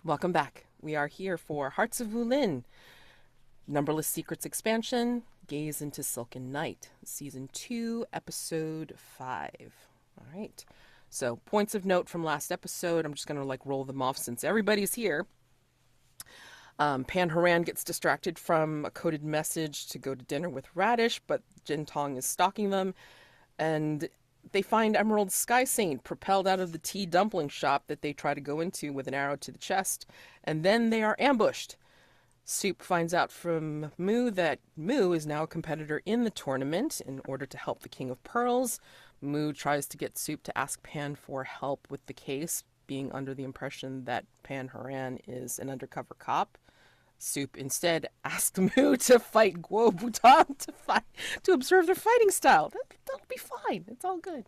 Welcome back. We are here for Hearts of Wulin, Numberless Secrets expansion, Gaze into Silken Night, Season 2, Episode 5. All right. So, points of note from last episode. I'm just going to roll them off since everybody's here. Pan Haoran gets distracted from a coded message to go to dinner with Radish, but Jintong is stalking them, and they find Emerald Sky Saint propelled out of the tea dumpling shop that they try to go into with an arrow to the chest, and then they are ambushed. Soup finds out from Mu that Mu is now a competitor in the tournament. In order to help the King of Pearls, Mu tries to get Soup to ask Pan for help with the case, being under the impression that Pan Haoran is an undercover cop. Soup instead asks Mu to fight Guo Bhutan to observe their fighting style. That'll be fine. It's all good.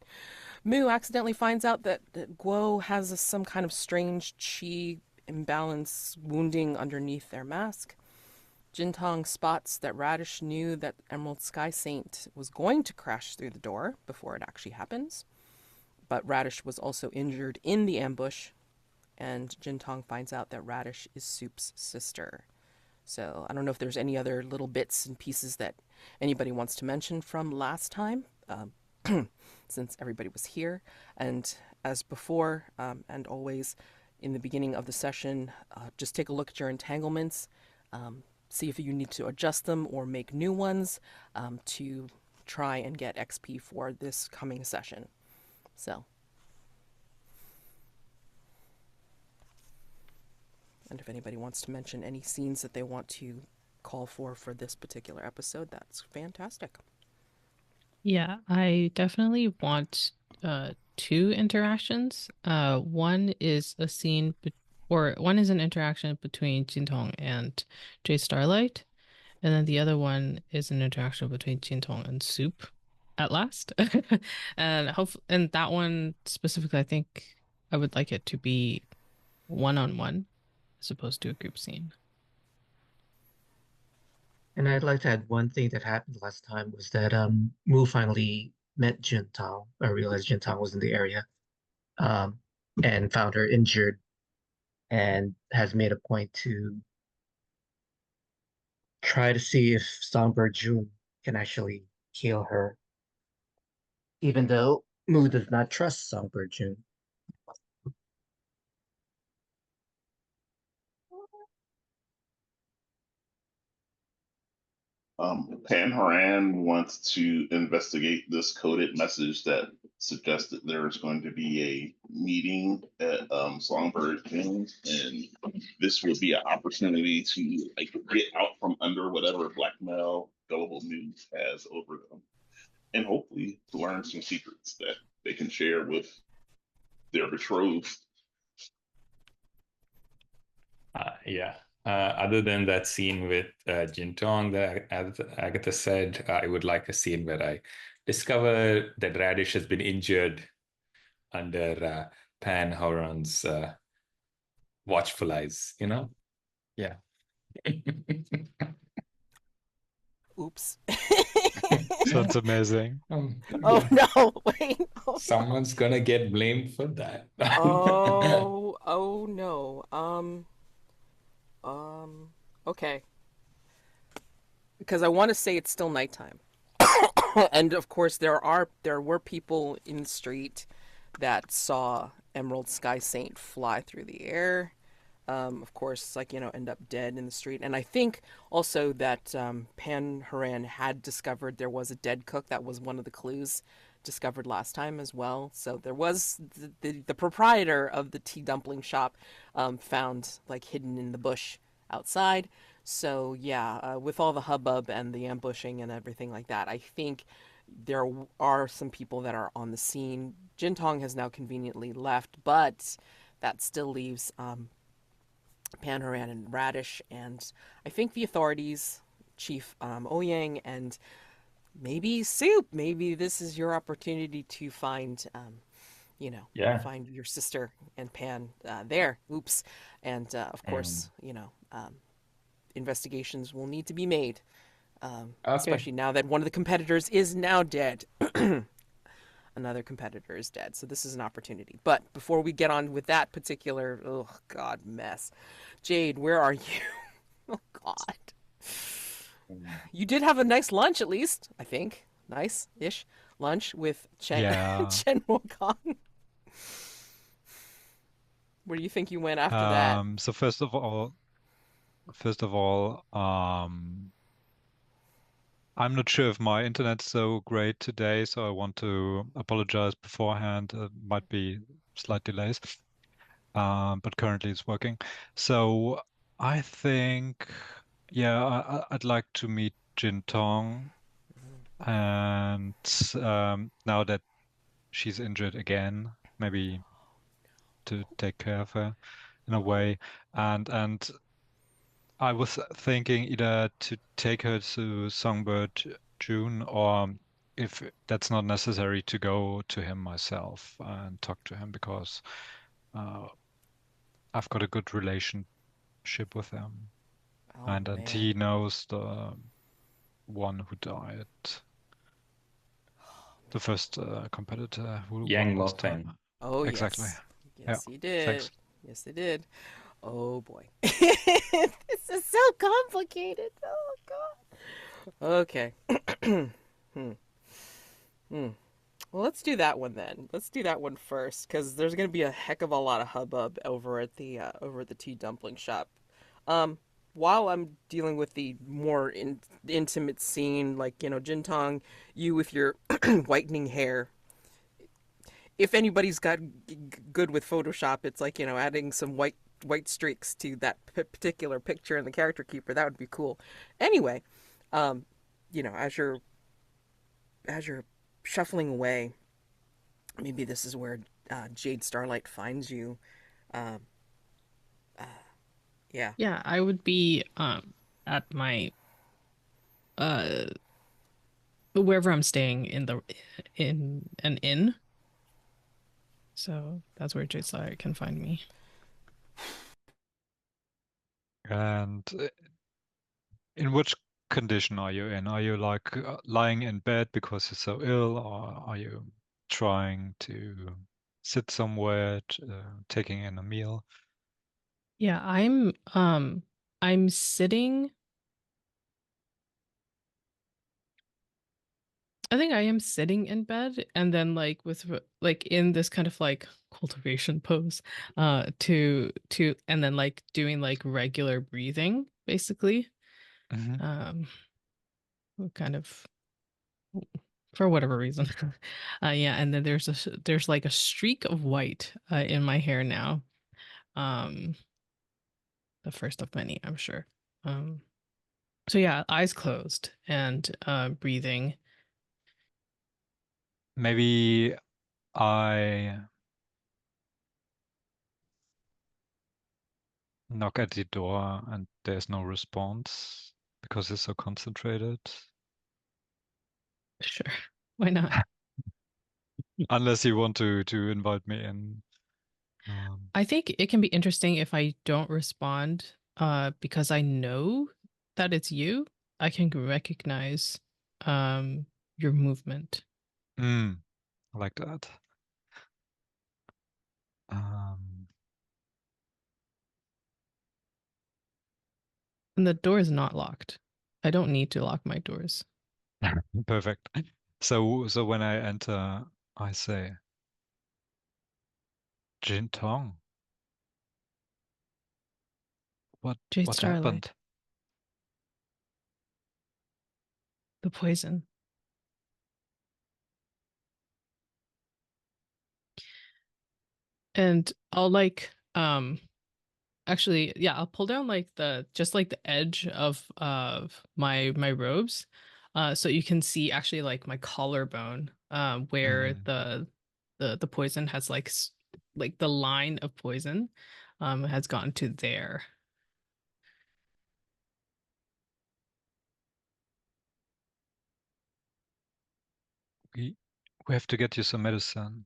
Mu accidentally finds out that Guo has some kind of strange chi imbalance wounding underneath their mask. Jintong spots that Radish knew that Emerald Sky Saint was going to crash through the door before it actually happens. But Radish was also injured in the ambush, and Jintong finds out that Radish is Soup's sister. So I don't know if there's any other little bits and pieces that anybody wants to mention from last time, since everybody was here. And as before, and always in the beginning of the session, just take a look at your entanglements, see if you need to adjust them or make new ones to try and get XP for this coming session. So. And if anybody wants to mention any scenes that they want to call for this particular episode, that's fantastic. Yeah, I definitely want two interactions. One is a scene, one is an interaction between Jintong and Jade Starlight, and then the other one is an interaction between Jintong and Soup at last. And that one specifically, I think I would like it to be one-on-one as opposed to a group scene. And I'd like to add one thing that happened last time was that Mu finally met Jintao. I realized Jintao was in the area, um, and found her injured, and has made a point to try to see if Songbird June can actually heal her, even though Mu does not trust Songbird June. Pan Haran wants to investigate this coded message that suggested there is going to be a meeting at Songbird Inn, and this would be an opportunity to get out from under whatever blackmail Gullible Mu has over them, and hopefully to learn some secrets that they can share with their betrothed. Yeah. Other than that scene with Jintong that Agatha said, I would like a scene where I discover that Radish has been injured under Pan Haoran's watchful eyes, Yeah. Oops. Sounds amazing. Oh no, wait. Oh, Someone's gonna get blamed for that. oh no. Okay. Because I want to say it's still nighttime. And of course there were people in the street that saw Emerald Sky Saint fly through the air. Of course, end up dead in the street. And I think also that Pan Haoran had discovered there was a dead cook. That was one of the clues discovered last time as well. So there was the proprietor of the tea dumpling shop found hidden in the bush outside. So yeah, with all the hubbub and the ambushing and everything like that, I think there are some people that are on the scene. Jintong has now conveniently left, but that still leaves Pan Haoran and Radish, and I think the authorities, Chief Ouyang, and maybe Soup. Maybe this is your opportunity to find, Yeah. find your sister and Pan there. Oops. And of course, investigations will need to be made, Okay. especially now that one of the competitors is now dead. Another competitor is dead. So this is an opportunity. But before we get on with that particular, oh God, mess, Jade, where are you? Oh God. You did have a nice lunch, at least, I think. Nice-ish lunch with Yeah. Chen Wukong. Where do you think you went after that? So first of all, I'm not sure if my internet's so great today, so I want to apologize beforehand. Might be slight delays, but currently it's working. So I think, yeah, I'd like to meet Jintong, and now that she's injured again, maybe to take care of her in a way, and I was thinking either to take her to Songbird June, or if that's not necessary, to go to him myself and talk to him, because uh, I've got a good relationship with him, Oh and man. he knows the one who died, the first competitor who won Yang last time. Mofeng. Oh Exactly. yes. Yeah. Yes, he did. Thanks. Yes, he did. Oh boy. This is so complicated. Oh God. Okay. Hmm. Hmm. Well, let's do that one then. Let's do that one first, because there's going to be a heck of a lot of hubbub over at the tea dumpling shop. Um, while I'm dealing with the more intimate scene, like Jintong, you with your whitening hair. If anybody's got good with Photoshop, it's like adding some white streaks to that particular picture in the character keeper. That would be cool. Anyway, um, as you're shuffling away, maybe this is where Jade Starlight finds you. Um, uh, yeah. Yeah, I would be at my wherever I'm staying in an inn. So that's where Jade can find me. And in which condition are you in? Are you like lying in bed because you're so ill, or are you trying to sit somewhere, taking in a meal? Yeah, I'm sitting. I think I am sitting in bed and then like like in this kind of like cultivation pose to and then like doing like regular breathing basically. Hmm. Um kind of for whatever reason. Yeah, and then there's like a streak of white in my hair now. Um the first of many, I'm sure. Um so yeah, eyes closed and breathing. Maybe I knock at the door and there's no response because it's so concentrated. Sure. Why not? Unless you want to invite me in. I think it can be interesting if I don't respond, because I know that it's you. I can recognize your movement. I like that. Um, And the door is not locked. I don't need to lock my doors. Perfect. So when I enter, I say, Jintong, what Jade what Starlight, happened? the poison. And I'll like actually, yeah, I'll pull down like the just like the edge of my robes, so you can see actually like my collarbone, where Mm, the poison has like like the line of poison, has gotten to there. we we have to get you some medicine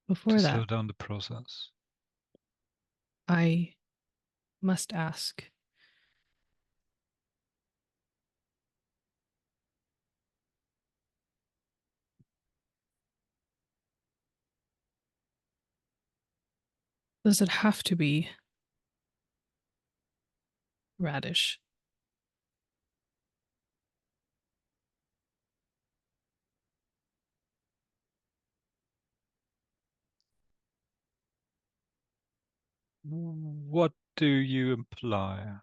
to Before slow that, down the process. I must ask, Does it have to be Radish? What do you imply?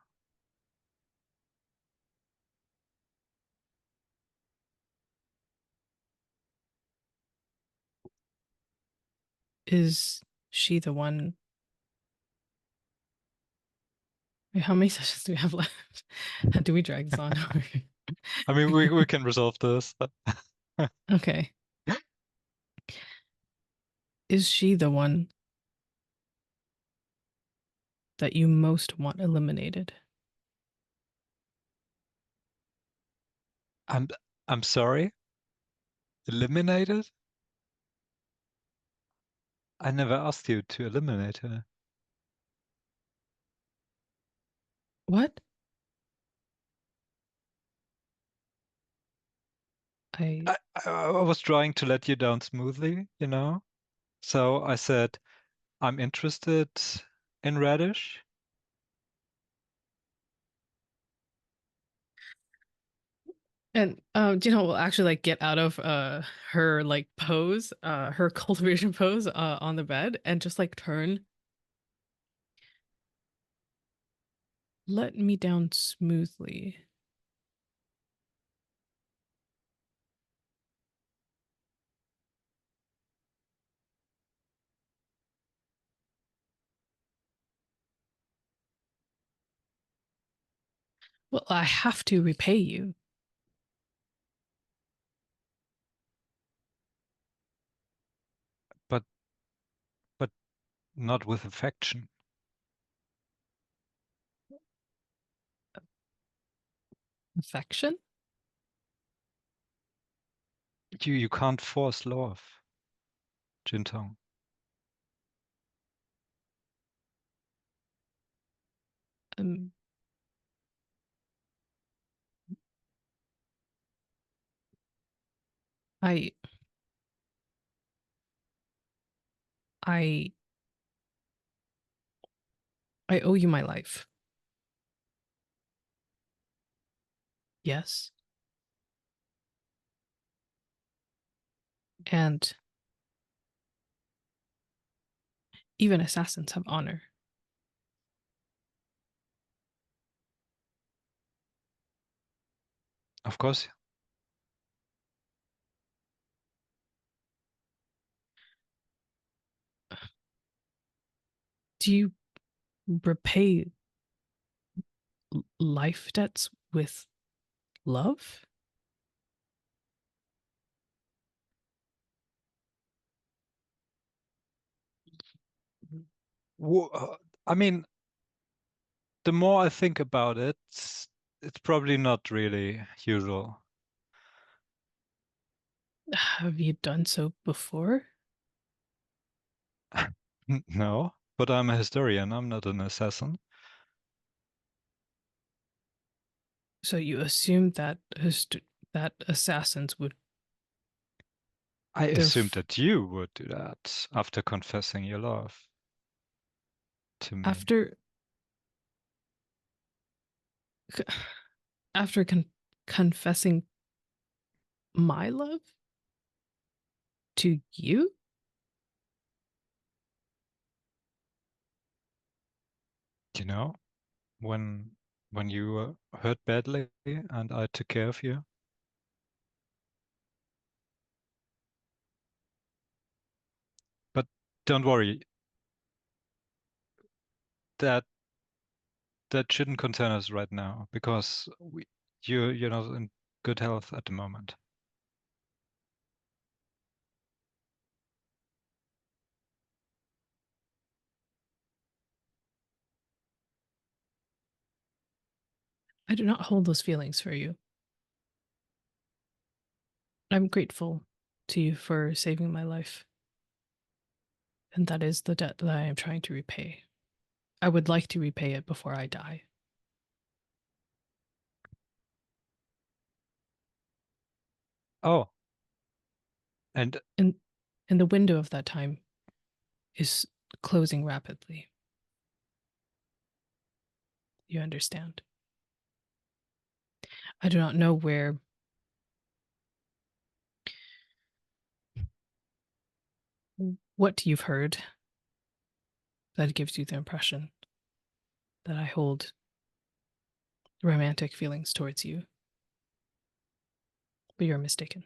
Is she the one? Wait, how many sessions do we have left? Do we drag this on? I mean, we can resolve this. Okay. Is she the one that you most want eliminated? I'm sorry. Eliminated? I never asked you to eliminate her. What? I I was trying to let you down smoothly, you know? So I said, I'm interested in Radish. And Jin will actually like get out of her like pose, her cultivation pose on the bed and just like turn. Let me down smoothly. Well, I have to repay you. But not with affection. Affection? You can't force love, Jintong. Um, I I I owe you my life. Yes. And even assassins have honor. Of course. Do you repay life debts with love? I mean, the more I think about it, it's probably not really usual. Have you done so before? No, but I'm a historian. I'm not an assassin. So you assumed that that assassins would I assumed theref- that you would do that after confessing your love to me. after after confessing my love to you? You know, when you were hurt badly and I took care of you. But don't worry, that that shouldn't concern us right now because you're not in good health at the moment. I do not hold those feelings for you. I'm grateful to you for saving my life. And that is the debt that I am trying to repay. I would like to repay it before I die. Oh, and And the window of that time is closing rapidly. You understand. I do not know what you've heard that gives you the impression that I hold romantic feelings towards you. But you're mistaken.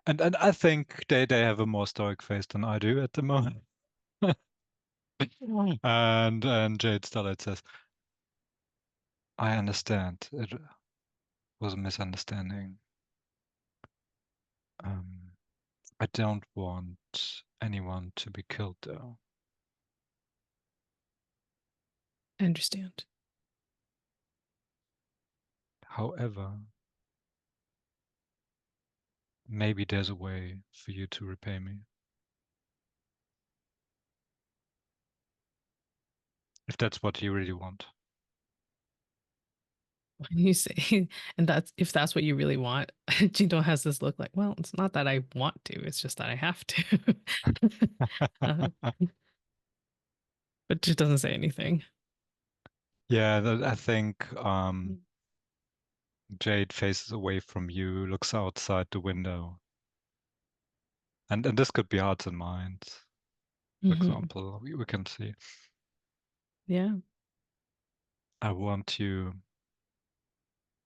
And I think they have a more stoic face than I do at the moment. And Jade Starlight says, I understand. It was a misunderstanding. I don't want anyone to be killed, though. I understand. However, maybe there's a way for you to repay me. If that's what you really want. When you say, and if that's what you really want, Jintong has this look like, well, it's not that I want to, it's just that I have to. But just doesn't say anything. Yeah, I think Jade faces away from you, looks outside the window. And this could be hearts and minds, for example, we can see. Yeah. I want you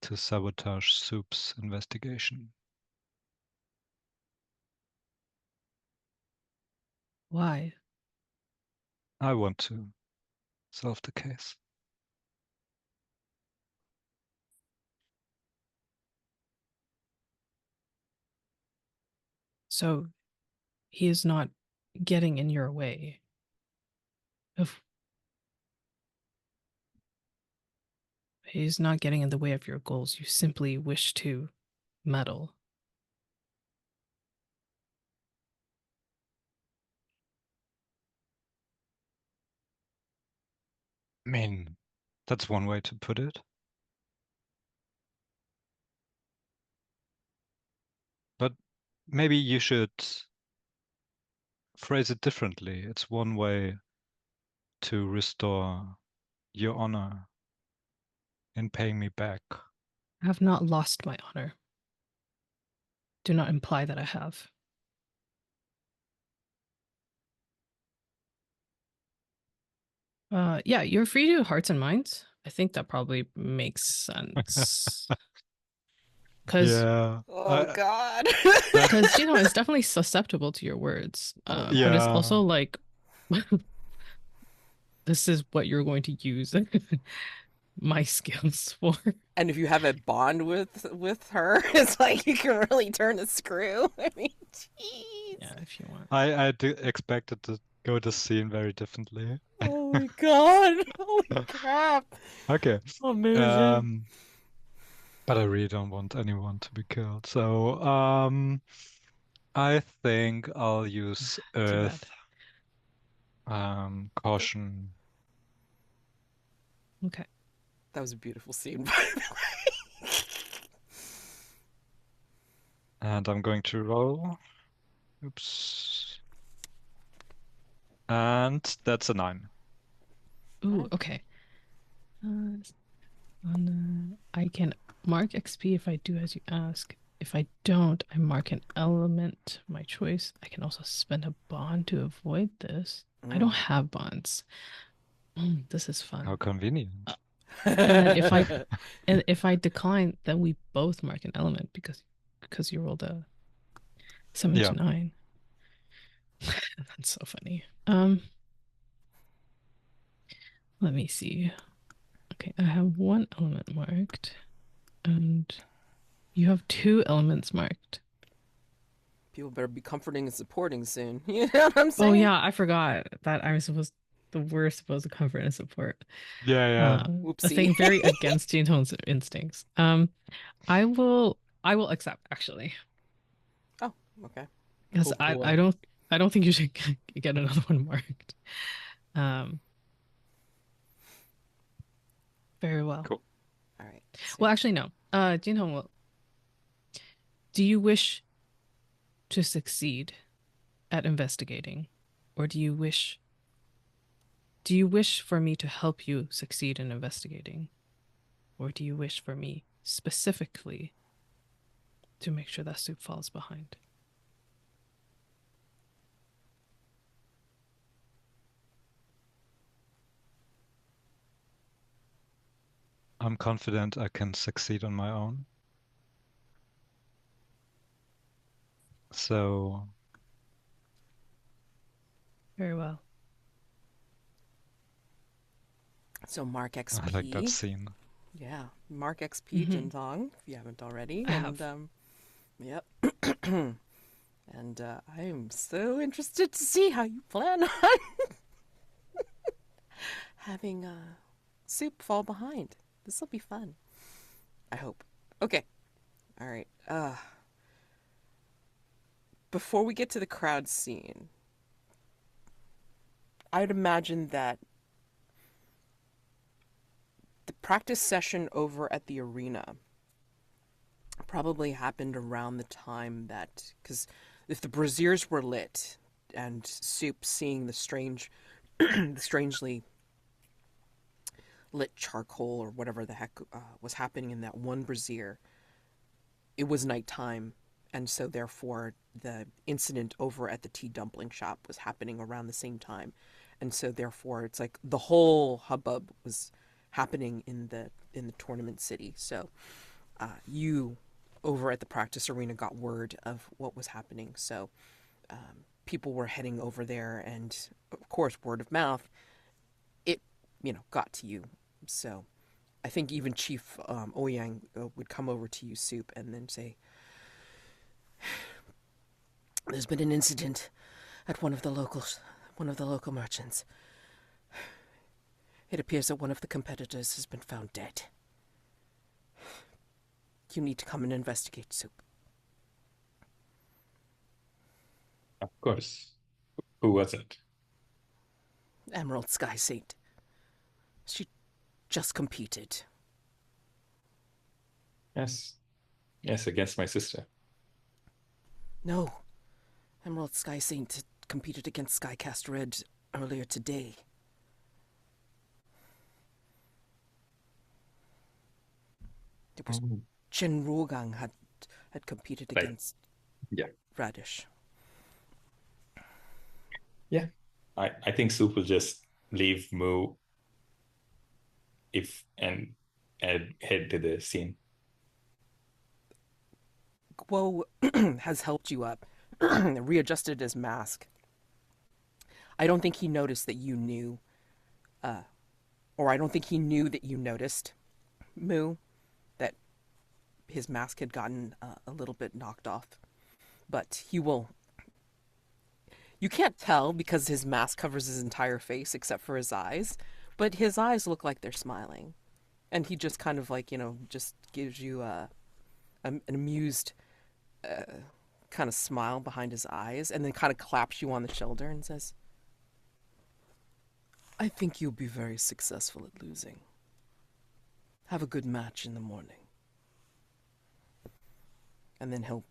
to sabotage Soup's investigation. Why? I want to solve the case. So he is not getting in your way he's not getting in the way of your goals. You simply wish to meddle. I mean, that's one way to put it. But maybe you should phrase it differently. It's one way to restore your honor in paying me back. I have not lost my honor. Do not imply that I have. Yeah, you're free to do hearts and minds. I think that probably makes sense. Because yeah. God. Because Jonn is definitely susceptible to your words. But it's also like this is what you're going to use my skills for. And if you have a bond with her, it's like you can really turn the screw. I mean, jeez. Yeah, if you want. I expected to go this scene very differently. Oh my god! Holy crap! Okay. Amazing. But I really don't want anyone to be killed. So I think I'll use Earth. Caution. Okay. That was a beautiful scene, by the way. And I'm going to roll. Oops. And that's a 9. Ooh, okay. I can mark XP if I do as you ask. If I don't, I mark an element, my choice. I can also spend a bond to avoid this. I don't have bonds. This is fun. How convenient. And if I decline, then we both mark an element because you rolled a 7 to 9. That's so funny. Let me see. Okay, I have 1 element marked, and you have 2 elements marked. People better be comforting and supporting soon. You know what I'm saying? Oh yeah, I forgot that we're supposed to comfort and support. Yeah. A thing very against Jintong's instincts. I will accept, actually. Oh, okay. Because Cool. I don't think you should get another one marked. Very well. Cool. All right. Well, actually, no. Jintong, do you wish to succeed at investigating, or do you wish for me to help you succeed in investigating, or do you wish for me specifically to make sure that Soup falls behind? I'm confident I can succeed on my own. So Very well. So mark XP. I like that scene. Yeah, mark XP Jintong, if you haven't already. I have. Yep. And I am so interested to see how you plan on having Soup fall behind. This will be fun. I hope. Okay. All right. Before we get to the crowd scene, I'd imagine that the practice session over at the arena probably happened around the time that, because if the braziers were lit and Soup seeing the strangely lit charcoal or whatever the heck was happening in that one brazier, it was nighttime, and so therefore the incident over at the tea dumpling shop was happening around the same time, and so therefore it's like the whole hubbub was happening in the tournament city. So you over at the practice arena got word of what was happening, so people were heading over there, and of course word of mouth, it got to you. So I think even Chief Ouyang would come over to you, Soup, and then say, "There's been an incident at one of the local merchants. It appears that one of the competitors has been found dead. You need to come and investigate, Soup." Of course. Who was it? Emerald Sky Saint. She just competed. Yes. Yes, against my sister. No. Emerald Sky Saint competed against Skycast Red earlier today. It was Chen Ruogang had competed Right. against Radish. Yeah. I think Soup will just leave Mu and head to the scene. Guo has helped you up, readjusted his mask. I don't think he noticed that you knew, or I don't think he knew that you noticed, Mu, that his mask had gotten a little bit knocked off. But he will. You can't tell because his mask covers his entire face except for his eyes, but his eyes look like they're smiling. And he just kind of just gives you an amused kind of smile behind his eyes, and then kind of claps you on the shoulder and says, "I think you'll be very successful at losing. Have a good match in the morning." And then he'll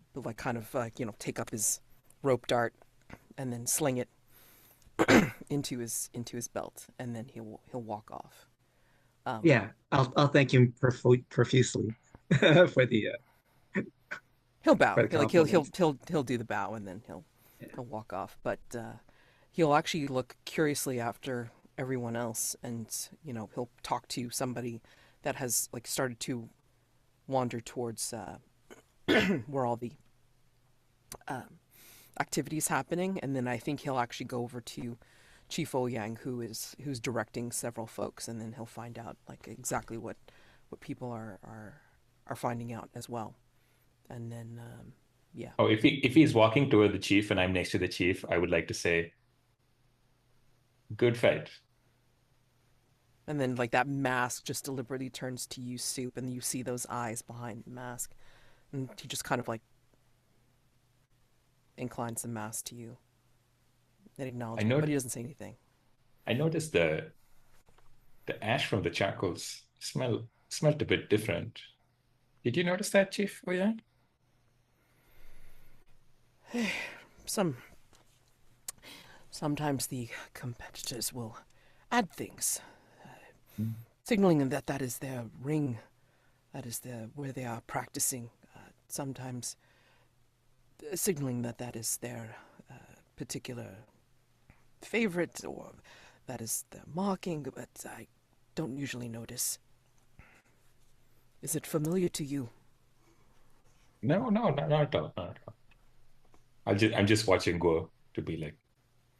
take up his rope dart and then sling it into his belt, and then he'll walk off. Yeah, I'll thank him profusely for the He'll bow. for the He'll do the bow, and then he'll walk off. But he'll actually look curiously after everyone else, and he'll talk to somebody that has started to wander towards where all the activities happening, and then I think he'll actually go over to Chief Ouyang, who's directing several folks, and then he'll find out exactly what people are finding out as well. And then yeah. Oh, if he's walking toward the chief and I'm next to the chief, I would like to say, "Good fight." And then that mask just deliberately turns to you, Soup, and you see those eyes behind the mask, and he just kind of inclines the mask to you. That acknowledges, but he doesn't say anything. I noticed the ash from the charcoals smelled a bit different. Did you notice that, Chief? Oh, yeah? Sometimes the competitors will add things, Mm. signaling that that is their ring, that is where they are practicing. Sometimes signaling that that is their particular favorite, or that is their marking, but I don't usually notice. Is it familiar to you? No, not at all. Not at all. I'm just watching go to be like,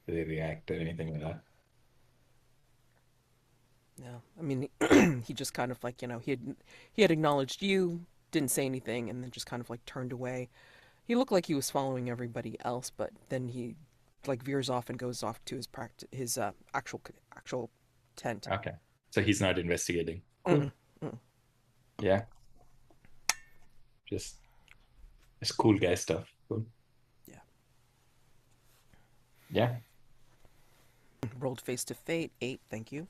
do they react or anything like that? Yeah, I mean, he just kind of like, he had acknowledged you, didn't say anything, and then just kind of like turned away. He looked like he was following everybody else, but then he like veers off and goes off to his actual tent. Okay. So he's not investigating. Cool. Mm-mm. Yeah. Just cool guy stuff. Cool. Yeah. Yeah. Rolled face to fate, 8, thank you.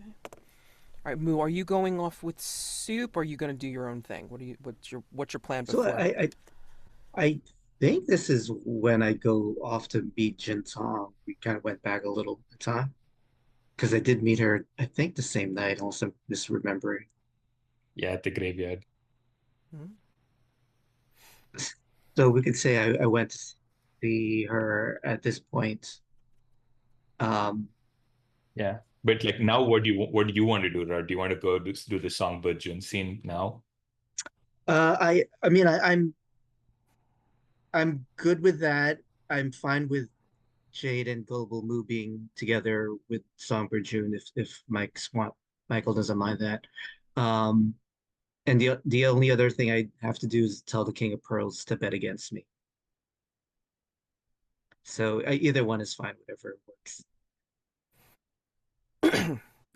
Okay. All right, Moo, are you going off with Soup, or are you going to do your own thing? What's your plan So before? I think this is when I go off to meet Jintong. We kind of went back a little in time because I did meet her, I think, the same night. Also misremembering. Yeah, at the graveyard. Hmm? So we could say I went to see her at this point. Um, Yeah. But like now, what do you want to do, Rod? Do you want to go do the songbird June scene now? I mean, I'm good with that. I'm fine with Jade and Gullible Mu being together with Songbird June if Michael doesn't mind that. Um, and the only other thing I have to do is tell the King of Pearls to bet against me. So either one is fine, whatever works.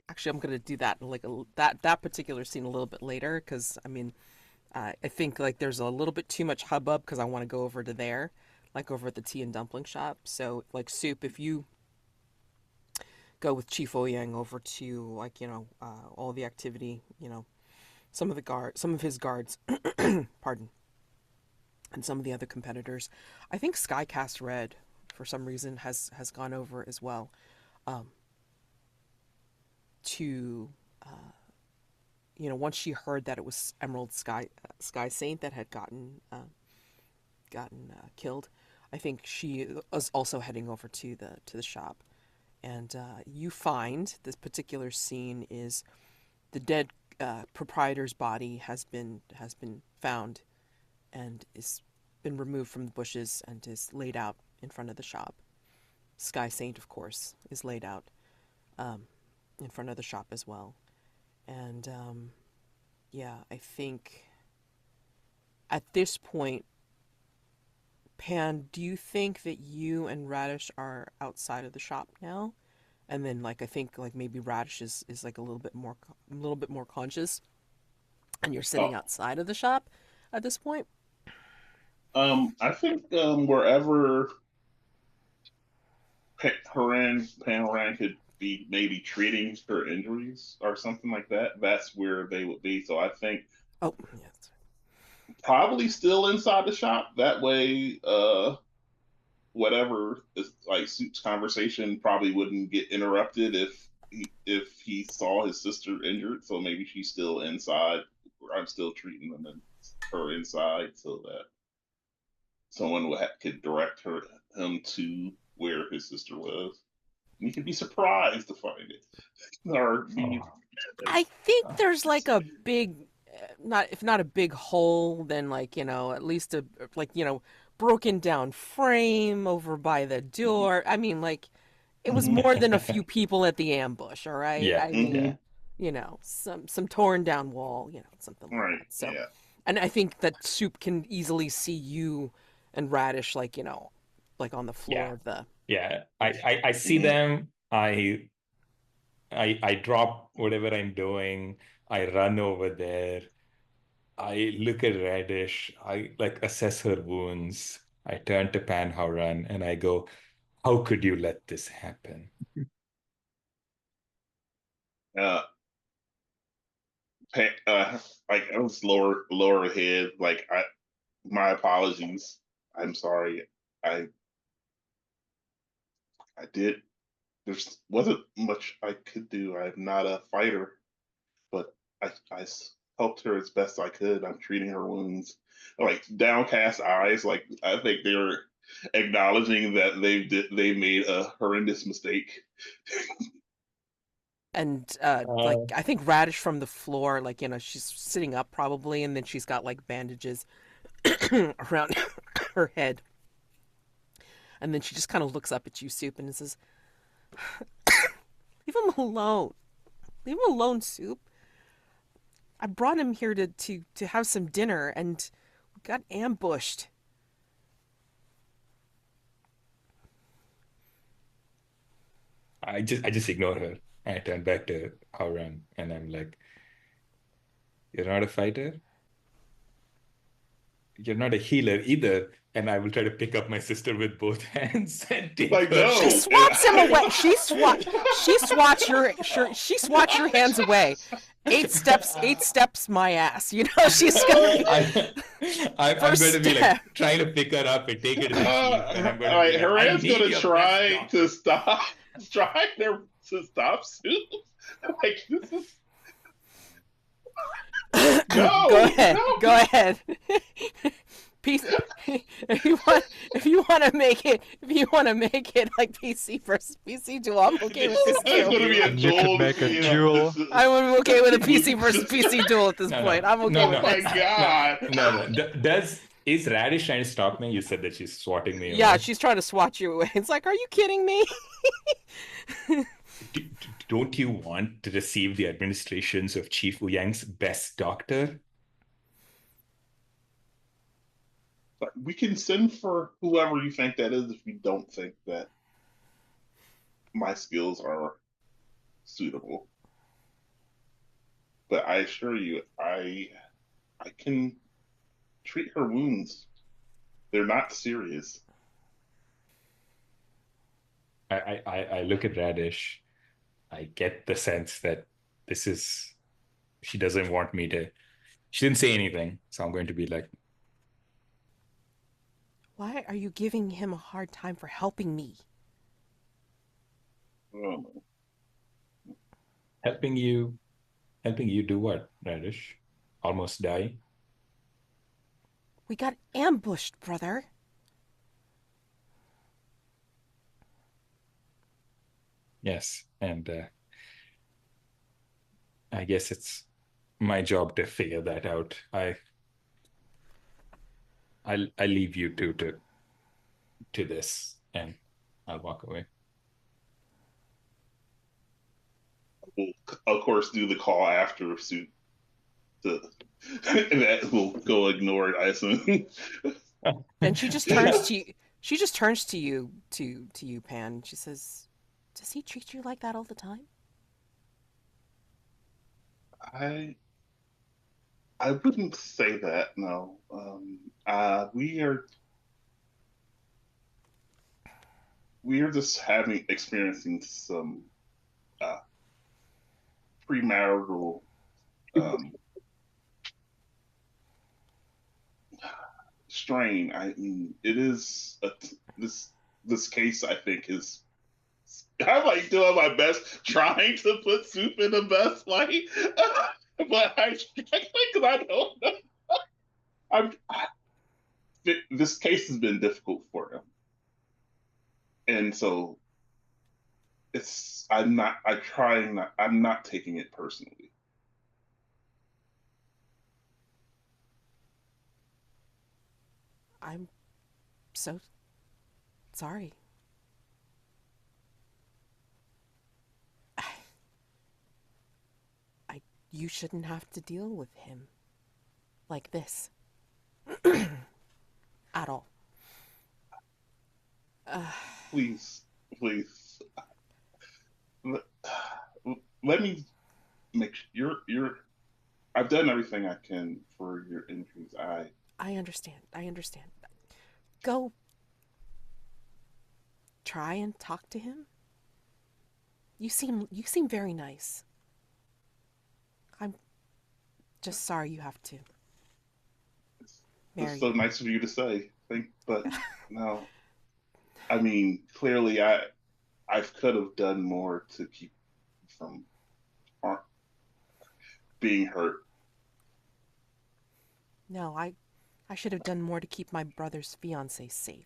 Actually, I'm going to do that in like that particular scene a little bit later, because I mean, I think like there's a little bit too much hubbub because I want to go over to there, like over at the tea and dumpling shop. So like Soup, if you go with Chief Oyang over to like all the activity, some of his guards, pardon, and some of the other competitors. I think Skycast Red, for some reason, has gone over as well, um, to once she heard that it was Emerald Sky Saint that had gotten killed. I think she was also heading over to the shop, and you find this particular scene is the dead proprietor's body has been found and is been removed from the bushes and is laid out in front of the shop. Sky Saint, of course, is laid out in front of the shop as well. And yeah, I think at this point, Pan, do you think that you and Radish are outside of the shop now? And then like I think like maybe Radish is like a little bit more conscious, and you're sitting Oh, outside of the shop at this point. I think wherever Haoran could be maybe treating her injuries or something like that, that's where they would be. So I think Oh, yeah. probably still inside the shop. That way, whatever is like Soup's conversation probably wouldn't get interrupted if he saw his sister injured. So maybe she's still inside. I'm still treating them and her inside so that someone could direct him to where his sister was. And he could be surprised to find it, or be. Oh. I think there's like a big, not if not a big hole, then like at least a like broken down frame over by the door. I mean, like it was more than a few people at the ambush. All right, Yeah, I Mm-hmm. mean, yeah. some torn down wall, something like Right. that. So, Yeah. and I think that Soup can easily see you and Radish, like like on the floor Yeah. of the. Yeah. I see Mm-hmm. them. I drop whatever I'm doing. I run over there. I look at Radish. I like assess her wounds. I turn to Pan Haoran and I go, how could you let this happen? Uh, like I was lower head. Like my apologies. I'm sorry. I I did. There wasn't much I could do. I'm not a fighter, but helped her as best I could. I'm treating her wounds. Like downcast eyes. Like I think they were acknowledging that they made a horrendous mistake. And like I think Radish from the floor, like she's sitting up probably, and then she's got like bandages around her head, and then she just kind of looks up at you, Soup, and says, "Leave him alone. Leave him alone, Soup. I brought him here to have some dinner, and we got ambushed." I just ignore her. I turn back to Haoran and I'm like, "You're not a fighter. You're not a healer either." And I will try to pick up my sister with both hands and take Like, her. no. She swats him away. She swats your hands away. 8 steps my ass. She's gonna be I'm going to be like trying to pick her up and take her to the jeep, and I'm going to be like, Haran's going to try to stop Soup. Like, this is no. Go ahead. Peace. If you want to make it like PC versus PC duel, I'm okay with this It's going to be a You duel. could make a duel. I'm okay with a PC versus PC duel at this point. I'm okay with Oh it. my god. No. Is Radish trying to stop me? You said that she's swatting me away. Yeah, she's trying to swat you away. It's like, are you kidding me? Don't you want to receive the administrations of Chief Wu Yang's best doctor? We can send for whoever you think that is if you don't think that my skills are suitable. But I assure you, I can treat her wounds. They're not serious. I look at Radish. I get the sense that she doesn't want me to. She didn't say anything, so I'm going to be like, Why are you giving him a hard time for helping me? helping you do what, Radish? Almost die? We got ambushed, brother. Yes, and I guess it's my job to figure that out. I leave you two to this, and I'll walk away. We'll, of course, do the call after Soup. That will go ignored, I assume. And she just turns to you. She just turns to you, Pan. She says, "Does he treat you like that all the time?" I wouldn't say that. No. We are just experiencing some premarital strain. I mean, it is this case. I think is. I'm like doing my best, trying to put Soup in the best light, but because I don't know. This case has been difficult for him, and so I'm not taking it personally. I'm so sorry. You shouldn't have to deal with him like this at all. Please, let me make sure I've done everything I can for your injuries. I understand. Go try and talk to him. You seem very nice. just sorry you have to. It's so nice of you to say. But no. I mean, clearly I could have done more to keep from being hurt. No, I should have done more to keep my brother's fiancée safe.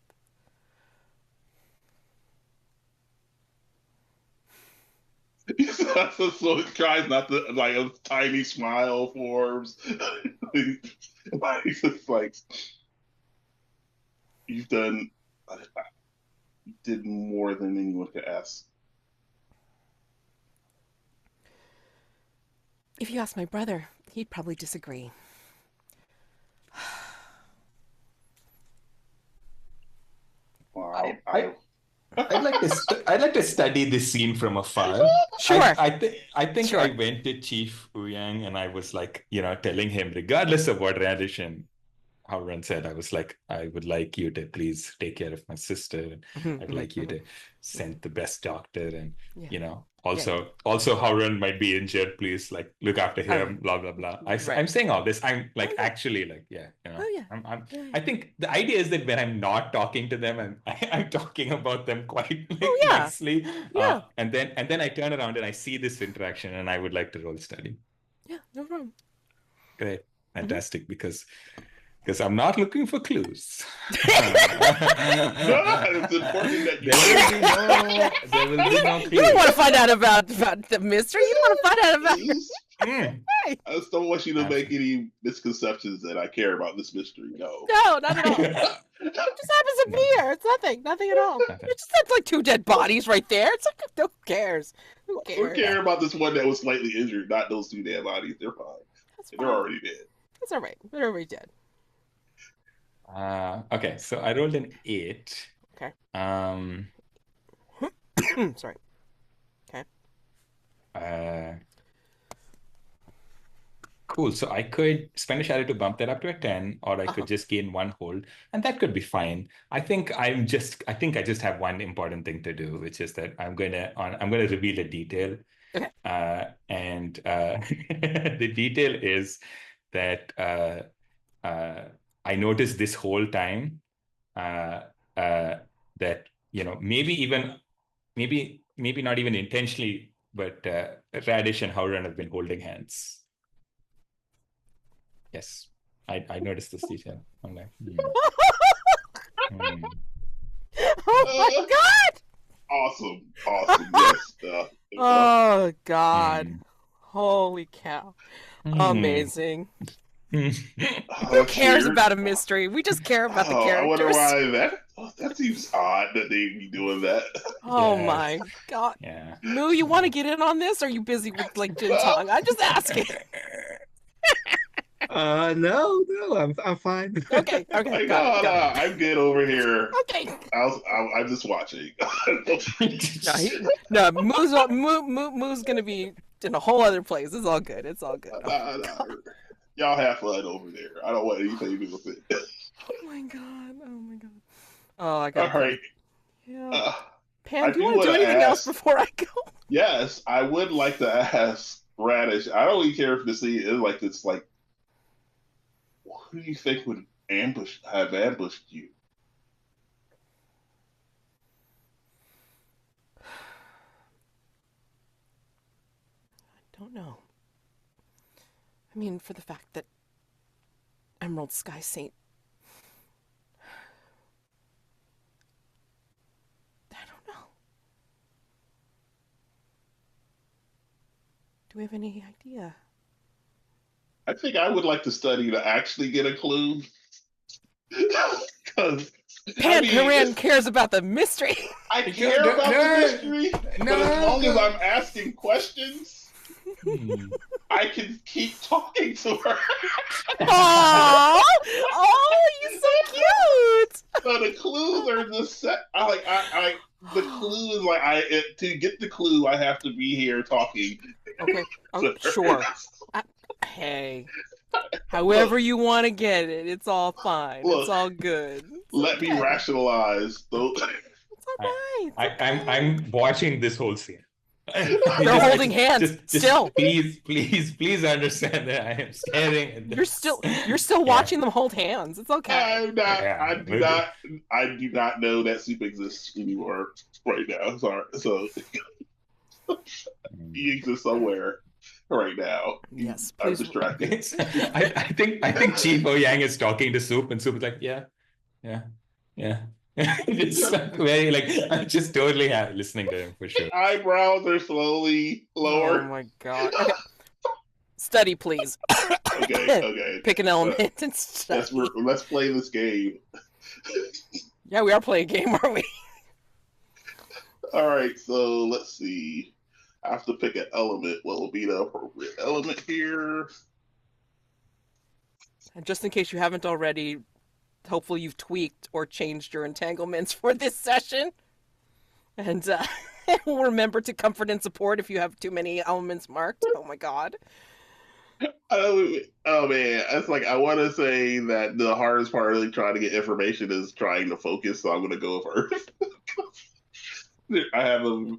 So it tries not to, like, a tiny smile forms. It's like, you did more than anyone could ask. If you ask my brother, he'd probably disagree. Wow. I'd like to study this scene from afar. Sure. I think Sure. I went to Chief Ouyang and I was like, telling him, regardless of what Radish and Haoran said, I was like, I would like you to please take care of my sister. I'd like you to send the best doctor, and also Haoran might be injured. Please, like, look after him. Blah blah blah. I'm saying all this. I'm like actually like I think the idea is that when I'm not talking to them, I'm talking about them quite nicely. And then I turn around and I see this interaction, and I would like to roll study. Yeah, no problem. Great, fantastic, because I'm not looking for clues. It's important that there will be no clues. You don't want to find out about the mystery. You don't want to find out about I just don't want you to make any misconceptions that I care about this mystery. No, not at all. It just happens to be here. It's nothing at all. It's just like two dead bodies right there. It's like, who cares? Who cares? We care about this one that was slightly injured, not those two dead bodies. They're fine. They're already dead. That's all right. They're already dead. Okay, so I rolled an 8. Okay. Sorry. Okay. Cool. So I could spend a shadow to bump that up to a 10, or I could just gain 1 hold, and that could be fine. I think I just have one important thing to do, which is that I'm gonna reveal a detail. Okay. And the detail is that I noticed this whole time that maybe not even intentionally, but Radish and Haoran have been holding hands. Yes, I noticed this detail. I'm like, Oh my God! Awesome. Yes. Oh God! Holy cow! Amazing. Who cares about a mystery? We just care about the characters. I wonder why that seems odd that they be doing that. Oh my God. Yeah. Mu, you want to get in on this? Or are you busy with like Jintong? I'm just asking. No, I'm fine. Okay. Like, no, I'm good over here. Okay. I'm just watching. Mu's gonna be in a whole other place. It's all good. No. Y'all have fun over there. I don't want anything to do with it. Oh my God. Oh, I got. All right. Yeah. Pam, do you want to do anything else before I go? Yes, I would like to ask Radish. I don't even care if the scene is like this. Like, who do you think would have ambushed you? I don't know. I mean, for the fact that Emerald Sky Saint. I don't know. Do we have any idea? I think I would like to study to actually get a clue. Because Haoran cares about the mystery. I care about the mystery, but as long as I'm asking questions, I can keep talking to her. Oh, you're so cute. So the clues are the set. The clue is like to get the clue, I have to be here talking. Okay. Oh, sure. Hey, however you want to get it, it's all fine. Look, it's all good. Let me rationalize. It's all right. I'm watching this whole scene. They're holding hands still. Please understand that I am staring at this. You're still watching them hold hands. It's okay. I'm not. Yeah, I do not. I do not know that Soup exists anymore right now. Sorry. So he exists somewhere right now. Yes, I'm please. distracted. I think Chief Yang is talking to Soup, and Soup is like, yeah. It's like very like I'm just totally listening to him for sure. Eyebrows are slowly lower. Oh my god. Okay. Study, please. Okay. Pick an element and study. Let's play this game. Yeah, we are playing a game, aren't we? All right, so let's see. I have to pick an element. What will be the appropriate element here? And just in case you haven't already, hopefully you've tweaked or changed your entanglements for this session. And remember to comfort and support if you have too many elements marked. Oh my god. Oh man, it's like I want to say that the hardest part of trying to get information is trying to focus, so I'm going to go first. I have a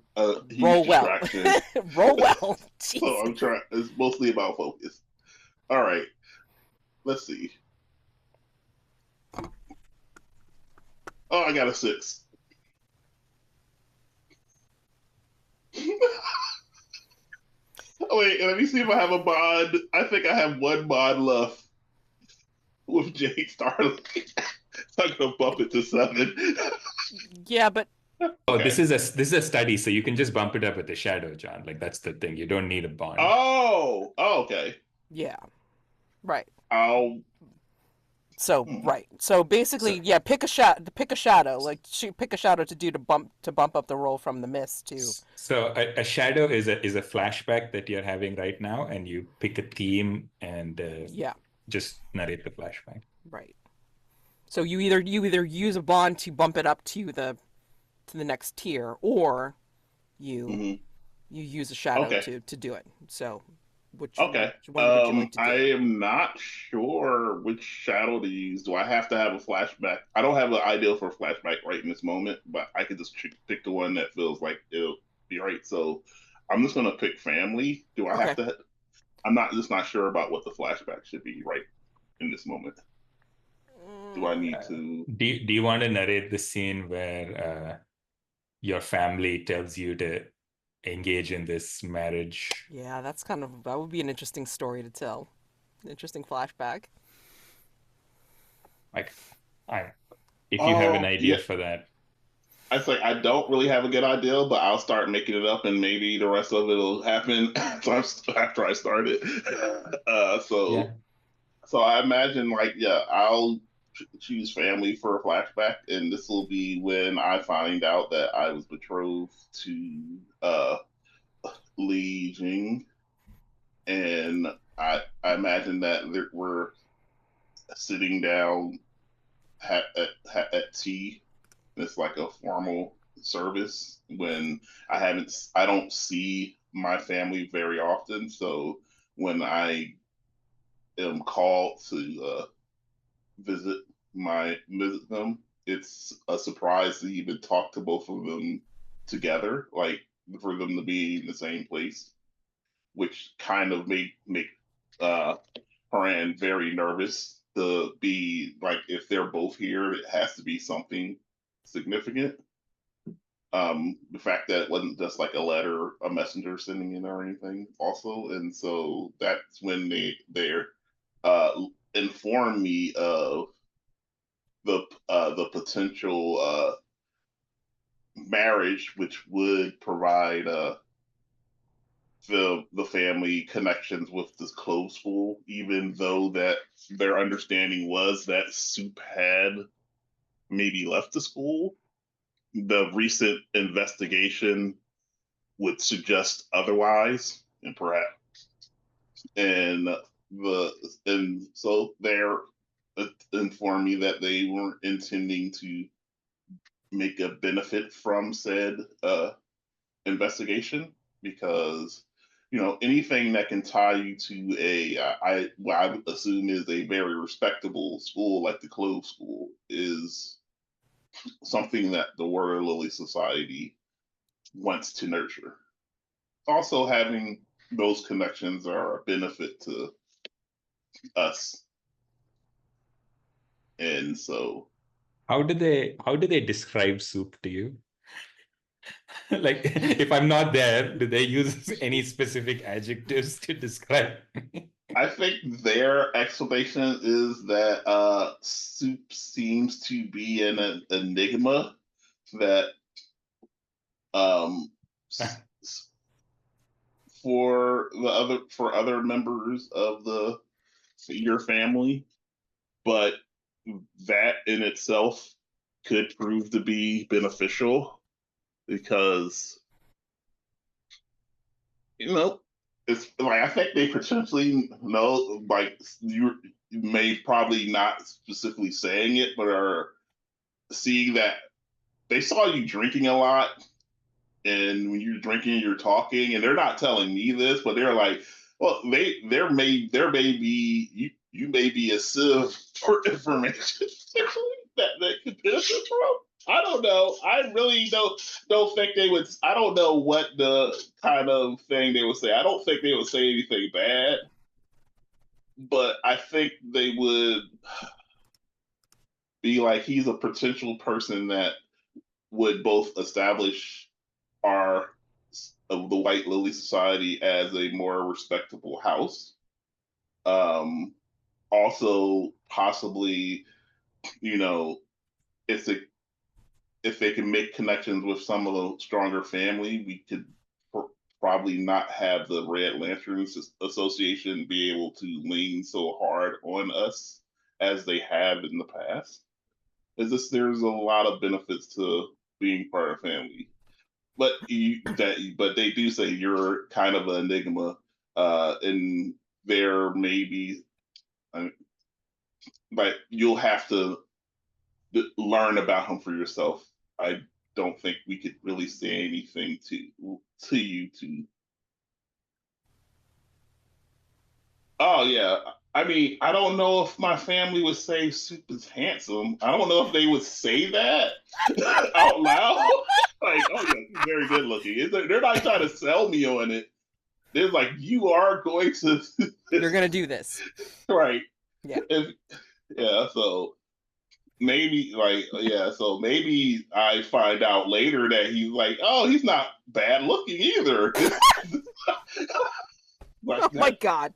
huge roll distraction. Roll well. So I'm trying. It's mostly about focus. All right, let's see. Oh, I got a 6. Oh, wait, let me see if I have a mod. I think I have one mod left with Jade Starlight. So I'm gonna bump it to 7. Yeah, but okay. This is a study, so you can just bump it up with the shadow, Jonn. Like that's the thing. You don't need a bond. Oh, okay. Yeah, right. So basically, yeah, pick a shadow. Like pick a shadow to bump up the roll from the mist too. So a shadow is a flashback that you're having right now, and you pick a theme and just narrate the flashback. Right. So you either use a bond to bump it up to the next tier, or you use a shadow to do it. So. Which one would you like to do? I am not sure which shadow to use. Do I have to have a flashback? I don't have an idea for a flashback right in this moment, but I could just pick the one that feels like it'll be right. So I'm just gonna pick family. Do I have to? I'm not sure about what the flashback should be right in this moment. Do I need to? Do you want to narrate the scene where your family tells you to engage in this marriage? Yeah, that would be an interesting story to tell. An interesting flashback. Like, if you have an idea for that. I say I don't really have a good idea, but I'll start making it up, and maybe the rest of it will happen after I start it. So I imagine I'll choose family for a flashback, and this will be when I find out that I was betrothed to Jing, and I imagine that we're sitting down at tea. It's like a formal service when I don't see my family very often, so when I am called to visit them, it's a surprise to even talk to both of them together, like for them to be in the same place, which kind of make Haoran very nervous to be like, if they're both here, it has to be something significant. The fact that it wasn't just like a messenger sending in or anything also. And so that's when they're inform me of the potential marriage, which would provide the family connections with this closed school, even though that their understanding was that Soup had maybe left the school. The recent investigation would suggest otherwise, and so they're informed me that they weren't intending to make a benefit from said investigation, because anything that can tie you to what I would assume is a very respectable school like the Clove School is something that the Water Lily Society wants to nurture. also having those connections are a benefit to us. And so, how do they describe Soup to you? Like, if I'm not there, do they use any specific adjectives to describe me? I think their explanation is that Soup seems to be an enigma that um, for other members of your family, but that in itself could prove to be beneficial because it's like I think they potentially know, like you may probably not specifically saying it, but are seeing that they saw you drinking a lot, and when you're drinking, you're talking, and they're not telling me this, but they're like, well, there may be you may be a sieve for information that could benefit from. I don't know. I really don't think they would. I don't know what the kind of thing they would say. I don't think they would say anything bad, but I think they would be like, he's a potential person that would both establish our of the White Lily Society as a more respectable house. Also, possibly, if they can make connections with some of the stronger family, we could probably not have the Red Lanterns Association be able to lean so hard on us as they have in the past. There's a lot of benefits to being part of family. But they do say you're kind of an enigma, and there may be, but you'll have to learn about him for yourself. I don't think we could really say anything to you to. Oh yeah, I mean, I don't know if my family would say Soup is handsome. I don't know if they would say that out loud. Like, oh yeah, he's very good looking. They're not trying to sell me on it. They're like, you are going to. You're gonna do this, right? Yeah. So maybe, so maybe I find out later that he's like, oh, he's not bad looking either. Like, oh my God.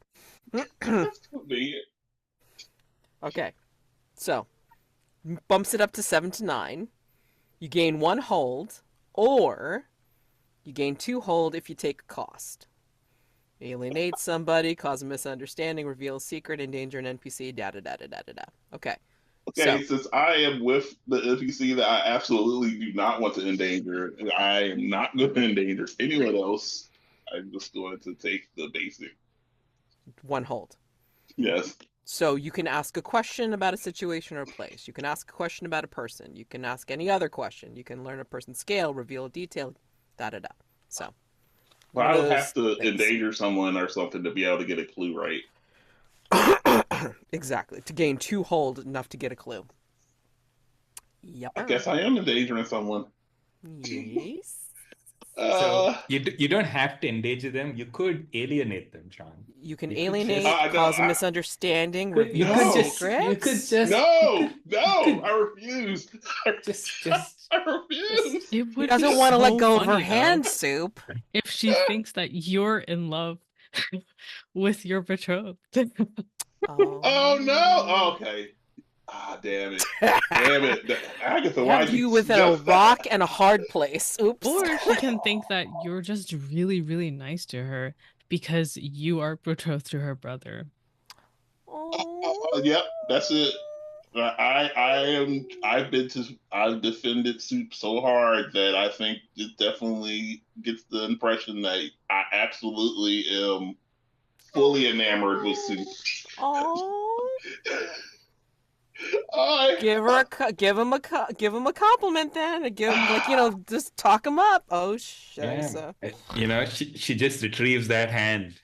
That's convenient. Okay, so bumps it up to 7 to 9. You gain 1 hold, or you gain 2 hold if you take a cost. Alienate somebody, cause a misunderstanding, reveal a secret, endanger an NPC, da-da-da-da-da-da-da. Okay. Okay, since I am with the NPC that I absolutely do not want to endanger, I am not going to endanger anyone else. I'm just going to take the basic. 1 hold. Yes. So you can ask a question about a situation or a place. You can ask a question about a person. You can ask any other question. You can learn a person's scale, reveal a detail, da-da-da. So. Well, I would have to endanger someone or something to be able to get a clue right. Exactly. To gain 2 hold, enough to get a clue. Yep. I guess I am endangering someone. Yes. So you don't have to endanger them. You could alienate them, Jonn. You can alienate, cause a misunderstanding, reveal secrets. You could just. No, I refuse. Just. I refuse. It would He doesn't want to let go of her hand, Soup. If she thinks that you're in love with your betrothed. Oh no! Okay. Ah, damn it. Damn it. Agatha, why you with a rock and a hard place. Oops. Or she can think that you're just really, really nice to her because you are betrothed to her brother. Yep, that's it. I've defended Soup so hard that I think it definitely gets the impression that I absolutely am fully enamored with Soup. Give him a compliment then. Give him just talk him up. Oh shucks. Yeah. She just retrieves that hand.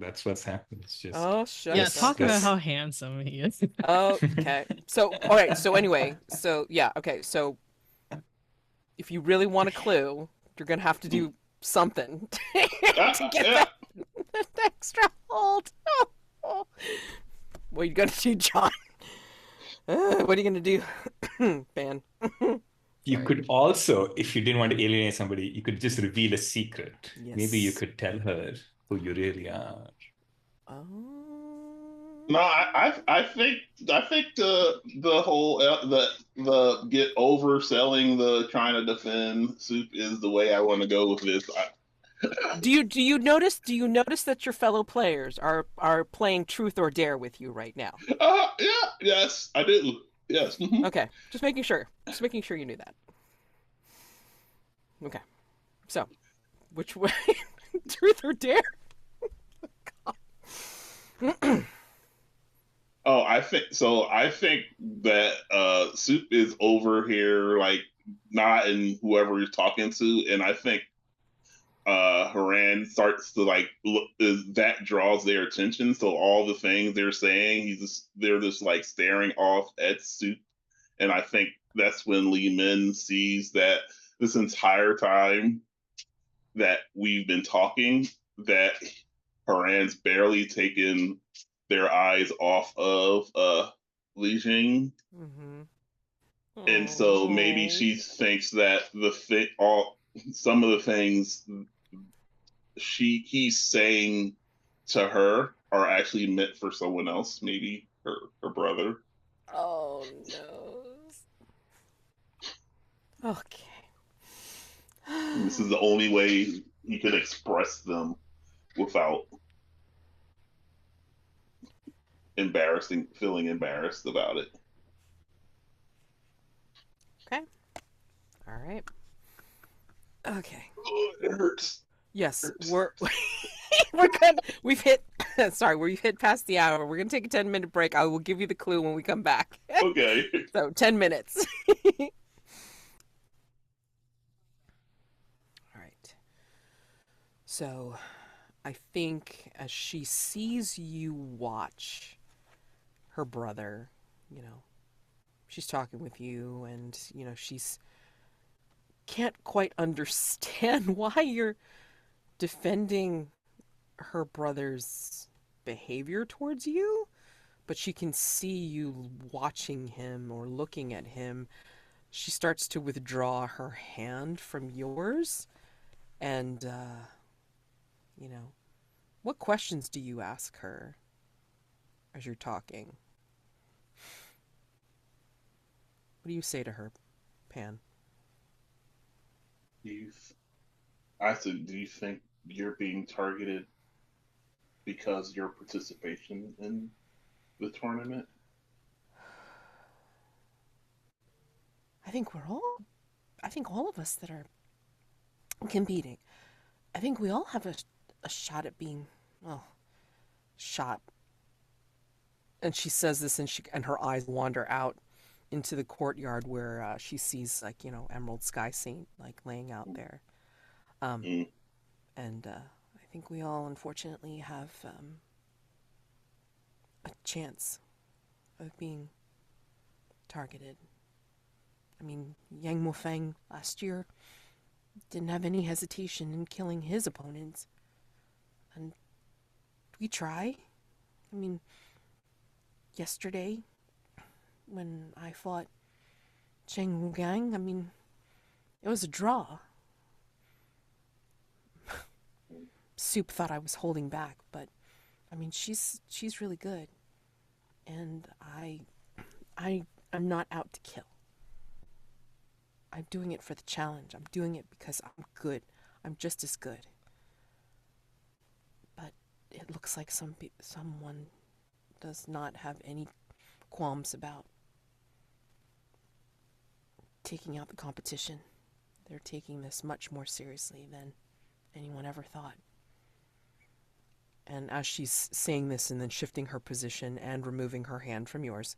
That's what's happened. It's just yeah. Talk about how handsome he is. Okay. So anyway. So yeah. Okay. So if you really want a clue, you're gonna have to do something to get Yeah. that extra hold. What are you gonna do, Jonn? What are you gonna do, Ban? You Sorry. could also, if you didn't want to alienate somebody, you could just reveal a secret. Yes. Maybe you could tell her who you really are. No, I think the whole the get overselling the trying to defend Soup is the way I want to go with this. Do you notice that your fellow players are playing truth or dare with you right now? Yeah, yes, I do. Yes. Mhm. Okay, just making sure you knew that. Okay, so which way, truth or dare? Oh, I think so. I think that Soup is over here, like not in whoever he's talking to, and I think Haoran starts to like look that draws their attention. So all the things they're saying, they're just like staring off at Soup, and I think that's when Li Min sees that this entire time that we've been talking, that Haran's barely taken their eyes off of Li Jing. Mm-hmm. And so maybe she thinks that some of the things he's saying to her are actually meant for someone else, maybe her brother. Oh no. Okay. And this is the only way he could express them without feeling embarrassed about it. Okay. All right. Okay. Oh, it hurts. Yes, Hurts. we're good. We've hit. Sorry, we've hit past the hour. We're gonna take a 10-minute break. I will give you the clue when we come back. Okay. So 10 minutes. All right. So, I think as she sees you watch her brother, she's talking with you, and she's can't quite understand why you're defending her brother's behavior towards you, but she can see you watching him or looking at him. She starts to withdraw her hand from yours, and what questions do you ask her as you're talking? What do you say to her, Pan? I said, do you think you're being targeted because of your participation in the tournament? I think all of us that are competing, I think we all have a shot at being, shot. And she says this, and her eyes wander out into the courtyard where she sees Emerald Sky Saint laying out there. And I think we all unfortunately have a chance of being targeted. I mean, Yang Mofeng last year didn't have any hesitation in killing his opponents. And we try. I mean, yesterday, when I fought Zheng Gang, I mean, it was a draw. Soup thought I was holding back, but I mean, she's really good. And I'm not out to kill. I'm doing it for the challenge. I'm doing it because I'm good. I'm just as good. But it looks like someone does not have any qualms about taking out the competition. They're taking this much more seriously than anyone ever thought. And as she's saying this and then shifting her position and removing her hand from yours.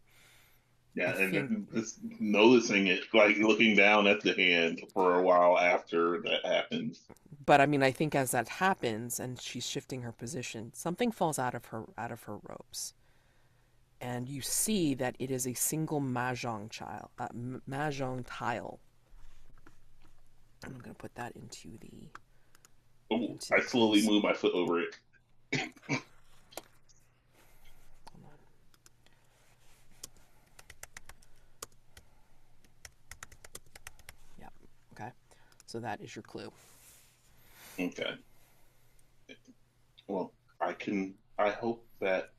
Yeah, and just noticing it, looking down at the hand for a while after that happens. But I mean, I think as that happens and she's shifting her position, something falls out of her robes. And you see that it is a single mahjong tile. I'm going to put that into the Oh, I slowly move my foot over it. Yep. Okay. So that is your clue. Okay. Well, I hope that,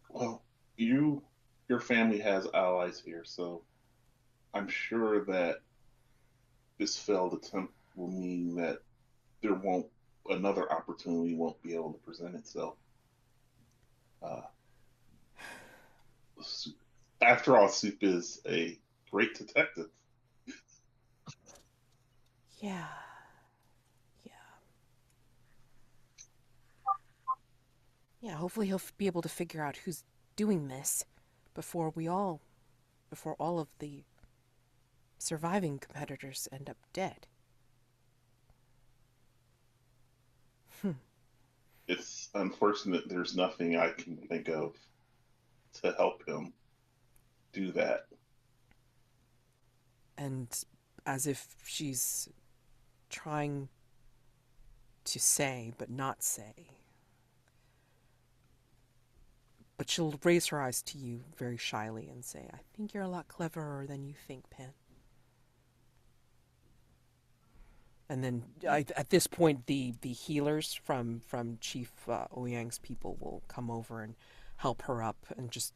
well, your family has allies here, so I'm sure that this failed attempt will mean that another opportunity won't be able to present itself. After all, Soup is a great detective. Yeah. Yeah. Yeah, hopefully he'll be able to figure out who's doing this before all of the surviving competitors end up dead. It's unfortunate there's nothing I can think of to help him do that. And as if she's trying to say but not say. But she'll raise her eyes to you very shyly and say, I think you're a lot cleverer than you think, Pan. And then at this point, the healers from Chief Ouyang's people will come over and help her up and just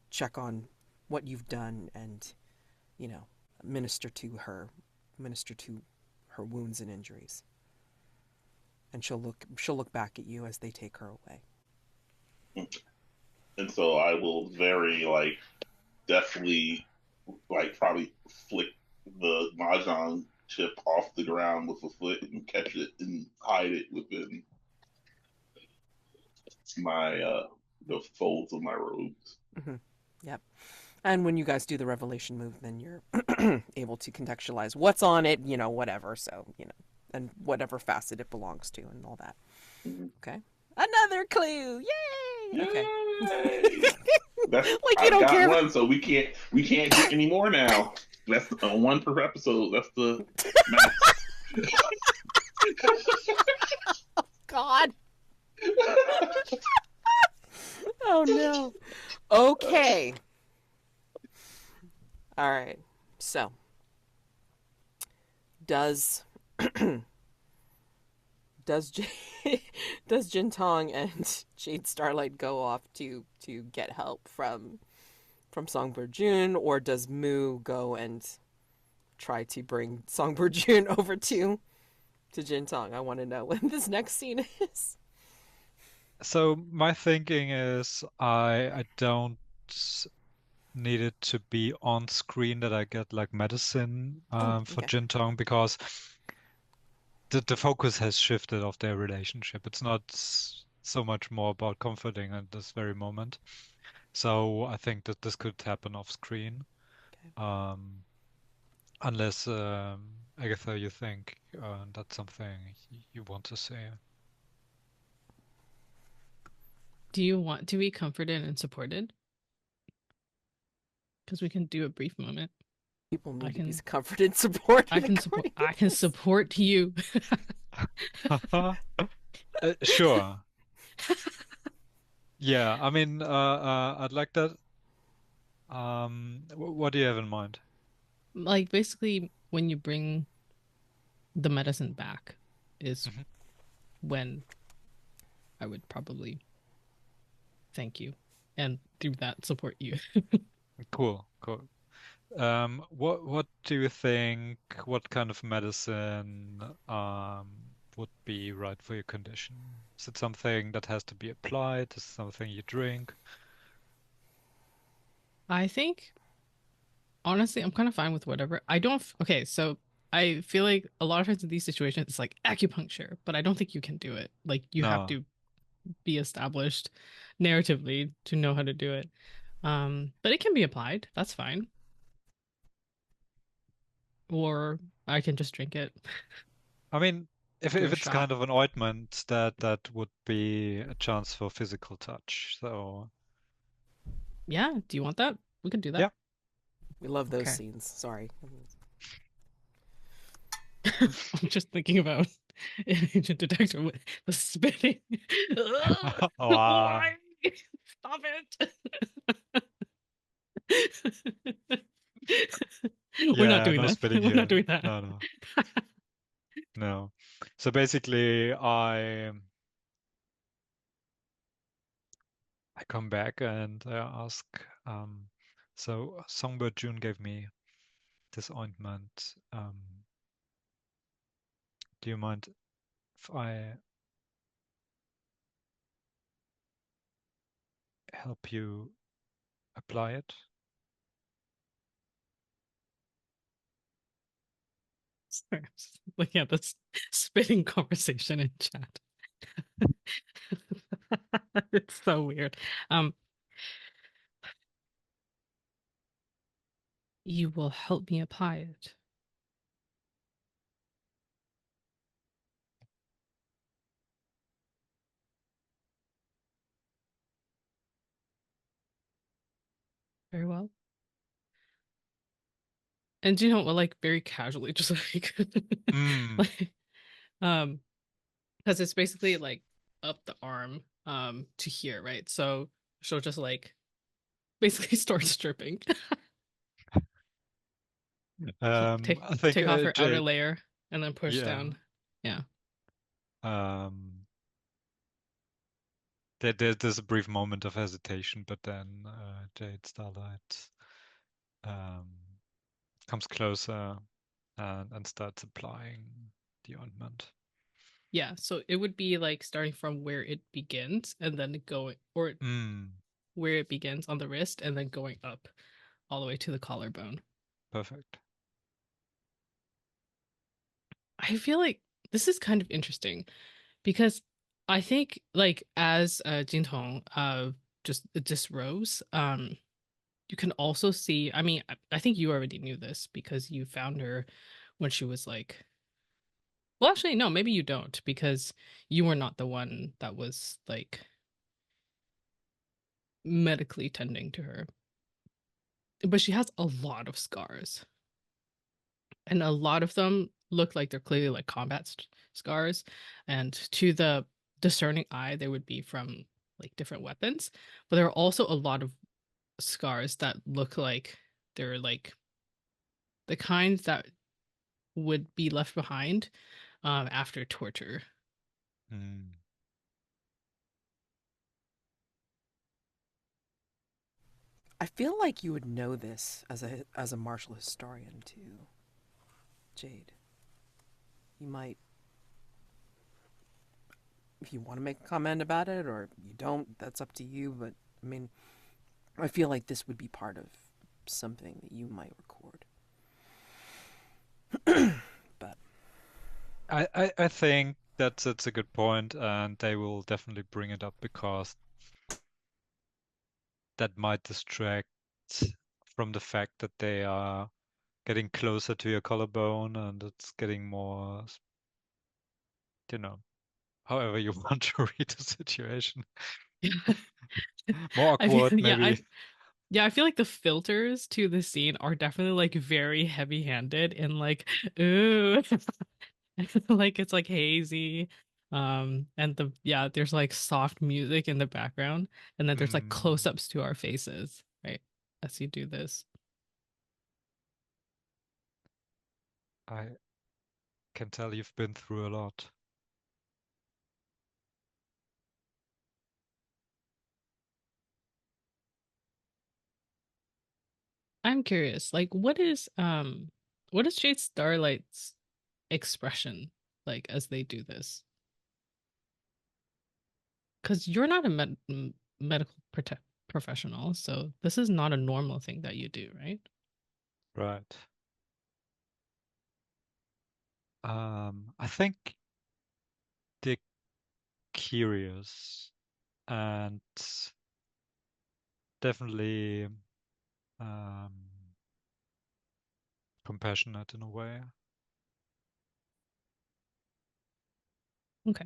check on what you've done and, minister to her wounds and injuries. And she'll look back at you as they take her away. And so I will very definitely probably flick the mahjong chip off the ground with a foot and catch it and hide it within my the folds of my robes. Mm-hmm. Yep. And when you guys do the revelation move, then you're able to contextualize what's on it, whatever. So, and whatever facet it belongs to and all that. Mm-hmm. Okay. Another clue. Yay! Yay! Okay. That's, like you don't care. One, so we can't get any more now. That's one per episode. That's the max. God. Oh no. Okay. All right. So, does Jintong and Jade Starlight go off to get help from Songbird June, or does Mu go and try to bring Songbird June over to Jintong? I want to know when this next scene is. So my thinking is I don't need it to be on screen that I get medicine for Jintong, because the focus has shifted of their relationship. It's not so much more about comforting at this very moment. So I think that this could happen off screen. Okay. Unless Agatha, you think that's something you want to say. Do you want to be comforted and supported? Because we can do a brief moment. People need to be comforted and supported. I can support you. Sure. Yeah, I mean, I'd like that. What do you have in mind? Basically, when you bring the medicine back is when I would probably thank you and through that support you. Cool. What do you think? What kind of medicine would be right for your condition? Is it something that has to be applied? Is it something you drink? I think, honestly, I'm kind of fine with whatever. Okay, so I feel like a lot of times in these situations, it's like acupuncture, but I don't think you can do it. You have to be established narratively to know how to do it. But it can be applied. That's fine. Or I can just drink it. I mean, if it's kind of an ointment, that would be a chance for physical touch. So yeah, do you want that? We can do that. Yeah. We love those scenes. Sorry. I'm just thinking about Agent Detective with the spitting. Wow. Why? Stop it. We're not Yeah, doing no that. spitting We're here. not doing that. No. No. So basically, I come back and I ask, so Songbird June gave me this ointment. Do you mind if I help you apply it? Sorry, I'm just looking at this spitting conversation in chat. It's so weird. You will help me apply it. Very well. And you know, like very casually, just like, like, because it's basically like up the arm, to here, right? So she'll just like basically start stripping. Take I think off her outer Jade, layer and then push yeah. down. Yeah. There's a brief moment of hesitation, but then Jade Starlight comes closer and starts applying the ointment. Yeah, so it would be like starting from where it begins and then going, or where it begins on the wrist and then going up all the way to the collarbone. Perfect. I feel like this is kind of interesting because I think like as Jintong just disrobes, you can also see, I mean, I think you already knew this because you found her when she was like, well, actually, no, maybe you don't because you were not the one that was like medically tending to her. But she has a lot of scars. And a lot of them look like they're clearly like combat scars. And to the discerning eye, they would be from like different weapons. But there are also a lot of scars that look like they're like the kind that would be left behind after torture. I feel like you would know this as a martial historian too, Jade. You might, if you want to make a comment about it or you don't, that's up to you. But I mean, I feel like this would be part of something that you might record. But I think that's a good point, and they will definitely bring it up because that might distract from the fact that they are getting closer to your collarbone and it's getting more, however you want to read the situation. More awkward, maybe. I feel like the filters to the scene are definitely like very heavy-handed and like, ooh, like it's like hazy. And there's like soft music in the background, and then there's like close-ups to our faces, right? As you do this. I can tell you've been through a lot. I'm curious, like what is Jade Starlight's expression like as they do this? Because you're not a medical professional, so this is not a normal thing that you do, right? Right. I think they're curious and definitely compassionate in a way. Okay.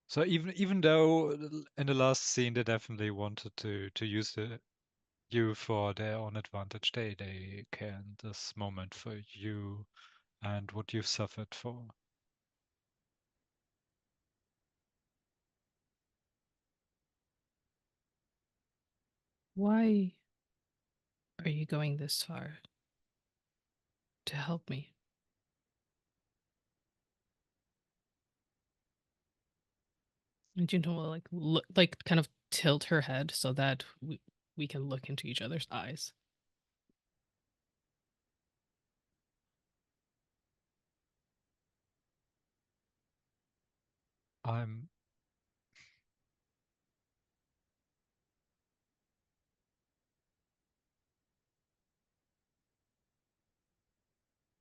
So even though in the last scene they definitely wanted to use you for their own advantage, they care in this moment for you and what you've suffered for. Why are you going this far to help me? And Jintong will like kind of tilt her head so that we can look into each other's eyes.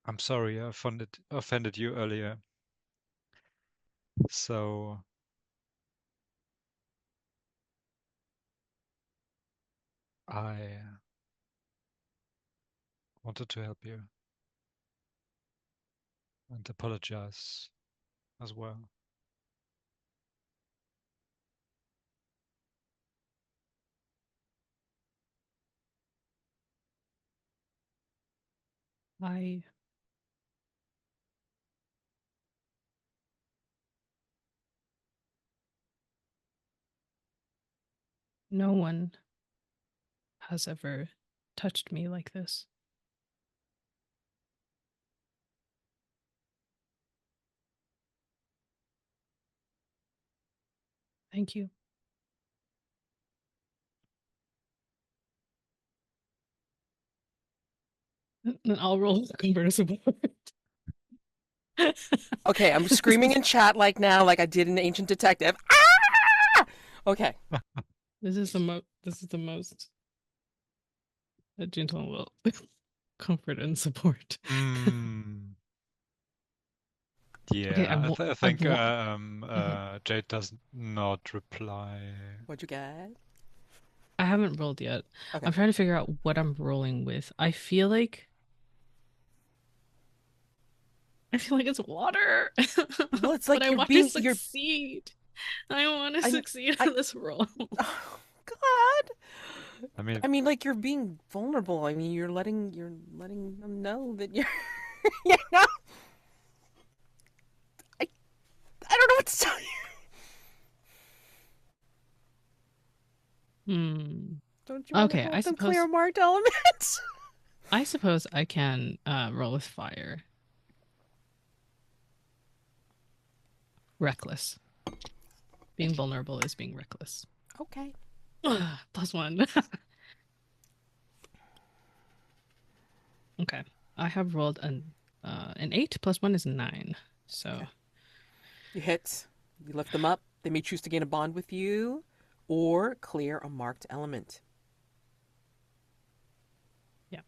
I'm sorry I offended you earlier. So I wanted to help you and apologize as well. No one has ever touched me like this. Thank you. And I'll roll convertible. Okay, I'm screaming in chat like now, like I did in Ancient Detective. Ah! Okay. This is the most that Jintong will comfort and support. Yeah, Okay, I think Jade does not reply. What'd you get? I haven't rolled yet. Okay. I'm trying to figure out what I'm rolling with. I feel like it's water. Well, it's like but I you're want being to succeed. I want to succeed I- in this role. Oh, God. I mean, like you're being vulnerable. I mean, you're letting them know that you're you know. I don't know what to tell you. Don't you want to Okay, help I them suppose clear marked elements? I suppose I can roll with fire. Reckless. Being vulnerable is being reckless. Okay. +1. Okay. I have rolled an 8 +1 is 9. So Okay. You hit. You lift them up. They may choose to gain a bond with you or clear a marked element. yeah.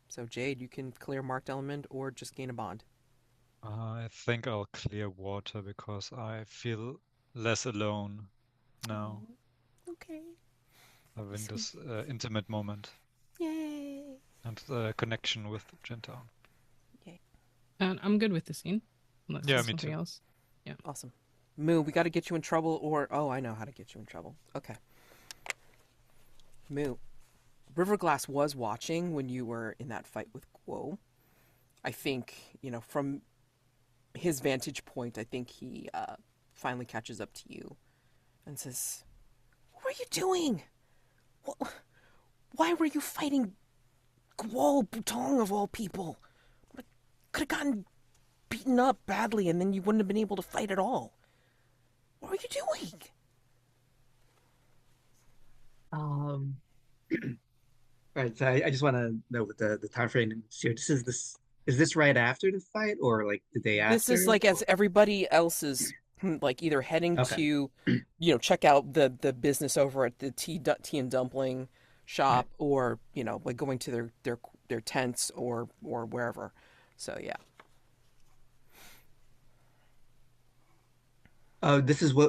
So Jade, you can clear a marked element or just gain a bond. I think I'll clear water because I feel less alone now. Okay. Having this intimate moment. Yay. And the connection with Jintong. Yay. And I'm good with the scene. Unless Yeah, there's me something too. else. Yeah. Awesome. Moo, we got to get you in trouble or... Oh, I know how to get you in trouble. Okay. Moo, Riverglass was watching when you were in that fight with Guo. I think, from his vantage point, I think he finally catches up to you and says, "What were you doing? Why were you fighting Guo Butong of all people? Could have gotten beaten up badly and then you wouldn't have been able to fight at all. What were you doing?" Right. So I just want to know what the time frame is here. Is this right after the fight or like the day This is after? like as everybody else is like either heading Okay. to, check out the business over at the tea and dumpling shop, Right. or like going to their tents or wherever. So yeah. Oh, this is while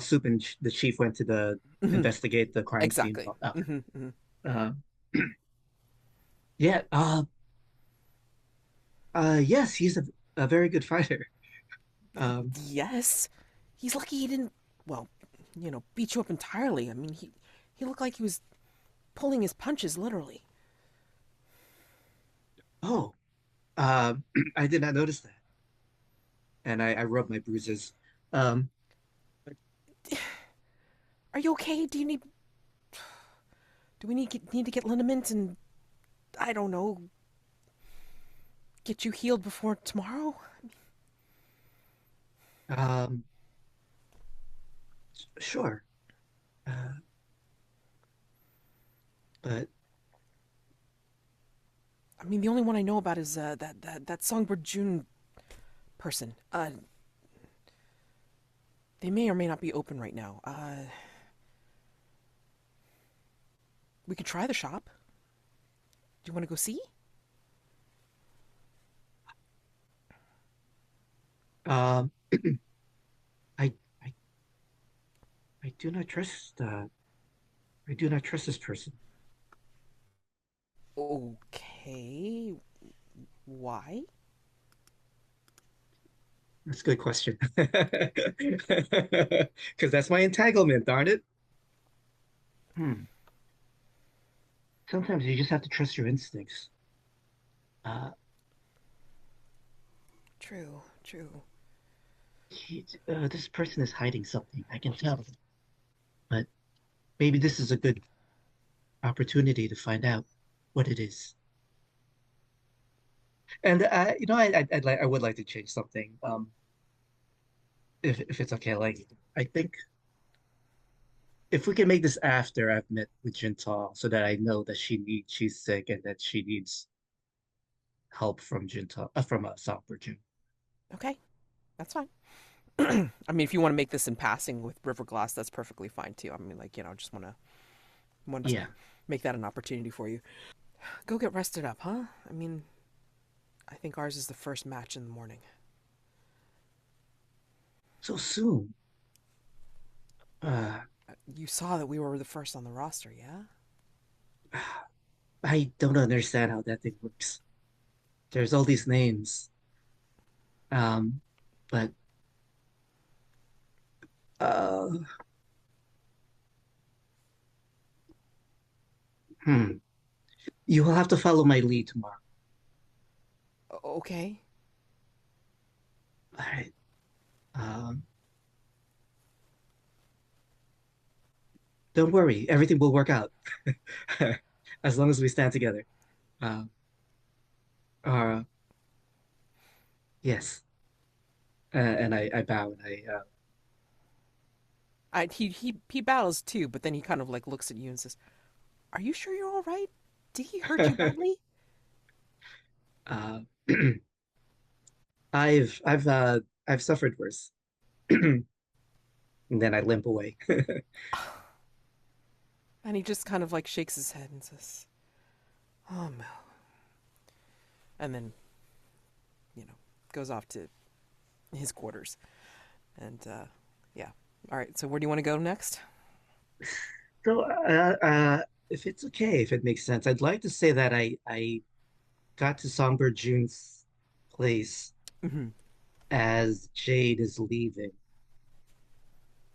Soup and the chief went to the Mhm. investigate the crime scene. Exactly. Okay. Hmm. Uh, yeah. Yes, he's a very good fighter. Yes, he's lucky he didn't, well, beat you up entirely. I mean, he looked like he was pulling his punches literally. Oh, I did not notice that, and I rub my bruises. Um, Are you okay? Do you need? Do we need to get liniment and I don't know, get you healed before tomorrow? um, sure. Uh, but I mean, the only one I know about is that Songbird June person. They may or may not be open right now. We could try the shop. Do you want to go see? um, I I I do not trust. I do not trust this person. Okay. Why? That's a good question. Because that's my entanglement, darn it. Hmm. Sometimes you just have to trust your instincts. Uh, True, true. this person is hiding something. I can tell. But maybe this is a good opportunity to find out what it is. And I would like to change something. If it's okay, like I think if we can make this after I've met with Jintong, so that I know that she's sick and that she needs help from Jintong, from Songbird June. Okay, that's fine. I mean, if you want to make this in passing with River Glass, that's perfectly fine too. I mean, like, just want to Yeah. make that an opportunity for you. Go get rested up, huh? I mean, I think ours is the first match in the morning. So soon. Uh, You saw that we were the first on the roster, yeah? I don't understand how that thing works. There's all these names. Um, but uh, hmm. You will have to follow my lead tomorrow. Okay. All right. Um, don't worry, everything will work out as long as we stand together. Uh, uh, yes. And I bow and He bows too, but then he kind of like looks at you and says, "Are you sure you're all right? Did he hurt you badly?" uh, I've suffered worse. And then I limp away. And he just kind of like shakes his head and says, "Oh no," and then goes off to his quarters. And yeah, all right. So where do you want to go next? So, if it's okay, if it makes sense, I'd like to say that I got to Songbird June's place Mm-hmm. as Jade is leaving,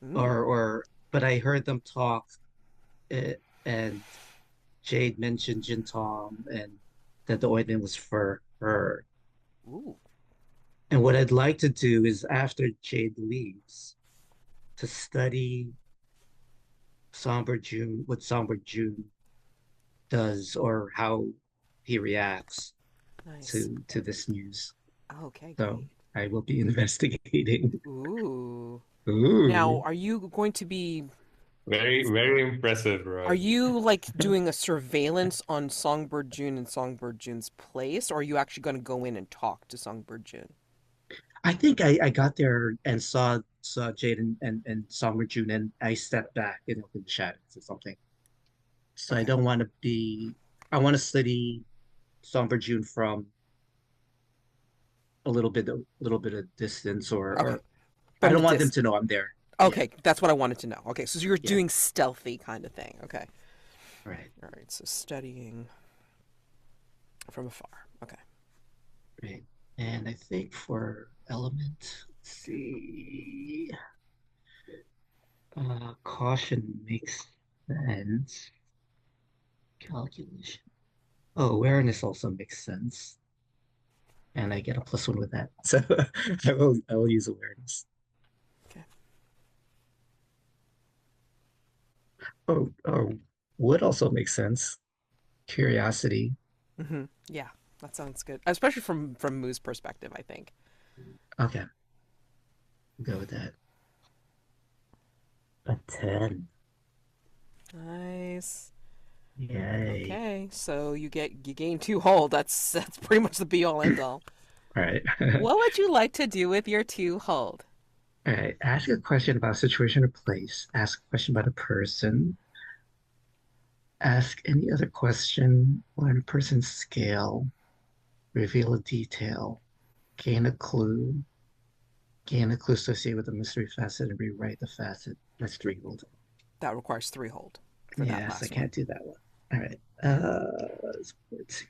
Mm. but I heard them talk, and Jade mentioned Jintong and that the ointment was for her. Ooh. And what I'd like to do is after Jade leaves, to study Songbird June, what Songbird June does or how he reacts Nice. to this news. Okay, So great. I will be investigating. Ooh. Now, Ooh. are you going to be? Very, very impressive, Are bro. you like doing a surveillance on Songbird June and Songbird June's place, or are you actually going to go in and talk to Songbird June? I think I got there and saw Jade and Songbird June and I stepped back, in the shadows or something. So I Okay. don't want to be I want to study Songbird June from a little bit of distance Okay. or I From the don't want them dis. to know I'm there. Yeah, Okay, that's what I wanted to know. Okay, so you're yeah. doing stealthy kind of thing. Okay. Right, All right. So studying from afar. Okay. right. And I think for element, let's see. Caution makes sense. Calculation. Oh, awareness also makes sense. and I get a +1 with that. So I will use awareness. Okay. Oh, would also make sense. Curiosity. Yeah, that sounds good, especially from Moo's perspective, I think. Okay, go with that. A 10. Nice. Yay. Okay, so you gain 2 hold. That's pretty much the be all end all. All right. What would you like to do with your 2 hold? All right. Ask a question about a situation or place. Ask a question about a person. Ask any other question on a person's scale. Reveal a detail. Gain a clue. Gain a clue associated with a mystery facet and rewrite the facet. That's 3 hold. That requires 3 hold for that Yes, I last can't do that one. All right. Let's see.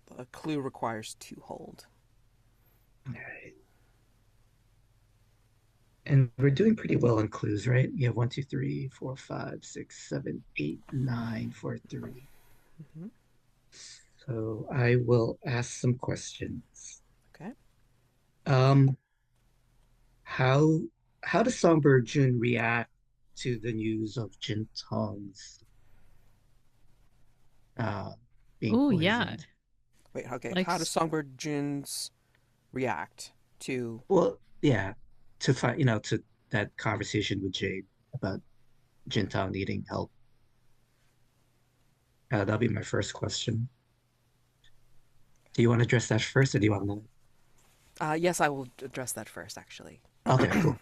one. A clue requires 2 hold. All right. And we're doing pretty well on clues, right? You have 1, 2, 3, 4, 5, 6, 7, 8, 9 for 3. Mm-hmm. So I will ask some questions. Okay. How how does Songbird June react to the news of Jintong's uh being Oh, yeah. poisoned? Wait, okay. Like, How does Songbird June's react to... Well, yeah, to find to that conversation with Jade about Jintong needing help. That'll be my first question. Do you want to address that first, or do you want to? Yes, I will address that first, actually. Okay, cool.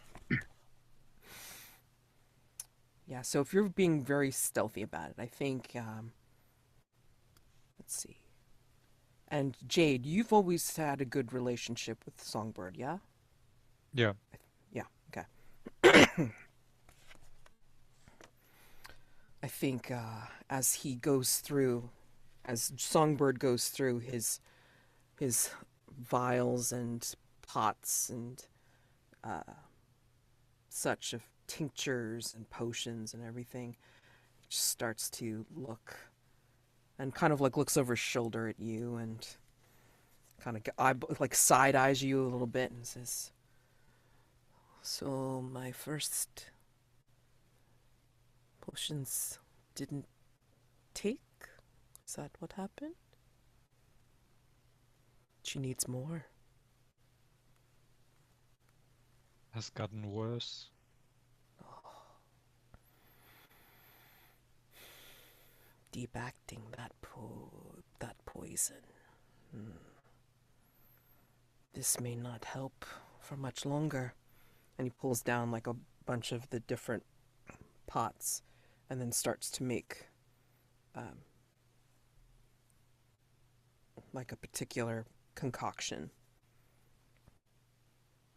Yeah, so if you're being very stealthy about it, I think, let's see. And Jade, you've always had a good relationship with Songbird, yeah? Yeah. Yeah, okay. I think as he goes through, as Songbird goes through his vials and pots and such of tinctures and potions and everything, just starts to look and kind of like looks over his shoulder at you and kind of like side eyes you a little bit and says, "So my first potions didn't take? Is that what happened? She needs more." Has gotten worse. Deep acting that poison. This may not help for much longer. And he pulls down like a bunch of the different pots and then starts to make like a particular concoction.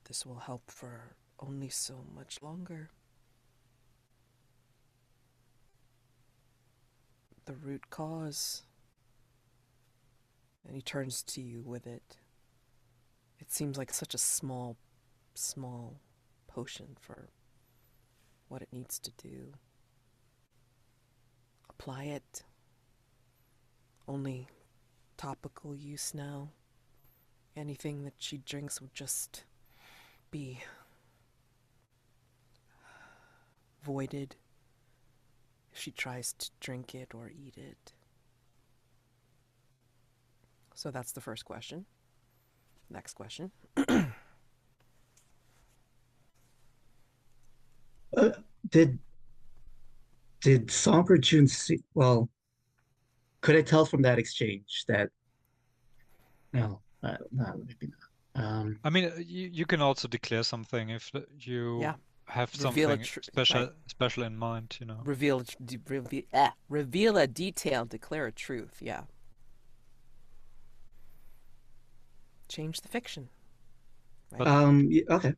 This will help for only so much longer. The root cause. And he turns to you with it. It seems like such a small potion for what it needs to do. Apply it. Only topical use now. Anything that she drinks would just be voided if she tries to drink it or eat it. So that's the first question. Next question. Uh, did Songbird June see? Well, could I tell from that exchange that no, no, maybe not. I mean, you can also declare something if you Yeah. have Reveal something right. special in mind, Reveal a detail, declare a truth. Yeah. Change the fiction. Right? Okay.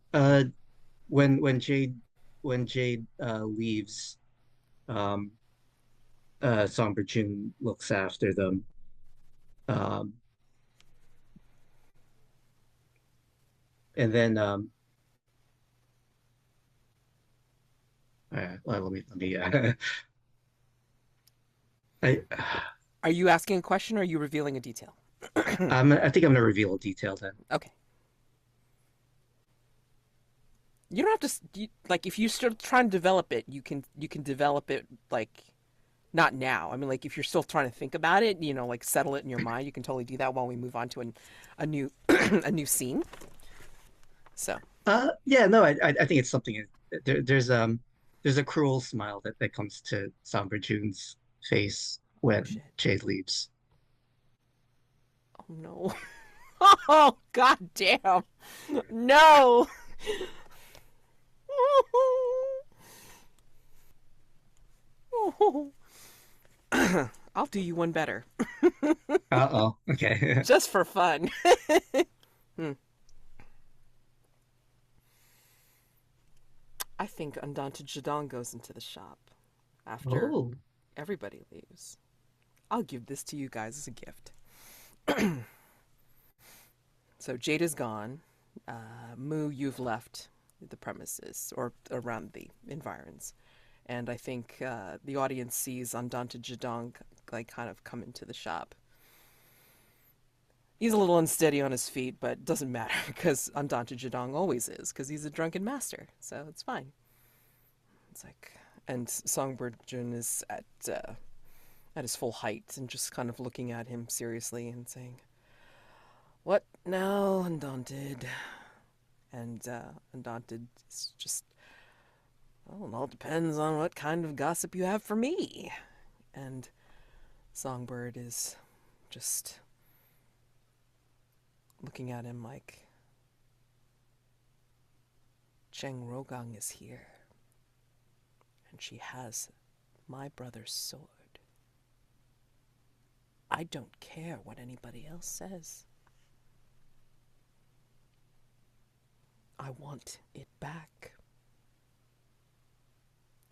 When Jade leaves, um, Songbird June looks after them. Um, and then well, let me I Are you asking a question or are you revealing a detail? I think I'm gonna reveal a detail then. Okay. You don't have to like if you start trying to develop it, you can develop it like not now. I mean, like if you're still trying to think about it, like settle it in your mind, you can totally do that while we move on to a new a new scene. So. Yeah, no, I think it's something. There's a cruel smile that comes to Somber June's face when Jade leaves. Oh no. Oh god damn. No. I'll do you one better. Uh-oh. Okay. Just for fun. I think Undaunted Zheng goes into the shop after everybody leaves. I'll give this to you guys as a gift. So Jade is gone. Mu, you've left the premises or around the environs. And I think the audience sees Undaunted Zheng like kind of come into the shop. He's a little unsteady on his feet, but it doesn't matter because Undaunted Zheng always is because he's a drunken master, so it's fine. It's like, and Songbird Jun is at his full height and just kind of looking at him seriously and saying, "What now, Undaunted?" And Undaunted is just, well, it all depends on what kind of gossip you have for me. And Songbird is just looking at him like, Zheng Rogang is here, and she has my brother's sword. I don't care what anybody else says. I want it back.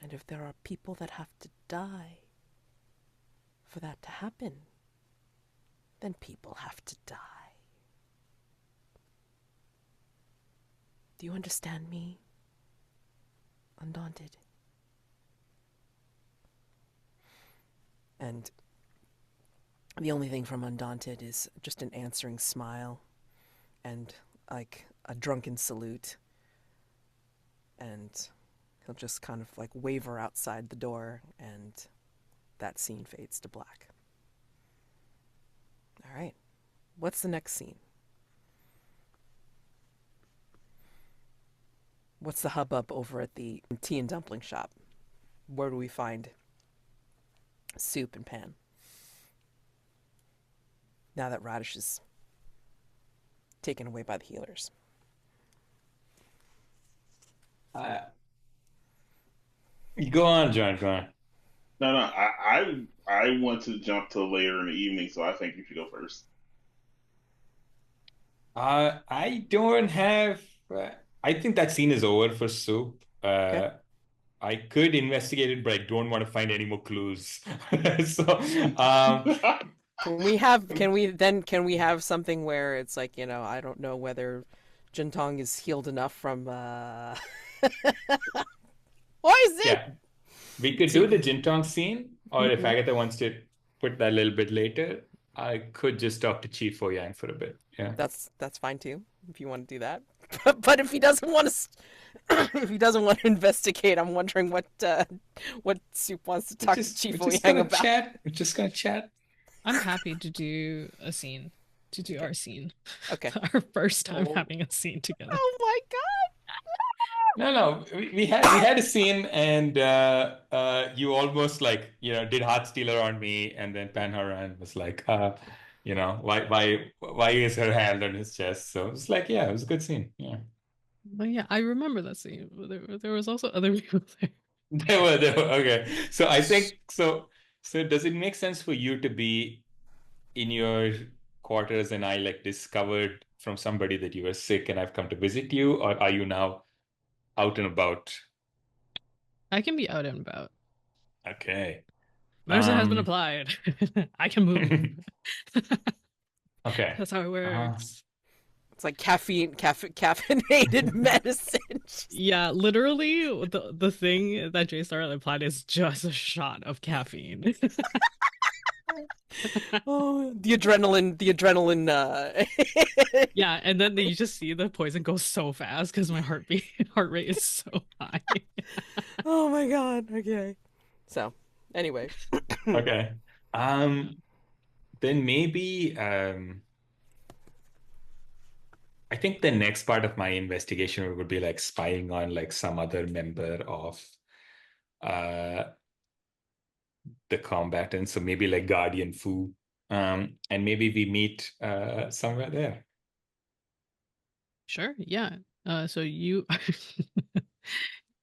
And if there are people that have to die for that to happen, then people have to die. Do you understand me, Undaunted? And the only thing from Undaunted is just an answering smile and like a drunken salute. And he'll just kind of like waver outside the door, and that scene fades to black. All right. What's the next scene? What's the hubbub over at the tea and dumpling shop? Where do we find Soup and Pan? Now that Radish is taken away by the healers. Go on, Jonn, go on. No, I want to jump to later in the evening, so I think you should go first. I don't have. I think that scene is over for Soup. Okay. I could investigate it, but I don't want to find any more clues. So, Can we have something where it's like, I don't know whether Jintong is healed enough from Why is it? Yeah. We could do the Jintong scene, or if Agatha wants to put that a little bit later, I could just talk to Chief Yang for a bit. Yeah. That's fine too, if you want to do that. But if he doesn't want to investigate, I'm wondering what Soup wants to talk to Chief Yang about. We're just gonna chat. I'm happy to do a scene, our scene. Okay. Our first time having a scene together. Oh my god! No, we had a scene, and you almost did Heart Stealer on me, and then Pan Haoran was like, why is her hand on his chest? So it's like, yeah, it was a good scene. Yeah. Well, yeah, I remember that scene. There was also other people there. There were okay. So I think so. So does it make sense for you to be in your quarters and I discovered from somebody that you were sick and I've come to visit you, or are you now out and about? I can be out and about. Okay. Medicine has been applied. I can move. Okay. That's how it works. It's like caffeinated medicine. Yeah, literally, the thing that J Starlight applied is just a shot of caffeine. Oh, the adrenaline. Yeah, and then you just see the poison go so fast because my heart rate is so high. Oh my god. Okay. So, anyway. Okay. Then maybe I think the next part of my investigation would be like spying on like some other member of uh the combatants. So maybe like Guardian Fu. And maybe we meet somewhere there. Sure, yeah. So you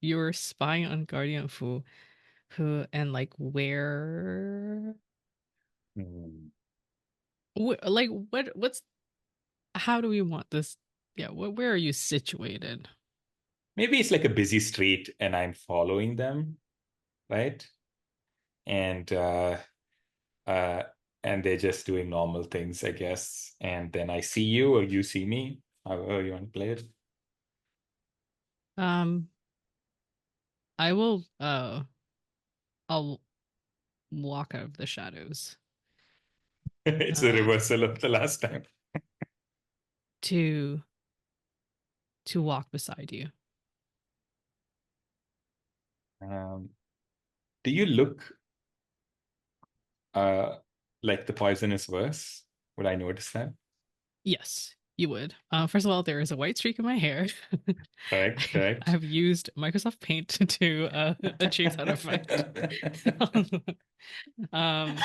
you were spying on Guardian Fu, who and like where, like what's how do we want this? Yeah, where are you situated? Maybe it's like a busy street and I'm following them, right? And uh and they're just doing normal things, I guess. And then I see you or you see me, however you want to play it. Um, I will I'll walk out of the shadows It's a uh reversal of the last time. to walk beside you. Um, do you look uh like the poison is worse? Would I notice that? Yes, you would. First of all, there is a white streak in my hair. Correct, I correct. have used Microsoft Paint to achieve that effect. um,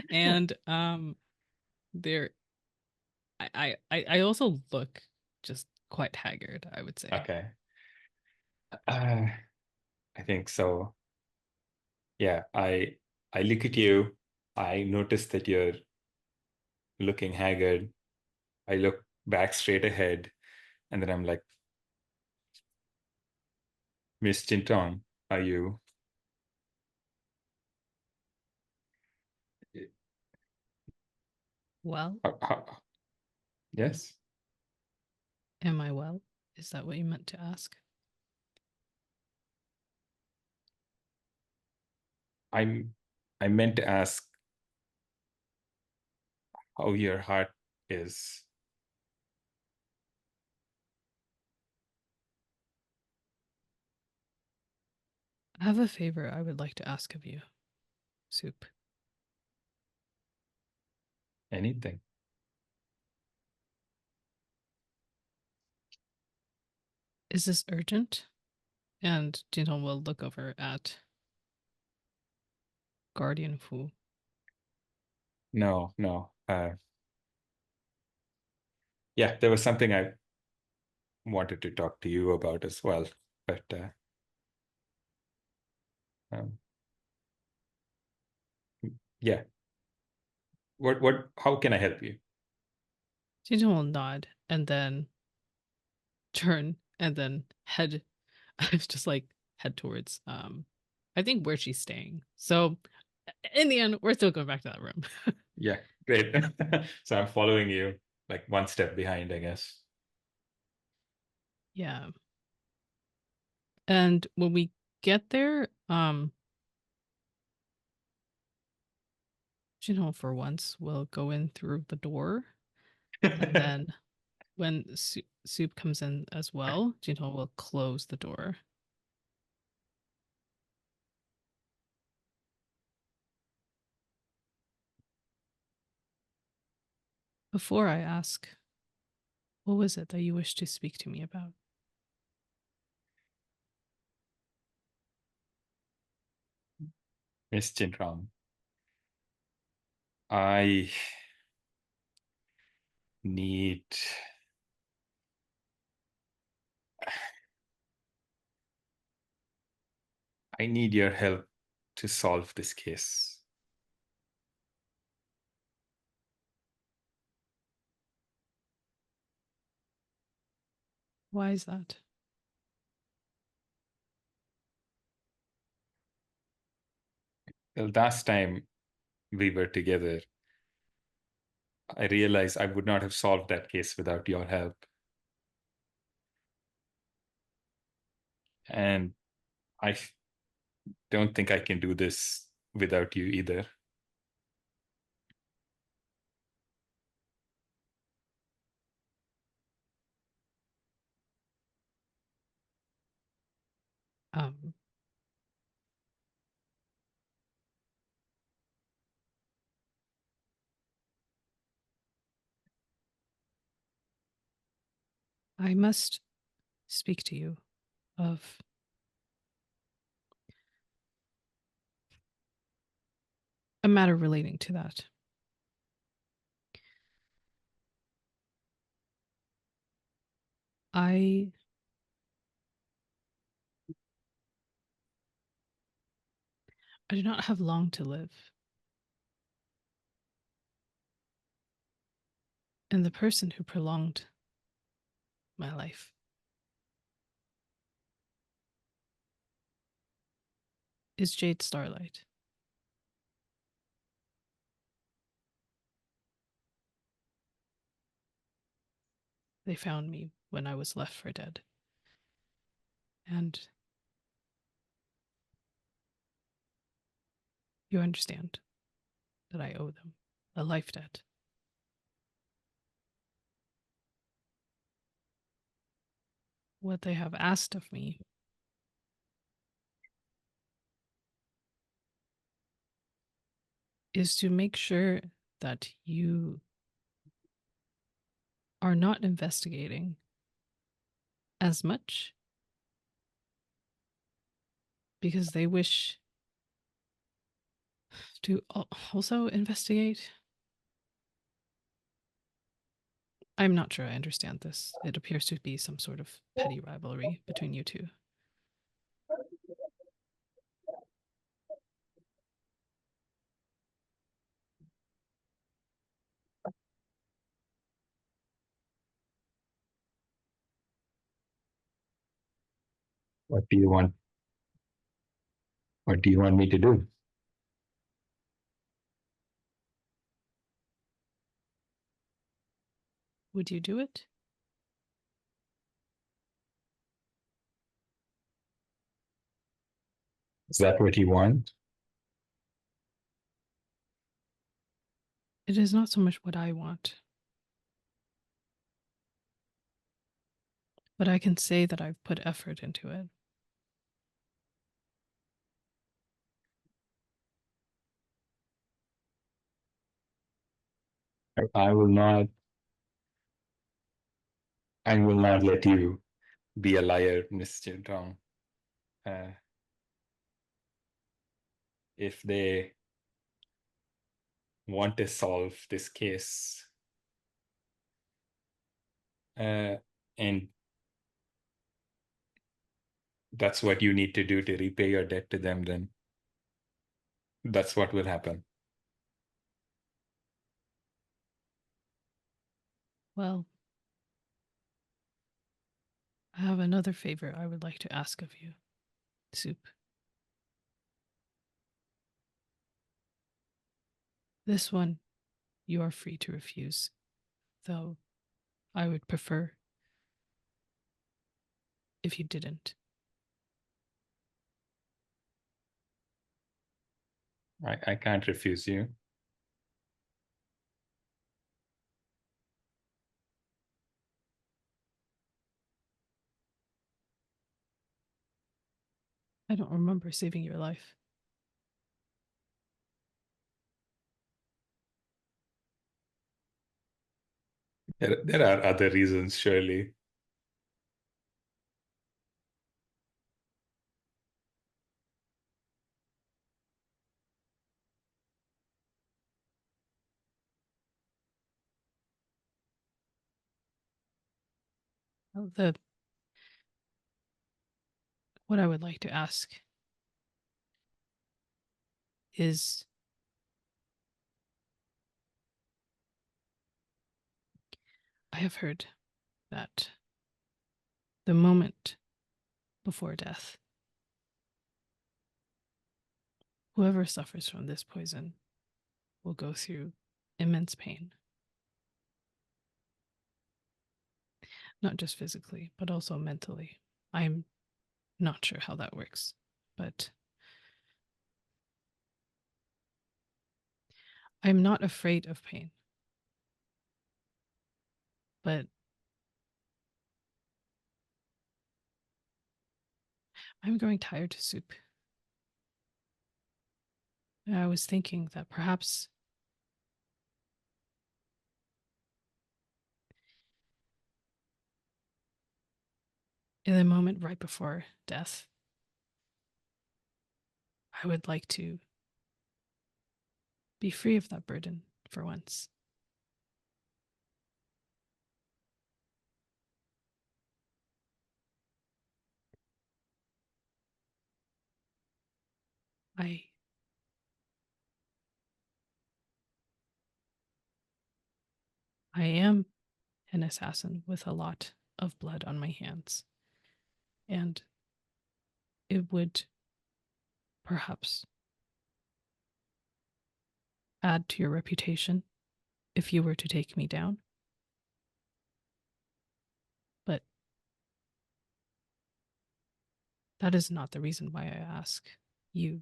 and there, I also look just quite haggard, I would say. Okay. Uh, I think so. Yeah, I look at you. I notice that you're looking haggard. I look back straight ahead, and then I'm like, Miss Jintong, are you? Well, Yes, am I well? Is that what you meant to ask? I'm. I meant to ask how your heart is. I have a favor I would like to ask of you, Soup. Anything. Is this urgent? And Jinton will look over at Guardian Fu. No, no. Yeah, there was something I wanted to talk to you about as well, but um, yeah. What? How can I help you? Jinton will nod and then turn and then head just like head towards I think where she's staying. So in the end, we're still going back to that room. Yeah, great. So I'm following you, like one step behind, I guess. Yeah. And when we get there, Jinho for once will go in through the door, and then when Soup comes in as well, Jinho will close the door. Before I ask, what was it that you wished to speak to me about? Miss Jintong, I need I need your help to solve this case. Why is that? The last time we were together, I realized I would not have solved that case without your help. And I don't think I can do this without you either. Um, I must speak to you of a matter relating to that. I do not have long to live. And the person who prolonged my life is Jade Starlight. They found me when I was left for dead. And you understand that I owe them a life debt. What they have asked of me is to make sure that you are not investigating as much, because they wish to also investigate. I'm not sure I understand this. It appears to be some sort of petty rivalry between you two. What do you want? What do you want me to do? Would you do it? Is that what you want? It is not so much what I want, but I can say that I've put effort into it. I will not. I will not let you be a liar, Mr. Jintong. If they want to solve this case, and that's what you need to do to repay your debt to them, then that's what will happen. Well, I have another favor I would like to ask of you, Soup. This one you are free to refuse, though I would prefer if you didn't. I can't refuse you. I don't remember saving your life. There are other reasons, surely. What I would like to ask is, I have heard that the moment before death, whoever suffers from this poison will go through immense pain. Not just physically, but also mentally. I'm not sure how that works, but I'm not afraid of pain. But I'm growing tired to Soup. I was thinking that perhaps in the moment right before death, I would like to be free of that burden for once. I am an assassin with a lot of blood on my hands, and it would perhaps add to your reputation if you were to take me down. But that is not the reason why I ask you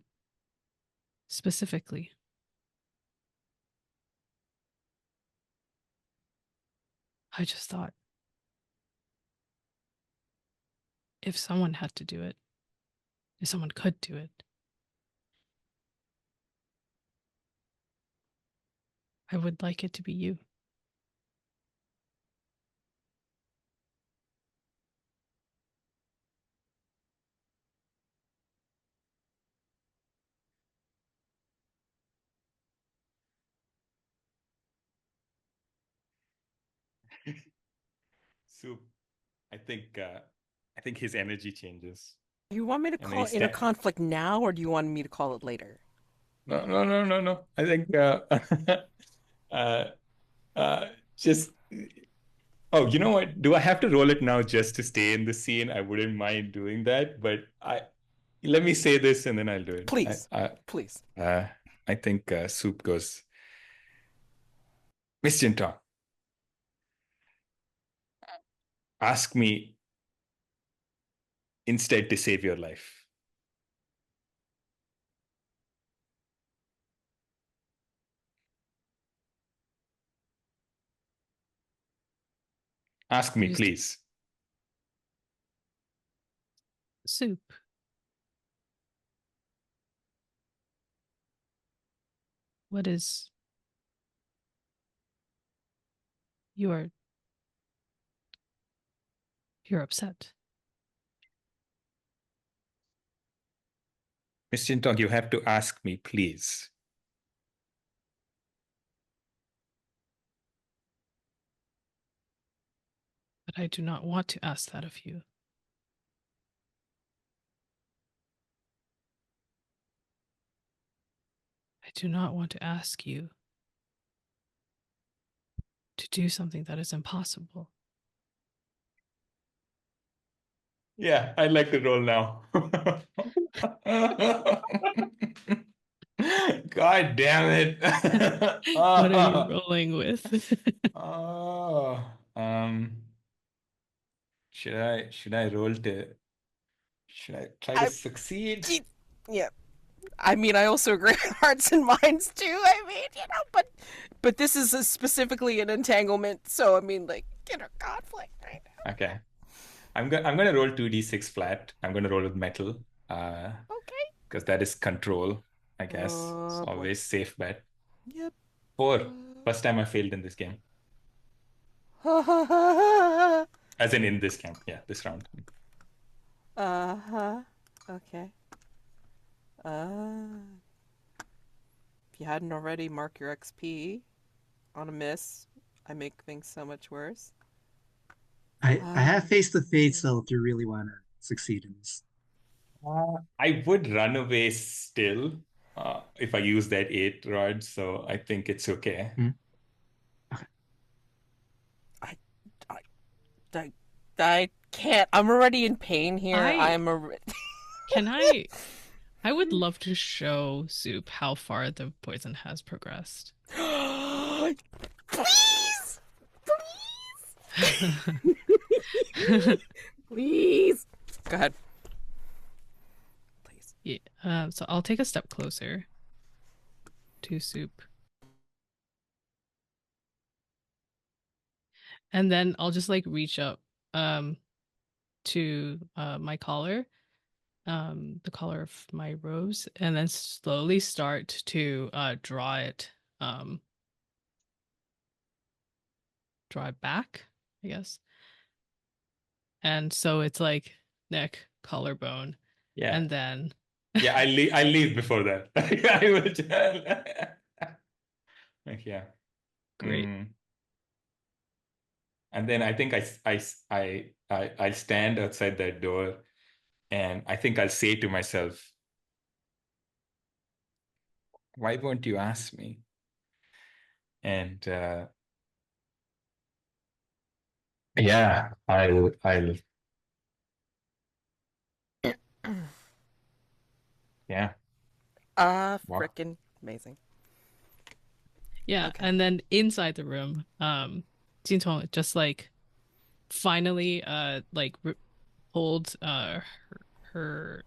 specifically. I just thought if someone had to do it, if someone could do it, I would like it to be you. Soup. I think his energy changes. Do you want me to And call inner conflict now, or do you want me to call it later? No. I think just oh, you know what? Do I have to roll it now just to stay in the scene? I wouldn't mind doing that, but let me say this and then I'll do it. Please, please. I think Soup goes, Miss Jintong, ask me instead to save your life. Ask me, please. Soup. What is you're upset? Miss Jintong, you have to ask me, please. But I do not want to ask that of you. I do not want to ask you to do something that is impossible. Yeah, I'd like to roll now. God damn it. What are you rolling with? Should I roll should I try to succeed? Yeah. I mean, I also agree with hearts and minds too. I mean, but this is specifically an entanglement, so I mean, like, conflict right now. Okay. I'm gonna roll 2d6 flat. I'm gonna roll with metal. Okay. Because that is control, I guess. It's always safe bet. Yep. 4. First time I failed in this game. As in this game. Yeah, this round. Okay. If you hadn't already, mark your XP on a miss. I make things so much worse. I have faced the fate, so if you really want to succeed in this. I would run away still if I use that 8 rod, so I think it's okay. Okay. I can't. I'm already in pain here. I would love to show Soup how far the poison has progressed. Please! Please! Go ahead. Please. Yeah, so I'll take a step closer to Soup. And then I'll just like reach up to my collar, the collar of my robes, and then slowly start to draw it back, I guess. And so it's like neck, collarbone, Yeah. and then Yeah, I leave before that. I would. Yeah. great. And then I think I stand outside that door, and I think I'll say to myself, "Why won't you ask me?" And yeah, I'll yeah. Wow. Frickin' amazing. Yeah, Okay. and then inside the room, Jintong just like finally like hold her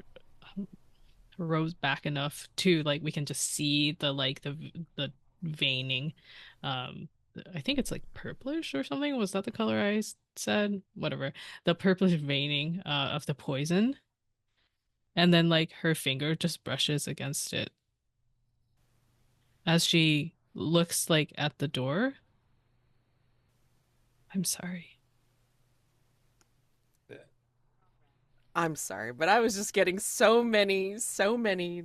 robes back enough to like we can just see the like the veining. I think it's like purplish or something. Was that the color I said? Whatever. The purplish veining of the poison. And then like her finger just brushes against it as she looks like at the door. I'm sorry. I'm sorry, but I was just getting so many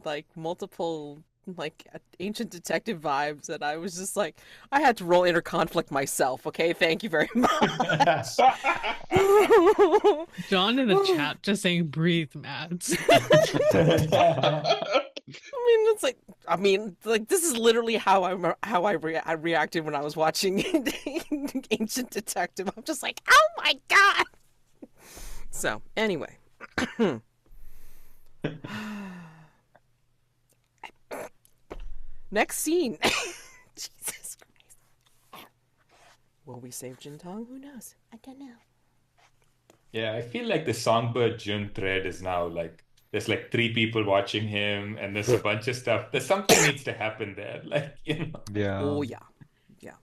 like multiple like ancient detective vibes that I was just like I had to roll inner conflict myself. Okay, thank you very much. Jonn in the chat just saying breathe, Mads. I mean, this is literally how I reacted when I was watching Ancient Detective. I'm just like, oh my god. So anyway, next scene. Jesus Christ. Will we save Jintong? Who knows? I don't know. Yeah, I feel like the Songbird Jun thread is now like there's like 3 people watching him, and there's a bunch of stuff. There's something needs to happen there, like Yeah. Oh yeah, yeah.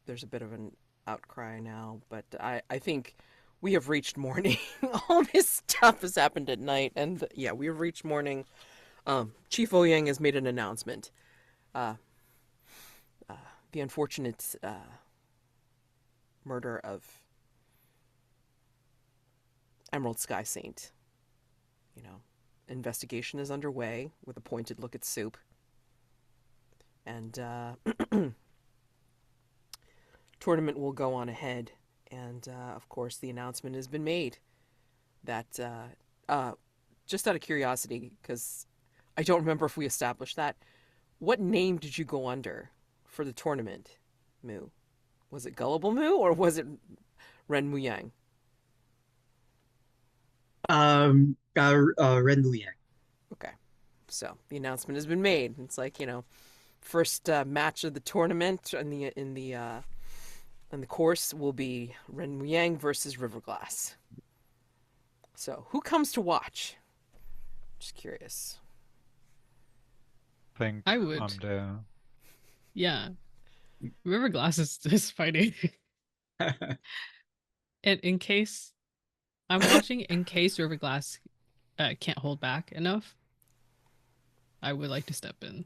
There's a bit of an outcry now, but I think we have reached morning. All this stuff has happened at night, and yeah, we have reached morning. Chief Ouyang has made an announcement. The unfortunate murder of Emerald Sky Saint. You know, investigation is underway with a pointed look at Soup. And tournament will go on ahead. And of course, the announcement has been made that, just out of curiosity, because I don't remember if we established that, what name did you go under for the tournament, Mu? Was it Gullible Mu or was it Ren Mu Yang? Ren Yang. Okay, so the announcement has been made. It's like, first match of the tournament in the course will be Ren Mu Yang versus Riverglass. So who comes to watch? Just curious. Think I would. I'm there. Yeah. Riverglass is fighting. And in case I'm watching, in case Riverglass can't hold back enough, I would like to step in.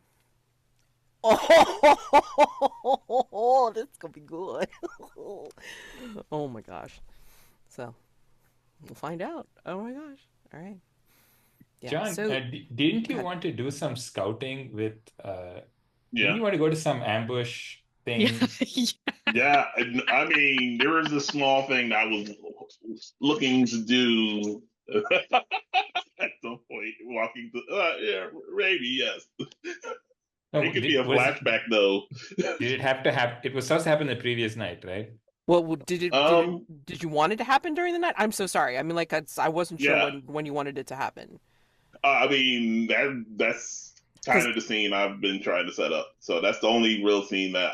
Oh, this is gonna be good. Oh my gosh. So we'll find out. Oh my gosh. All right. Yeah. Jonn, So didn't you want to do some scouting with didn't Yeah. you want to go to some ambush thing? Yeah, I mean, there was a small thing that I was looking to do at some point, walking to, yeah, maybe, yes. No, It could be a flashback, though. Did it have to happen? It was supposed to happen the previous night, right? well, did you want it to happen during the night? I'm so sorry. I mean, like I wasn't sure Yeah. when you wanted it to happen. I mean, that's kind of the scene I've been trying to set up. So that's the only real scene that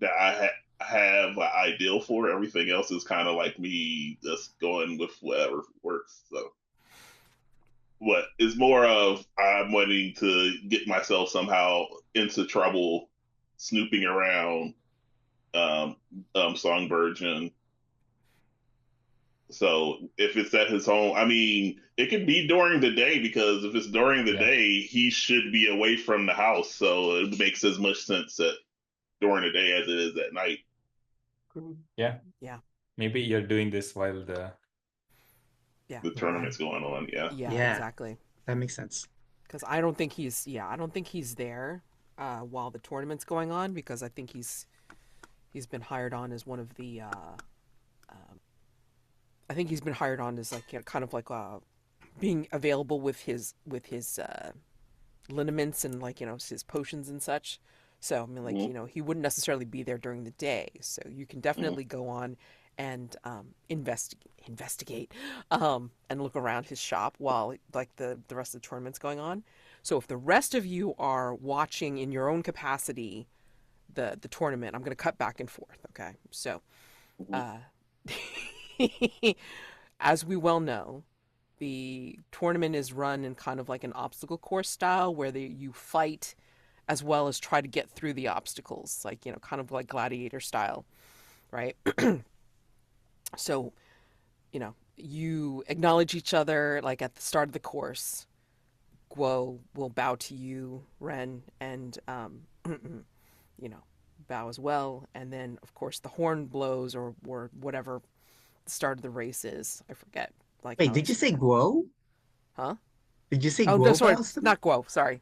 I have an ideal for. Everything else is kind of like me just going with whatever works. So what is more of I'm wanting to get myself somehow into trouble, snooping around Songbird Jun So if it's at his home, I mean, it could be during the day, because if it's during the day, he should be away from the house. So it makes as much sense that during the day as it is at night. Yeah. Yeah. Maybe you're doing this while the tournament's going on. Yeah. Yeah, exactly. That makes sense. Because I don't think he's there while the tournament's going on, because I think he's been hired on as one of the I think he's been hired on as like, kind of like being available with his liniments and, like, his potions and such. So I mean, like, he wouldn't necessarily be there during the day. So you can definitely go on and investigate and look around his shop while, like, the rest of the tournament's going on. So if the rest of you are watching in your own capacity the tournament, I'm going to cut back and forth. Okay, so as we well know, the tournament is run in kind of like an obstacle course style, where you fight as well as try to get through the obstacles, like, kind of like gladiator style, right? So, you acknowledge each other, like, at the start of the course. Guo will bow to you, Ren, and bow as well. And then, of course, the horn blows, or whatever the start of the race is. I forget. Like, wait, did you say Guo? Huh? Did you say Oh, Guo? no, sorry, not Guo. Sorry.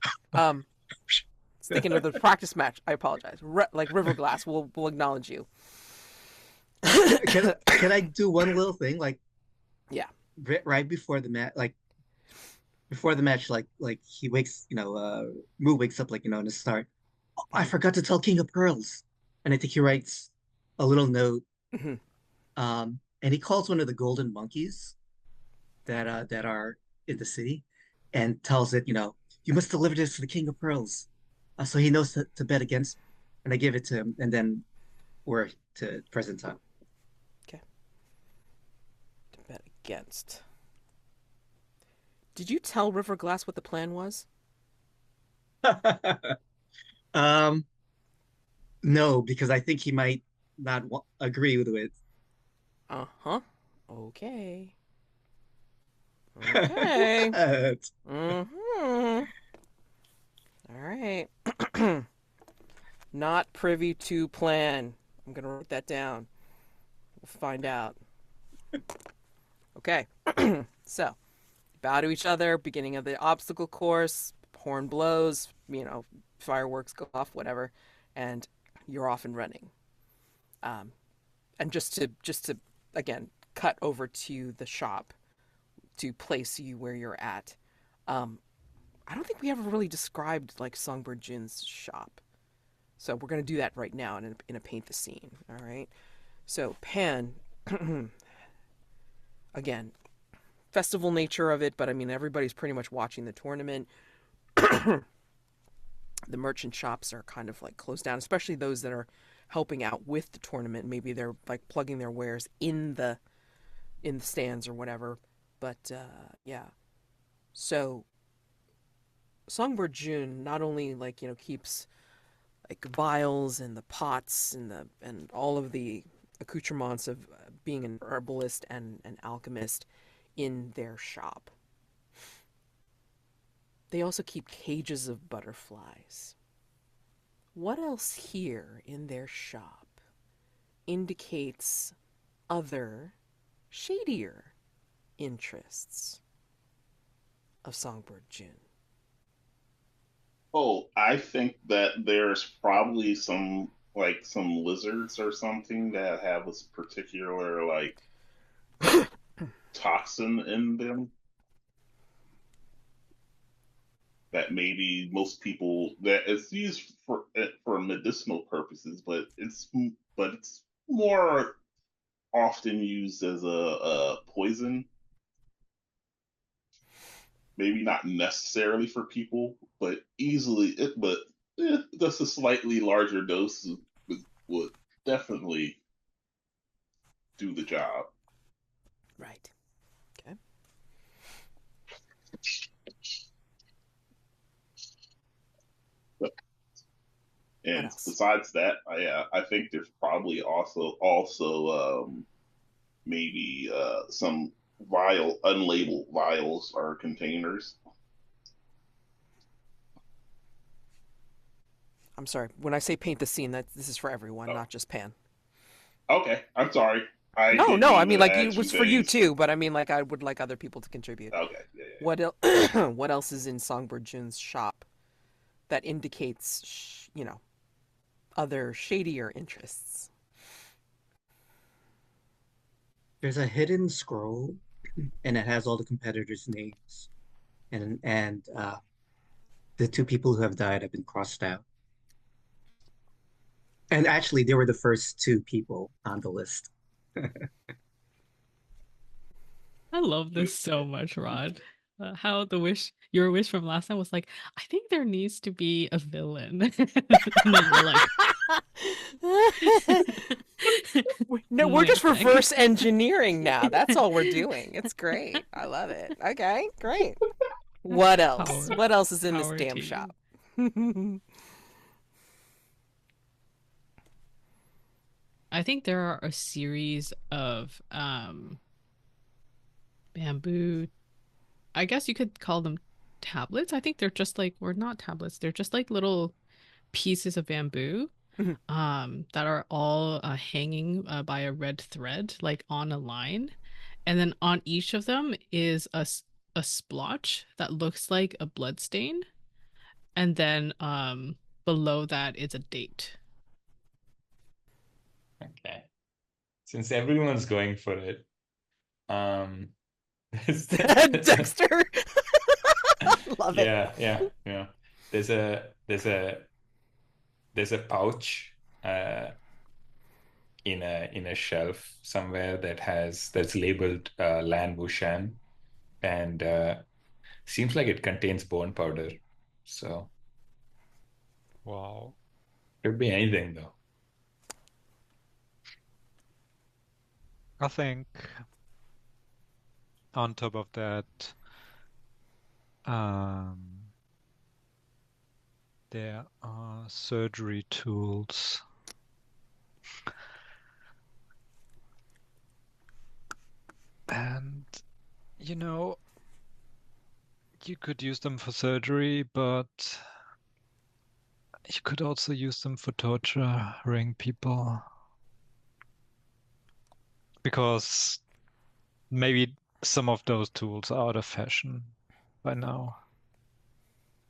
Thinking of the practice match. I apologize. Like River Glass will acknowledge you. Can I do one little thing? Like, yeah, right before the match, like he wakes, Mu wakes up, like, in the start. Oh, I forgot to tell King of Pearls, and I think he writes a little note. And he calls one of the golden monkeys that are in the city, and tells it, you must deliver this to the King of Pearls, so he knows to bet against. And I give it to him, and then we're to present time. Okay. To bet against. Did you tell River Glass what the plan was? No, because I think he might not agree with it. Uh-huh. Okay. Okay. Mm-hmm. All right. Not privy to plan. I'm gonna write that down. We'll find out. Okay. So, bow to each other, beginning of the obstacle course, horn blows, fireworks go off, whatever, and you're off and running. And just to again cut over to the shop to place you where you're at. I don't think we ever really described, like, Songbird Jun's shop, so we're gonna do that right now in a paint the scene. All right. So Pan, again, festival nature of it, but I mean, everybody's pretty much watching the tournament. The merchant shops are kind of like closed down, especially those that are helping out with the tournament. Maybe they're like plugging their wares in the stands or whatever. But yeah. So Songbird Jun not only, like, keeps, like, vials and the pots and all of the accoutrements of being an herbalist and an alchemist in their shop. They also keep cages of butterflies. What else here in their shop indicates other, shadier interests of Songbird Jun? Oh, I think that there's probably some lizards or something that have a particular, like, toxin in them that maybe most people, that it's used for medicinal purposes, but it's more often used as a poison. Maybe not necessarily for people, but just a slightly larger dose would definitely do the job. Right. Okay. And besides that, I think there's probably also maybe some unlabeled vials or containers. I'm sorry. When I say paint the scene, this is for everyone, not just Pan. Okay, I'm sorry. No. I mean, like, it it was for you too, but I mean, like, I would like other people to contribute. Okay. Yeah. What else is in Songbird June's shop that indicates, other shadier interests? There's a hidden scroll, and it has all the competitors' names, and the two people who have died have been crossed out. And actually, they were the first two people on the list. I love this so much, Rod. How your wish from last time was like, I think there needs to be a villain. And then you're like, no, we're just reverse engineering now. That's all we're doing. It's great. I love it. Okay, great. What else? What else is in this damn shop? I think there are a series of bamboo, I guess you could call them tablets. I think they're just like, or not tablets, they're just like little pieces of bamboo that are all hanging by a red thread, like on a line. And then on each of them is a splotch that looks like a blood stain. And then below that is a date. Okay. Since everyone's going for it, Dexter. Love it. Yeah. There's a pouch in a shelf somewhere that's labeled Lan Wushan, and seems like it contains bone powder. So Wow. could be anything though. I think on top of that, there are surgery tools. And, you could use them for surgery, but you could also use them for torturing people. Because maybe some of those tools are out of fashion by now.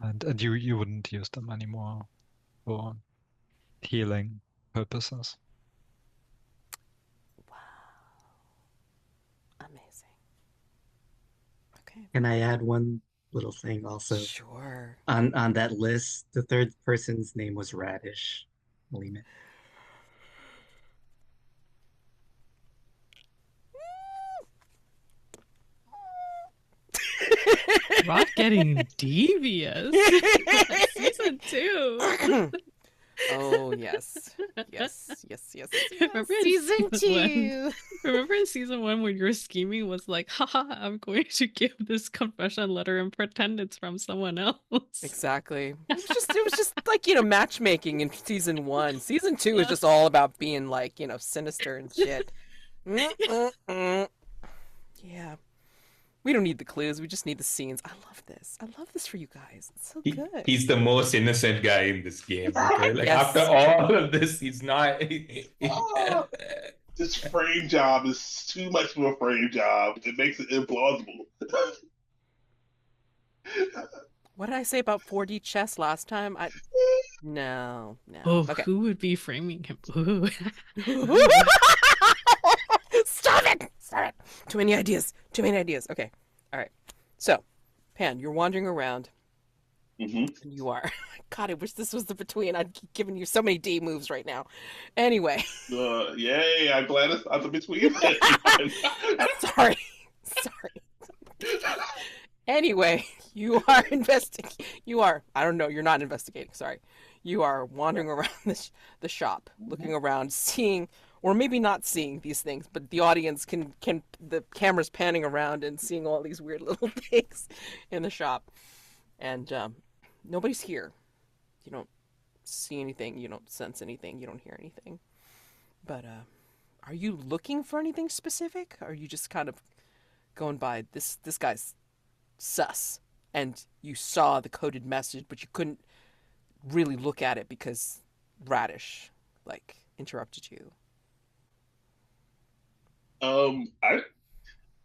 And you wouldn't use them anymore for healing purposes. Wow. Amazing. Okay. Can I add one little thing also? Sure. On that list, the third person's name was Radish. Melina. Rod getting devious. Season 2. Oh yes. Remember Season 2. Remember in season 1 when your scheming was like, haha, I'm going to give this confession letter and pretend it's from someone else. Exactly. It was just like, matchmaking in season 1. Season 2 is just all about being like, sinister and shit. Yeah. We don't need the clues. We just need the scenes. I love this. I love this for you guys. It's so good. He's the most innocent guy in this game. Okay? Like Yes. after all of this, he's not. This frame job is too much of a frame job. It makes it implausible. What did I say about 4D chess last time? No. Oh, Okay. who would be framing him? Ooh. Stop it! Too many ideas. Okay. All right. So, Pan, you're wandering around. Mm-hmm. And you are. God, I wish this was the between. I'd keep giving you so many D moves right now. Anyway. Yay, I'm glad it's not the between. Sorry. Anyway, you are I don't know, you're not investigating, sorry. You are wandering around the shop, looking around, seeing, or maybe not seeing these things, but the audience can the camera's panning around and seeing all these weird little things in the shop. And nobody's here. You don't see anything, you don't sense anything, you don't hear anything. But are you looking for anything specific? Or are you just kind of going by this guy's sus, and you saw the coded message, but you couldn't really look at it because Radish like interrupted you?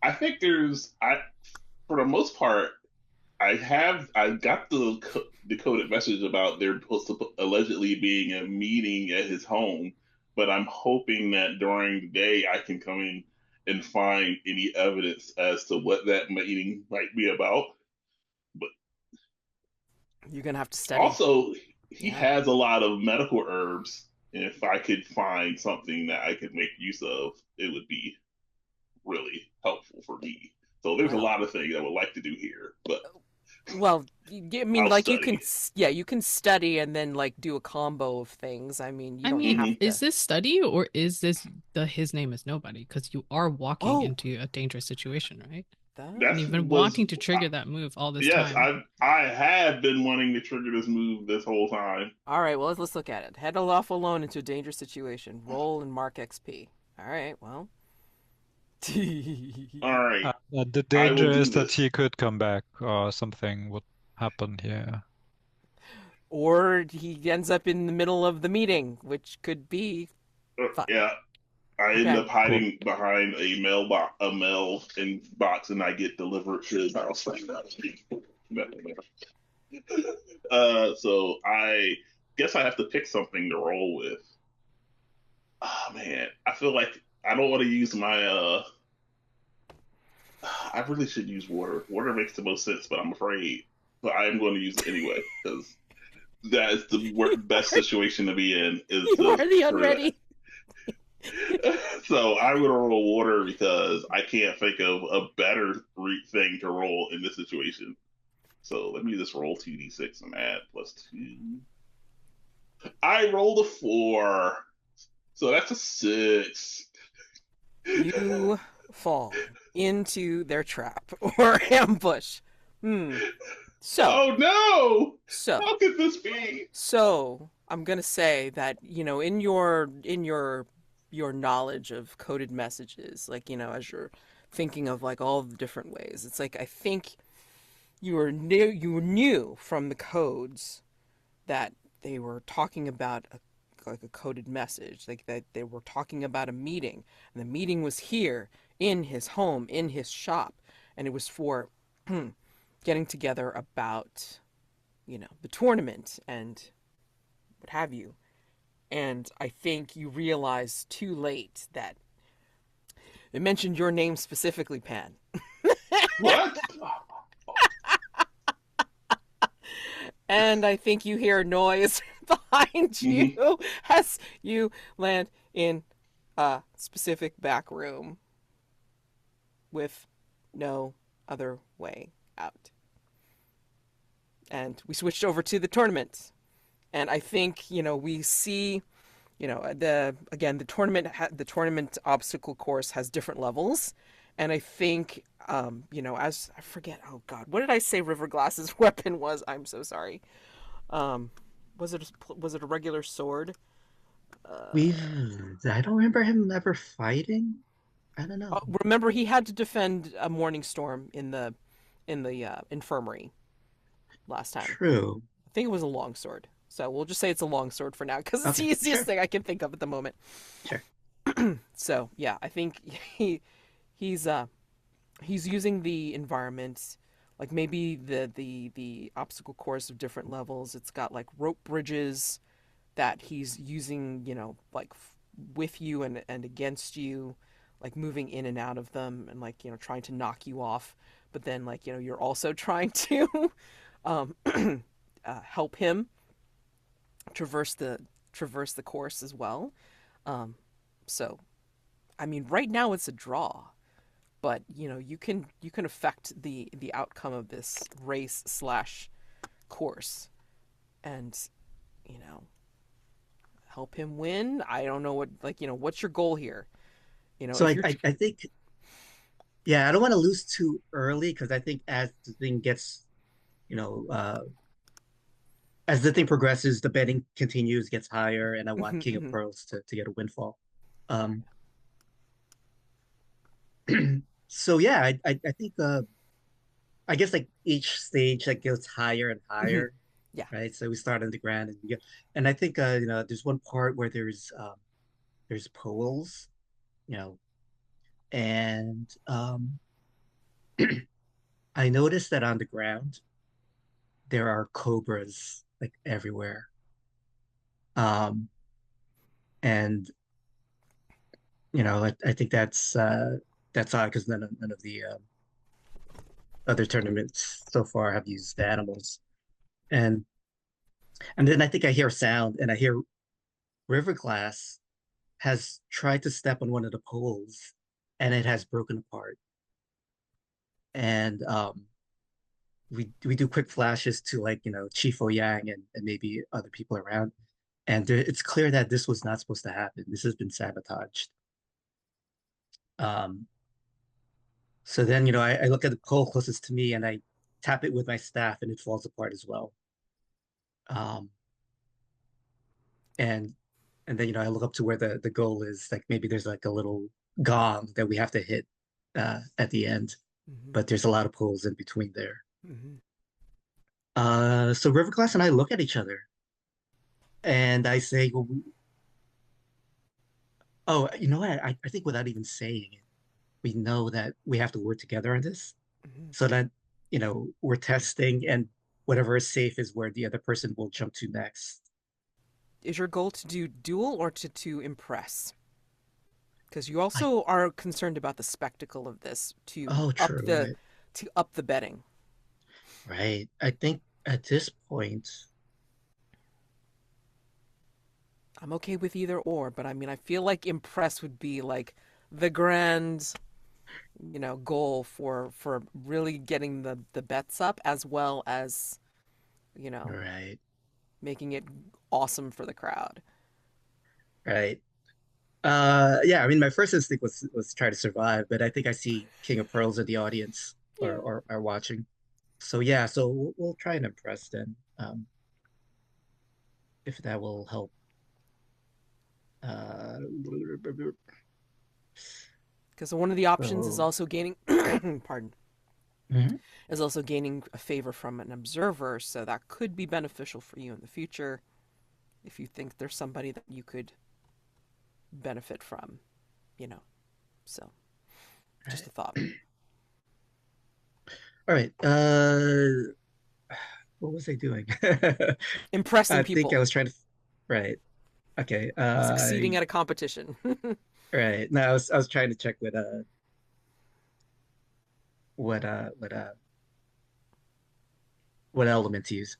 I think for the most part, I got the decoded message about there allegedly being a meeting at his home, but I'm hoping that during the day I can come in and find any evidence as to what that meeting might be about. But You're gonna have to study. also, he Yeah. has a lot of medical herbs, and if I could find something that I could make use of, it would be really helpful for me. So there's a Well, lot of things I would like to do here, but well, I mean, I'll like you can, study. yeah, you can study and then like do a combo of things. I mean, you I don't mean, have is to. this study or is this his name is nobody? Because you are walking Oh, into a dangerous situation, right? that. And That you've been was wanting to trigger that move all this yes, time. I have been wanting to trigger this move this whole time. All right, well, let's look at it. Head off alone into a dangerous situation. Roll and mark XP. All right, well. All right, The I danger will do is that this. he could come back or something would happen here. Or he ends up in the middle of the meeting, which could be fun. Yeah, I end Okay. up Cool. hiding behind a mail in box, and I get delivered to his house. So I guess I have to pick something to roll with. Oh man, I feel like I don't want to use my I really should use water. Water makes the most sense, but I'm afraid. But I am going to use it anyway because that is the best situation to be in. Is You are to the for unready. so I'm going to roll water because I can't think of a better thing to roll in this situation. So let me just roll 2d6 and add +2. I rolled a 4, so that's a 6. You fall into their trap or ambush. So, Oh no! so, How could this be? so I'm gonna say that, you know, in your knowledge of coded messages, like, you know, as you're thinking of like all the different ways, it's like I think you knew from the codes that they were talking about like a coded message, like that they were talking about a meeting, and the meeting was here in his home, in his shop, and it was for getting together about, you know, the tournament and what have you. And I think you realized too late that it mentioned your name specifically, Pan. What? And I think you hear a noise behind Mhm. you as you land in a specific back room with no other way out. And we switched over to the tournament. And I think, you know, we see, you know, the tournament obstacle course has different levels. And I think, you know, as I forget, oh God, what did I say River Glass's weapon was? I'm so sorry. Um, was it a regular sword? We've I don't remember him ever fighting. I don't know. Remember, he had to defend a morning storm in the infirmary last time. True. I think it was a longsword. So we'll just say it's a longsword for now because it's the Okay, easiest sure, thing I can think of at the moment. sure. So yeah, I think he's he's using the environment, like maybe the obstacle course of different levels. It's got like rope bridges that he's using, you know, like with you and against you, like moving in and out of them and like, you know, trying to knock you off. But then like, you know, you're also trying to um, help him traverse the course as well. Um, so, I mean, right now it's a draw, but you know, you can affect the outcome of this race slash course, and you know, help him win. I don't know what, like, you know, what's your goal here? You know, So if you're I think, yeah, I don't want to lose too early because I think as the thing gets, you know, as the thing progresses, the betting continues, gets higher, and I want King of Pearls to get a windfall. Um, So yeah, I think I guess like each stage like goes higher and Mhm. higher, Yeah. right? So we start on the ground and we get, and I think there's one part where there's poles, you know, and I noticed that on the ground there are cobras like everywhere. Um, and I think that's odd because none of the other tournaments so far have used animals. And and then I think I hear sound and I hear Riverglass has tried to step on one of the poles and it has broken apart. And we do quick flashes to like, Chief Yang and maybe other people around. And it's clear that this was not supposed to happen. This has been sabotaged. Um, so then, I look at the pole closest to me and I tap it with my staff and it falls apart as well. Um, and and then, I look up to where the goal is. Like maybe there's like a little gong that we have to hit at the end, Mhm. but there's a lot of poles in between there. Mhm. So Riverglass and I look at each other and I say, well, oh, you know what? I think without even saying it, we know that we have to work together on this Mhm. so that, we're testing and whatever is safe is where the other person will jump to next. Is your goal to do duel or to impress? Because you I, also are concerned about the spectacle of this oh, true, right, to up the betting. right. I think at this point, I'm okay with either or, but I mean, I feel like impress would be like the grand, goal for really getting the bets up as well as, you know, right, making it awesome for the crowd. right. Yeah, I mean, my first instinct was try to survive, but I think I see King of Pearls in the audience or Yeah. or are watching. So yeah, so we'll try and impress them, if that will help. Uh, Because one of the options is so also gaining, pardon, mhm. is also gaining a favor from an observer, so that could be beneficial for you in the future if you think there's somebody that you could benefit from, you know. So, just a thought. All right. What was I doing? Impressing I think I people, was trying to. Right. Okay. succeeding at a competition. Right. No, I was trying to check what element to use.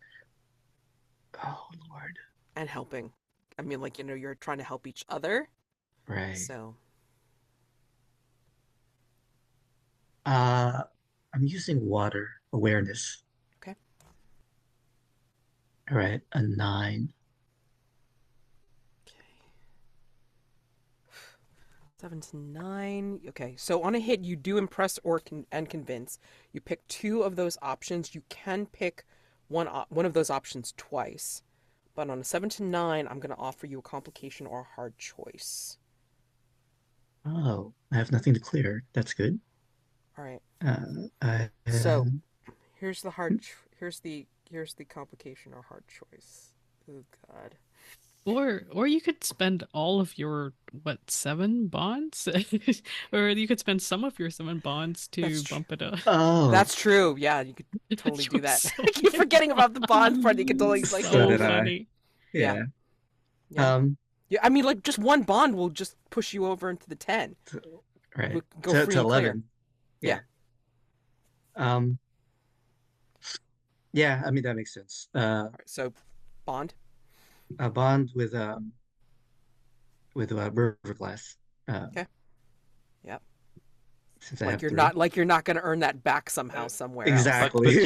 Oh Lord. And helping. I mean, like, you're trying to help each other. Right. So, Uh, I'm using water awareness. okay. All right. A 9. Okay. 7 to 9. Okay. So on a hit, you do impress or and convince. You pick two of those options. You can pick one of those options twice. But on a 7 to 9, I'm going to offer you a complication or a hard choice. Oh, I have nothing to clear. That's good. All right. I So here's the here's the complication or hard choice. Oh God. Or you could spend all of your what 7 bonds, or you could spend some of your 7 bonds That's to true. bump it up. oh, That's true. Yeah, you could totally You do were that. so I keep forgetting about the bond part. You could totally like so so did go. I. funny. Yeah, Yeah. yeah, Um, yeah. I mean, like just one bond will just push you over into the 10. t- right. Go To free and clear. 11. Yeah. Yeah. Um, yeah, I mean that makes sense. All right. So, bond. A bond with Riverglass. Okay. Yeah. Since I have 3. Like you're not going to earn that back Uh, somehow somewhere else. but Exactly.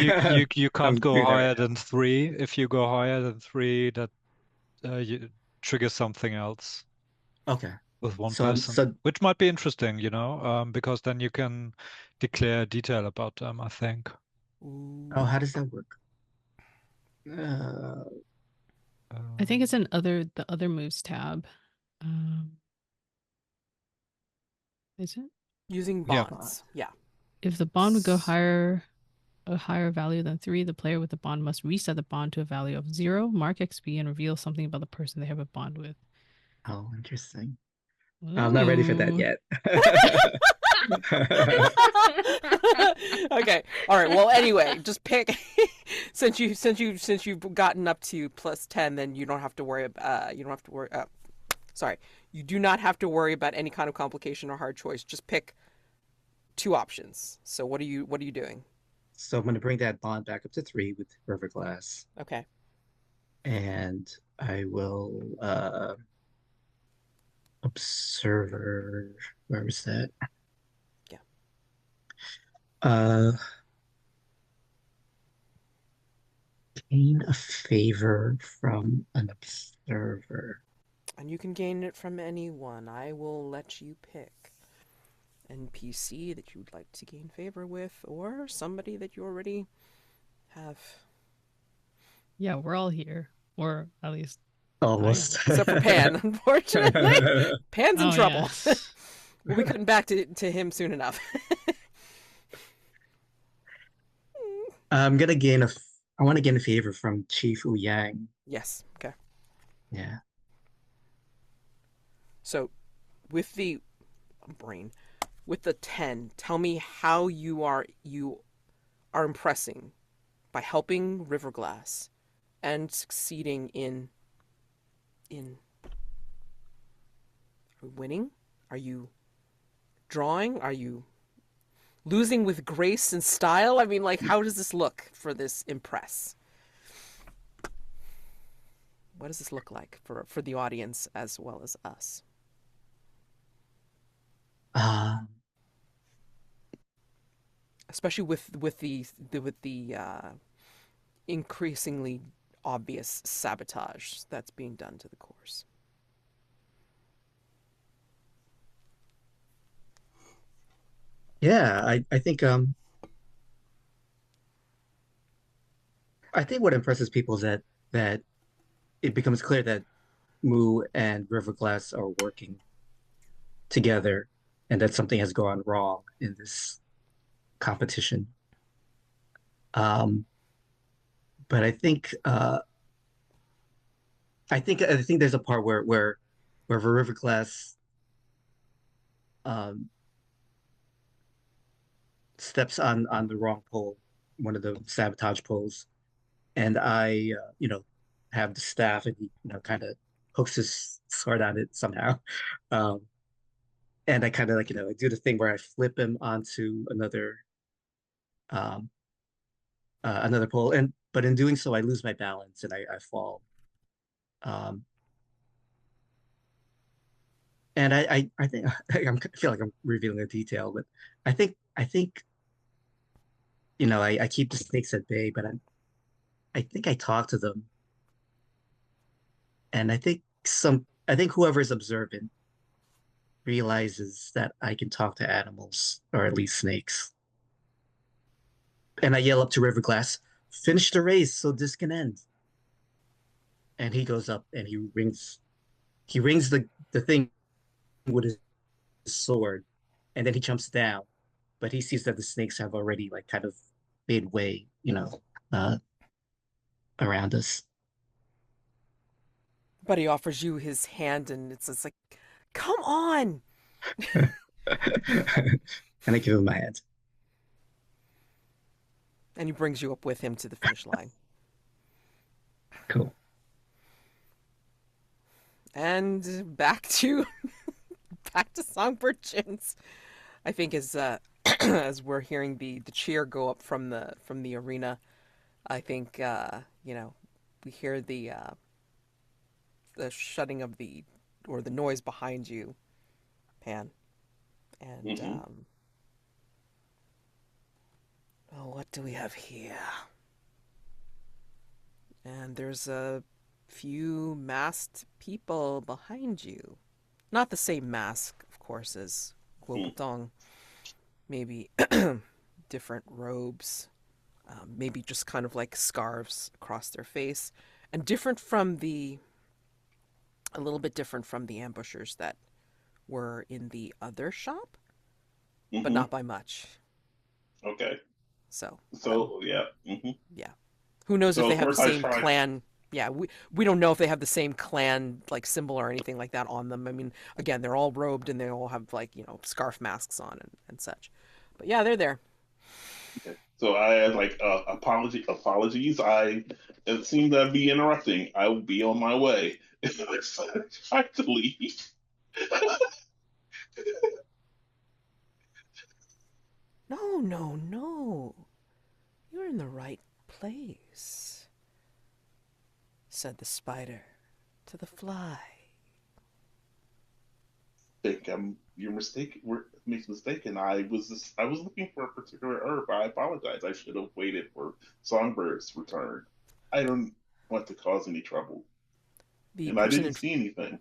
you can't I'm go doing that right higher now. than 3. If you go higher than 3, that you trigger something else Okay. with one So I'm person, so which might be interesting, because then you can declare detail about them, I think. oh, Ooh. how does that work? Uh, I think it's Um, in the other moves tab. Um, is it? Using Yeah. bonds. Yeah. If the bond would go a higher value than 3, the player with the bond must reset the bond to a value of 0, mark XP, and reveal something about the person they have a bond with. Oh, interesting. I'm not ready for that Ooh. yet. Okay. All right. Well, anyway, just pick since you've gotten up to +10, then you don't have to worry. You don't have to worry. Sorry, you do not have to worry about any kind of complication or hard choice. Just pick 2 options. So what are you doing? So I'm going to bring that bond back up to 3 with River Glass, Okay. and I will observer. Where was that? Yeah. Gain a favor from an observer. And you can gain it from anyone. I will let you pick NPC that you would like to gain favor with, or somebody that you already have. Yeah, we're all here. Or at least Almost. Except for Pan, unfortunately. Pan's in trouble. Yes. We'll be cutting back to him soon enough. I'm gonna gain a. I want to gain a favor from Chief Wu Yang. Yes. Okay. Yeah. So, with the with the 10, tell me how you are impressing by helping Riverglass and succeeding in winning? Are you drawing? Are you losing with grace and style? I mean, like, how does this look for this impress? What does this look like for the audience as well as us? Especially with the increasingly obvious sabotage that's being done to the course. Yeah, I think what impresses people is that it becomes clear that Mu and Riverglass are working together and that something has gone wrong in this competition. But I think there's a part where Riverglass um steps on the wrong pole, one of the sabotage poles, and I have the staff, and he kind of hooks his sword on it somehow. Um, and I kind of I do the thing where I flip him onto um, another pole, and but in doing so I lose my balance and I fall. Um, and I think I feel like I'm revealing a detail, but I think I keep the snakes at bay, but I think I talk to them, and I think whoever's observant realizes that I can talk to animals, or at least snakes. And I yell up to Riverglass, "Finish the race so this can end." And he goes up and he rings the thing with his sword, and then he jumps down, but he sees that the snakes have already kind of made way, uh, around us. But he offers you his hand, and it's like, come on! And I give him my hand. And he brings you up with him to the finish line. Cool. And back to Songbird Chins. I think as as we're hearing the cheer go up from the arena, I think we hear the shutting of the noise behind you, Pan, and oh, what do we have here? And there's a few masked people behind you. Not the same mask, of course, as Guopatong. Maybe different robes. Maybe just kind of like scarves across their face. And a little bit different from the ambushers that were in the other shop. but not by much. Okay. So Yeah. yeah. Who knows if So they of have the course I same tried. clan? Yeah, we don't know if they have the same clan like symbol or anything like that on them. I mean, again, they're all robed and they all have like scarf masks on and such. But yeah, they're there. Okay. So I had like apologies. It seemed to be interrupting. I will be on my way. I tried to leave. No, no, no. You're in the right place, said the spider to the fly. You're mistaken. I was looking for a particular herb. I apologize. I should have waited for Songbird's return. I don't want to cause any trouble, The and I person didn't in see anything.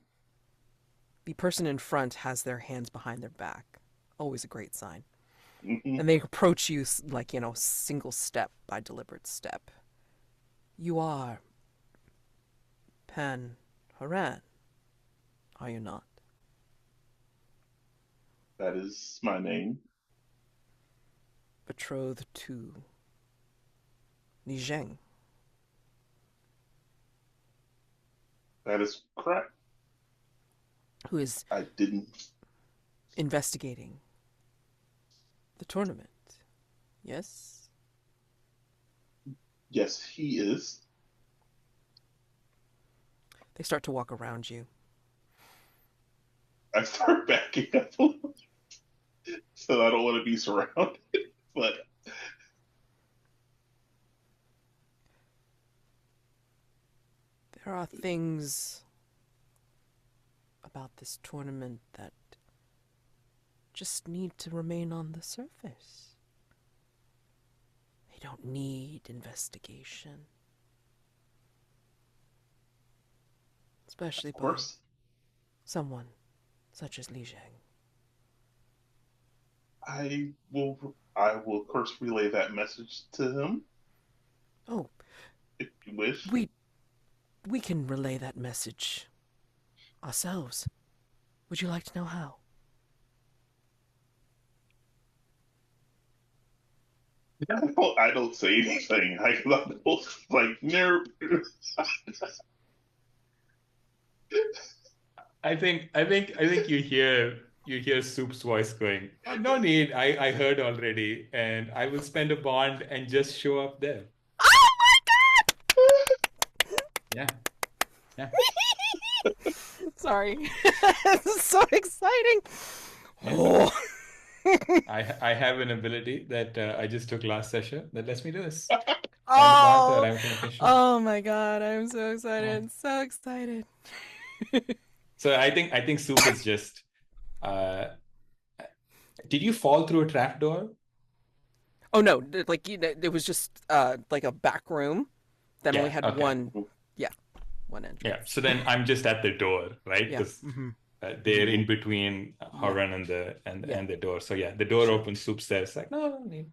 the person in front has their hands behind their back. Always a great sign. Hmm. And they approach you like, single step by deliberate step. You are Pan Haoran, are you not? That is my name. Betrothed to Zheng. That is correct. Who is I didn't. investigating the tournament. Yes? Yes, he is. They start to walk around you. I start backing up a little, so I don't want to be surrounded. But There are things about this tournament that just need to remain on the surface. They don't need investigation. Especially of by course, someone such as Li Zheng. I will of course relay that message to him Oh, if you wish. we can relay that message ourselves. Would you like to know how? I don't say anything. I don't like near. I think you hear Soup's voice going, oh, no need, I heard already, and I will spend a bond and just show up there. Oh Yeah. Yeah. my god! Sorry. This is so exciting. Yeah. Oh. I have an ability that I just took last session that lets me do this. Oh, And oh my god, I'm so excited. Yeah. So excited. So I think Soup is just did you fall through a trapdoor? Oh no, like it was just like a back room that only Yeah, had okay. one entrance. Yeah. So then I'm just at the door, right? Yeah. Because Mm-hmm. they're in between Haoran and the door. So yeah, the door opens. Soup says like, no need.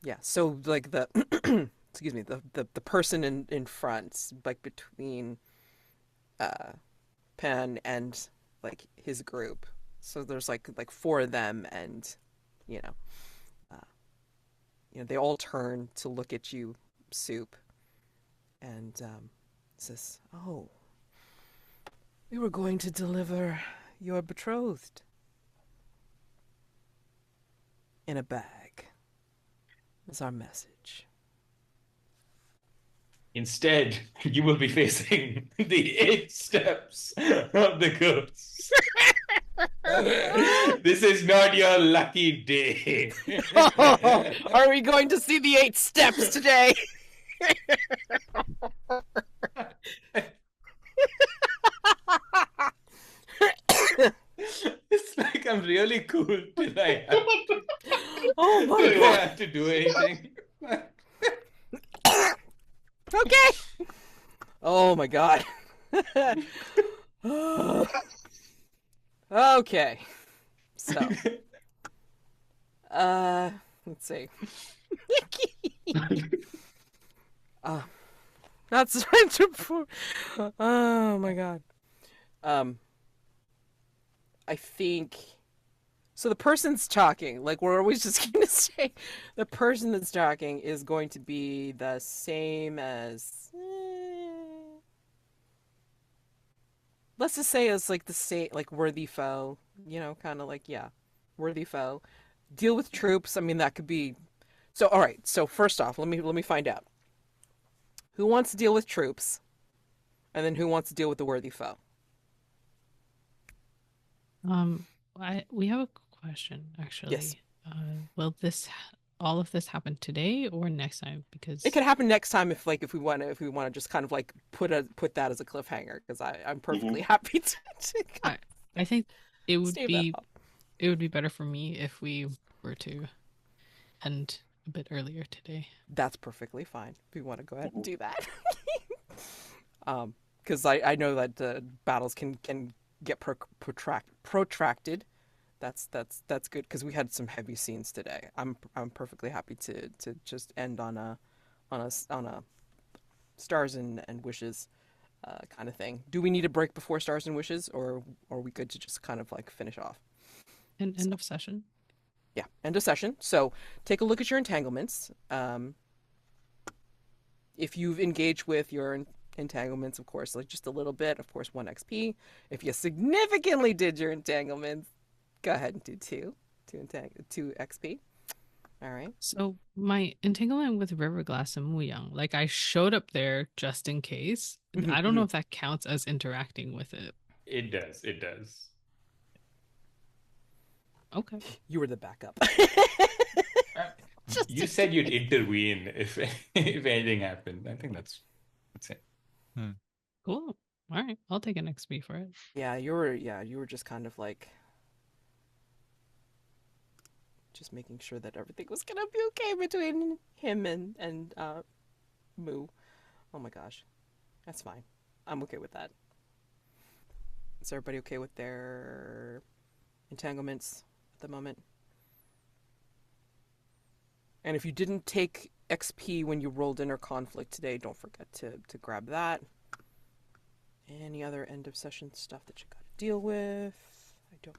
Yeah. So like the excuse me, the person in front, like between Pan and like his group. So there's like four of them, and you know, they all turn to look at you, Soup, and says, "Oh, we were going to deliver your betrothed in a bag." Is our message. Instead, you will be facing the 8 steps of the ghost. This is not your lucky day. Are we going to see the 8 steps today? It's like I'm really cool till I have to, Oh my till I god. have to do anything. Okay. Oh my god. Okay. So, let's see. That's oh my god. I think So the person's talking, like we're always just going to say, the person that's talking is going to be the same as, let's just say it's like the same, like worthy foe, kind of like, yeah, worthy foe. Deal with troops. I mean, that could be. So, all right. So first off, let me find out who wants to deal with troops, and then who wants to deal with the worthy foe. We have a question actually. Yes. Will all of this happen today or next time? Because It could happen next time if we want to just kind of like put that as a cliffhanger, because I'm perfectly happy to I think it would stave be that up. it would be better for me if we were to end a bit earlier today. That's perfectly fine if you want to go ahead and do that. Because I know that battles can get protracted. That's good, because we had some heavy scenes today. I'm perfectly happy to just end on a stars and wishes kind of thing. Do we need a break before stars and wishes, or are we good to just kind of like finish off? And end of session. Yeah, end of session. So take a look at your entanglements. If you've engaged with your entanglements, of course, like just a little bit, of course, 1 XP. If you significantly did your entanglements, go ahead and do 2 XP. All right. So my entanglement with Riverglass and Muyang, like I showed up there just in case. I don't know if that counts as interacting with it. It does. It does. Okay. You were the backup. You said you'd intervene if anything happened. I think that's it. Cool. All right, I'll take an XP for it. Yeah, you were just kind of like just making sure that everything was gonna be okay between him and Mu. Oh my gosh, that's fine. I'm okay with that. Is everybody okay with their entanglements at the moment? And if you didn't take XP when you rolled inner conflict today, don't forget to grab that. Any other end of session stuff that you got to deal with? I don't.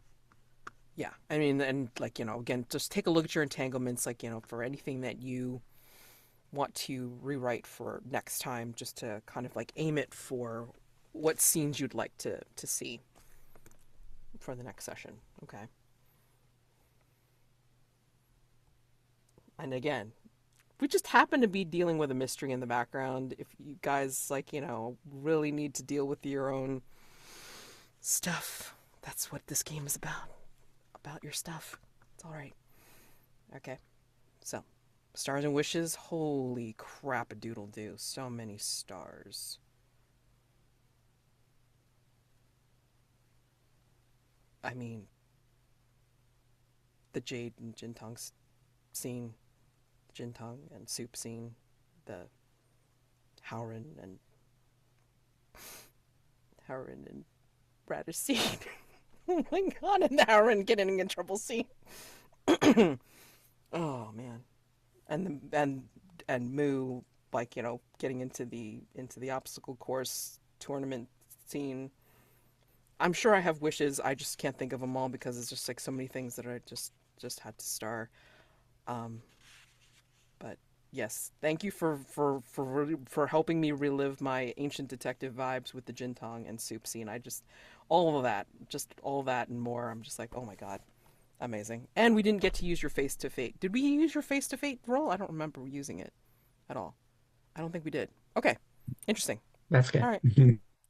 Yeah, I mean, and like, again, just take a look at your entanglements, like, for anything that you want to rewrite for next time, just to kind of like aim it for what scenes you'd like to see for the next session. Okay. And again, we just happen to be dealing with a mystery in the background. If you guys, like, really need to deal with your own stuff, that's what this game is about. About your stuff. It's all right. Okay. So, stars and wishes. Holy crap, a doodle do. So many stars. I mean, the Jade and Jintong scene, Jintong and Soup scene, the Haoran and Radish scene. Oh my god, and the Haoran getting in trouble scene. Oh man. And Mu, like, getting into the obstacle course tournament scene. I'm sure I have wishes. I just can't think of them all because it's just like so many things that I just had to star. But yes, thank you for helping me relive my ancient detective vibes with the Jintong and Soup scene. All of that and more. I'm just like, oh my god, amazing. And we didn't get to use your face to fate. Did we use your face to fate roll? I don't remember using it at all. I don't think we did. Okay, interesting. That's good. All right.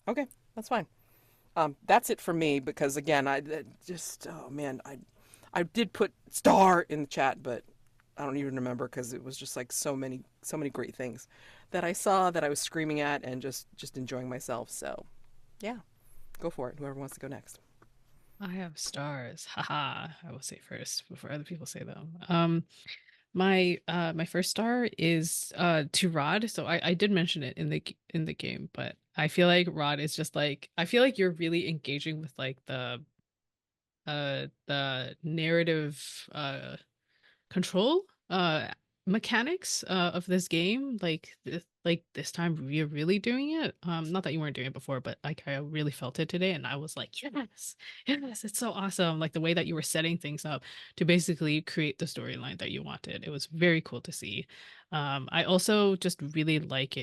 Okay, that's fine. That's it for me, because again, oh man, I did put star in the chat, but I don't even remember because it was just like so many great things that I saw that I was screaming at and just enjoying myself. So yeah, go for it. Whoever wants to go next. I have stars. Haha. I will say first before other people say them. My first star is to Rod. So I did mention it in the game, but I feel like Rod is just like, I feel like you're really engaging with like the narrative control mechanics of this game, like this time we're really doing it. Not that you weren't doing it before, but like I really felt it today, and I was like, yes, it's so awesome. Like the way that you were setting things up to basically create the storyline that you wanted. It was very cool to see. I also just really like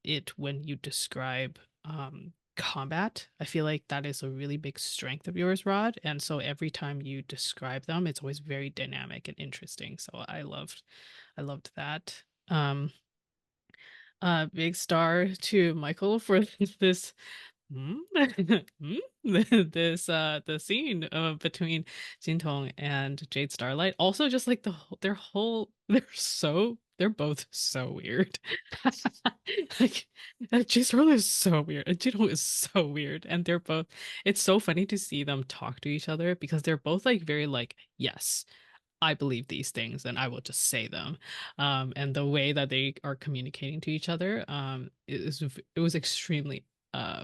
it when you describe combat. I feel like that is a really big strength of yours, Rod. And so every time you describe them, it's always very dynamic and interesting. So I loved that. Big star to Michael for this Hmm? Hmm? The scene between Jintong and Jade Starlight. Also just like they're both so weird. Like Jade Starlight is so weird and Jintong is so weird, and they're both, it's so funny to see them talk to each other because they're both like very like, yes, I believe these things and I will just say them. And the way that they are communicating to each other, it was extremely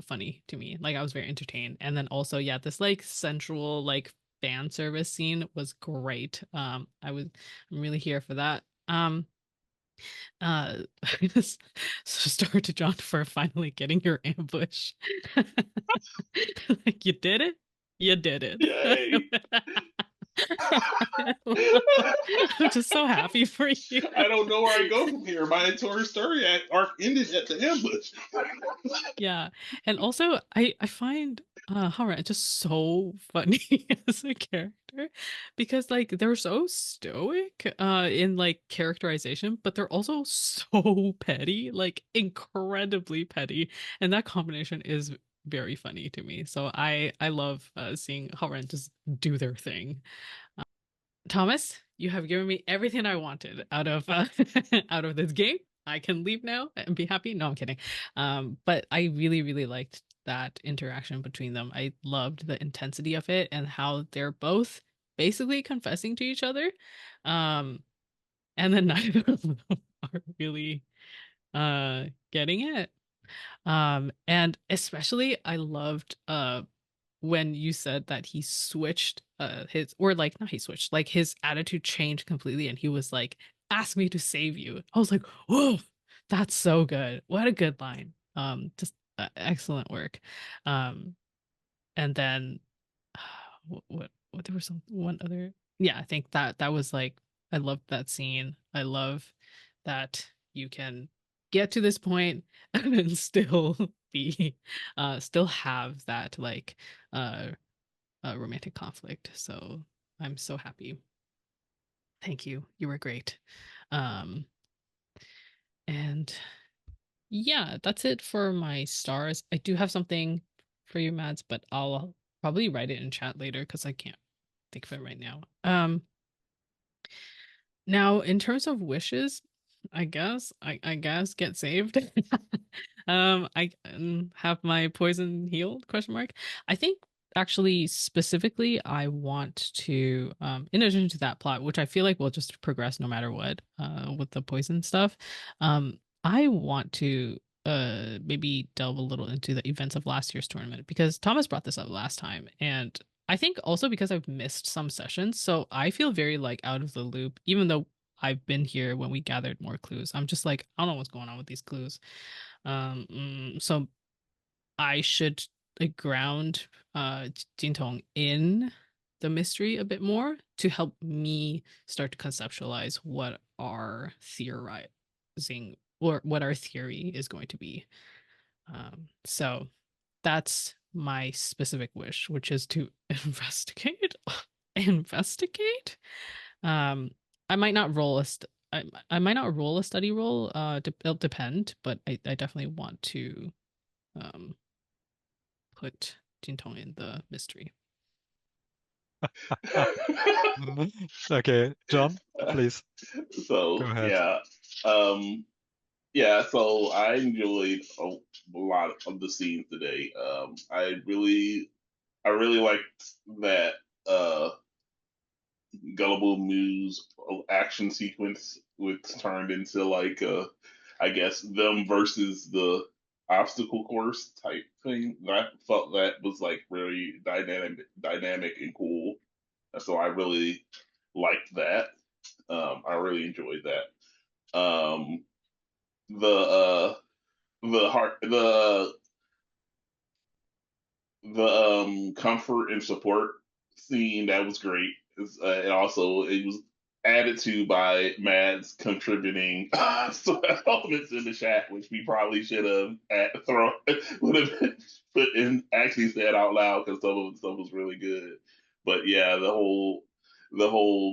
funny to me. Like I was very entertained. And then also, yeah, this like sensual like fan service scene was great. I'm really here for that. Uh Star to John for finally getting your ambush. Like you did it. You did it. Yay! I'm just so happy for you. I don't know where I go from here. My entire story arc ended at the ambush. Yeah. And also I find Haoran just so funny as a character because like they're so stoic in like characterization, but they're also so petty, like incredibly petty. And that combination is very funny to me. So I love seeing Haoran just do their thing. Thomas, you have given me everything I wanted out of out of this game. I can leave now and be happy. No, I'm kidding. But I really, really liked that interaction between them. I loved the intensity of it and how they're both basically confessing to each other. Um, and then neither of them are really getting it. And especially I loved when you said that he switched his, or like not he switched, like his attitude changed completely and he was like, ask me to save you. I was like, whoa, that's so good. What a good line. Just excellent work. And then what there was some one other, yeah, I think that was like, I loved that scene. I love that you can get to this point and then still be still have that like uh romantic conflict. So I'm so happy. Thank you. You were great. Um and yeah, that's it for my stars. I do have something for you, Mads, but I'll probably write it in chat later because I can't think of it right now. Now in terms of wishes, I guess get saved. I have my poison healed, question mark. I think actually specifically I want to in addition to that plot, which I feel like will just progress no matter what, with the poison stuff. I want to maybe delve a little into the events of last year's tournament because Thomas brought this up last time, and I think also because I've missed some sessions, so I feel very like out of the loop, even though I've been here when we gathered more clues. I'm just like, I don't know what's going on with these clues. So I should ground Jintong in the mystery a bit more to help me start to conceptualize what our theorizing or what our theory is going to be. So that's my specific wish, which is to investigate. Investigate. I might not roll I might not roll a study roll. It'll depend, but I definitely want to um put Jintong in the mystery. Okay, Jonn, please go So ahead. yeah, so I enjoyed a lot of the scenes today. I really liked that Gullible Mu's action sequence, which turned into like I guess them versus the obstacle course type thing. I felt that was like very dynamic and cool. And so I really liked that. I really enjoyed that. The the heart the comfort and support scene, that was great. And also it was added to by Mads contributing some elements in the chat, which we probably should have thrown would have put in actually said out loud, because some of the stuff was really good. But yeah, the whole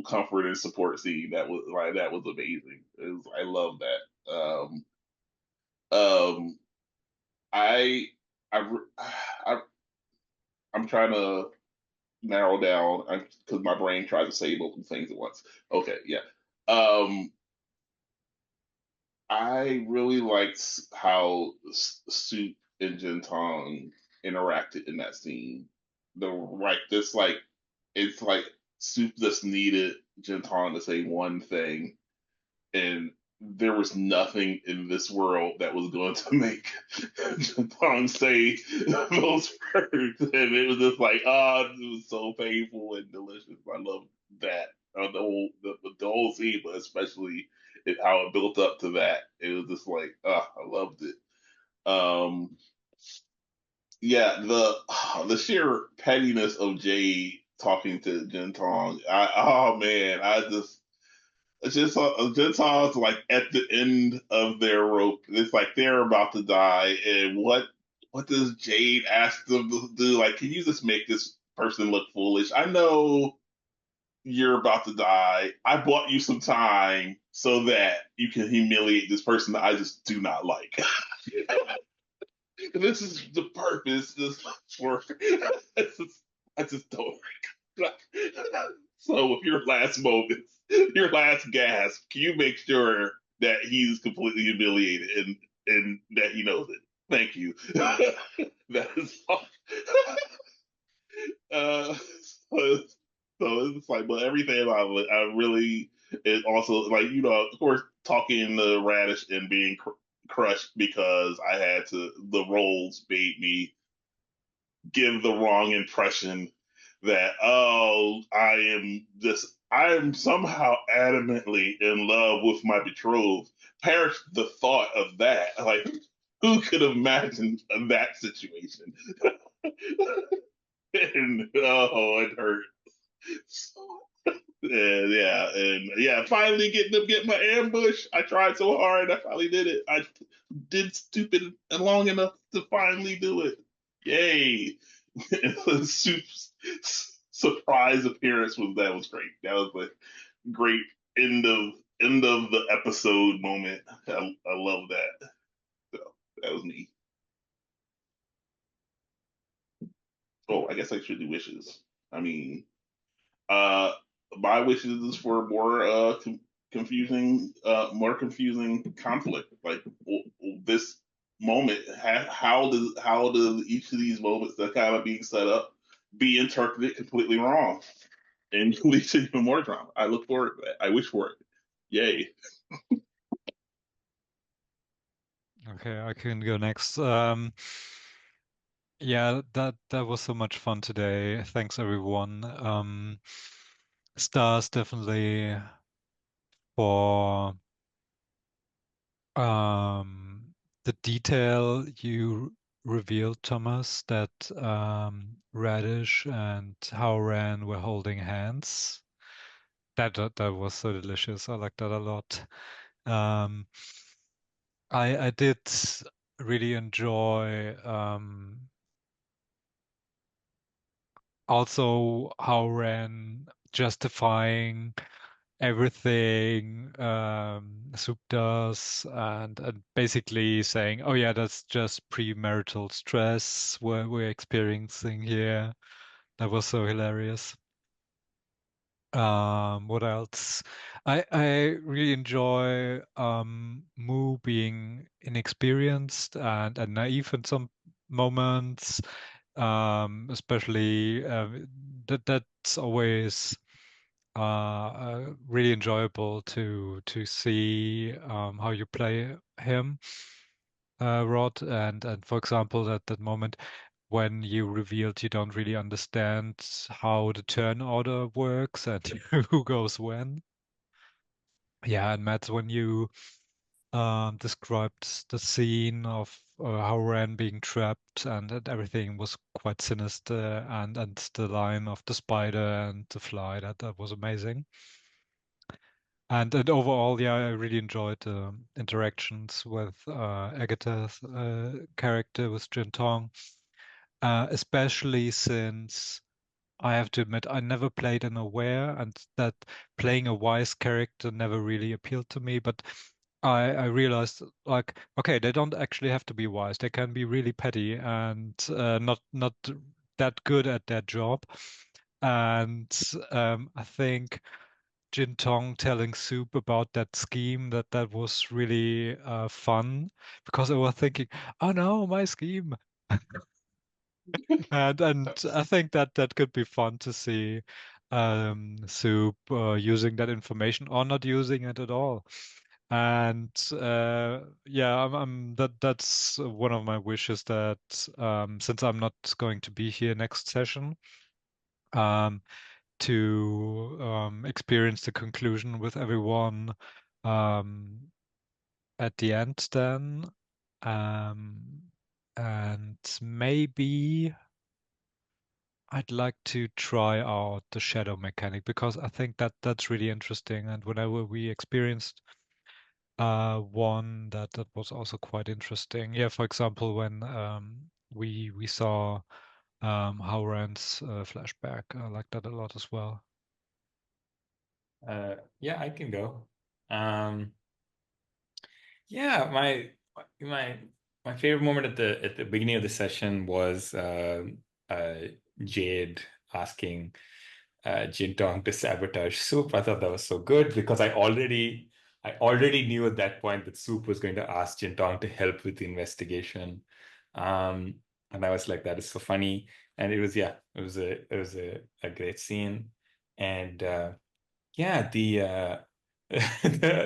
comfort and support scene, that was amazing. I love that. Um, I I I I'm trying to narrow down because my brain tries to say multiple things at once. Okay, yeah. Um, I really liked how Soup and Jintong interacted in that scene. It's like Soup just needed Jintong to say one thing, and there was nothing in this world that was going to make Jintong say those words, and it was just like, it was so painful and delicious. I love that, the whole scene, but especially how it built up to that. It was just like, I loved it. Um, yeah, the sheer pettiness of Jade talking to Jintong. Oh man, it's just Gentiles like at the end of their rope. It's like they're about to die, and what does Jade ask them to do? Like, can you just make this person look foolish? I know you're about to die. I bought you some time so that you can humiliate this person that I just do not like. This is the purpose. This for. I just don't. So with your last moments, your last gasp, can you make sure that he's completely humiliated and that he knows it? Thank you. That is all. uh, so, so it's like, but everything about it, I really, it also like, of course, talking to Radish and being crushed because I had to. The roles made me give the wrong impression that, I am somehow adamantly in love with my betrothed. Perish the thought of that. Like, who could have imagined that situation? And it hurt. So, and finally getting my ambush. I tried so hard. I finally did it. I did stupid long enough to finally do it. Yay! Soup's surprise appearance was great. That was a great end of the episode moment. I love that. So that was neat. Oh, I guess I should do wishes. I mean, uh, my wishes is for more confusing conflict. Like, this moment, how does each of these moments that kind of being set up be interpreted completely wrong and lead to even more drama? I look forward to that. I wish for it. Yay! Okay, I can go next. Yeah, that was so much fun today. Thanks everyone. Stars definitely for the detail you revealed, Thomas, that Radish and Haoran were holding hands. That was so delicious. I like that a lot. Um, I did really enjoy also Haoran justifying everything Soup does and basically saying, oh yeah, that's just premarital stress we're experiencing here. That was so hilarious. What else? I really enjoy Mu being inexperienced and naive in some moments, especially that's always really enjoyable to see how you play him, Rod, and for example that moment when you revealed you don't really understand how the turn order works and who goes when. Yeah, and Matt, when you described the scene of Haoran being trapped and everything was quite sinister, and the line of the spider and the fly, that was amazing. And overall, yeah, I really enjoyed the interactions with Agatha's character with Jintong, especially since I have to admit I never played an aware, and that playing a wise character never really appealed to me. But I realized, like, okay, they don't actually have to be wise; they can be really petty and not that good at their job. And I think Jintong telling Soup about that scheme, that was really fun, because I was thinking, oh no, my scheme. And I think that could be fun to see Soup using that information or not using it at all. And yeah, that's one of my wishes, that since I'm not going to be here next session, um, to experience the conclusion with everyone um, at the end then. And maybe I'd like to try out the shadow mechanic, because I think that's really interesting. And whenever we experienced one that was also quite interesting. Yeah, for example, when we saw Haoran's flashback, I like that a lot as well. Yeah, I can go. Yeah, my my favorite moment at the beginning of the session was Jade asking Jintong to sabotage Soup. I thought that was so good because I already knew at that point that Soup was going to ask Jintong to help with the investigation. And I was like, that is so funny. And it was, yeah, it was a great scene. And yeah,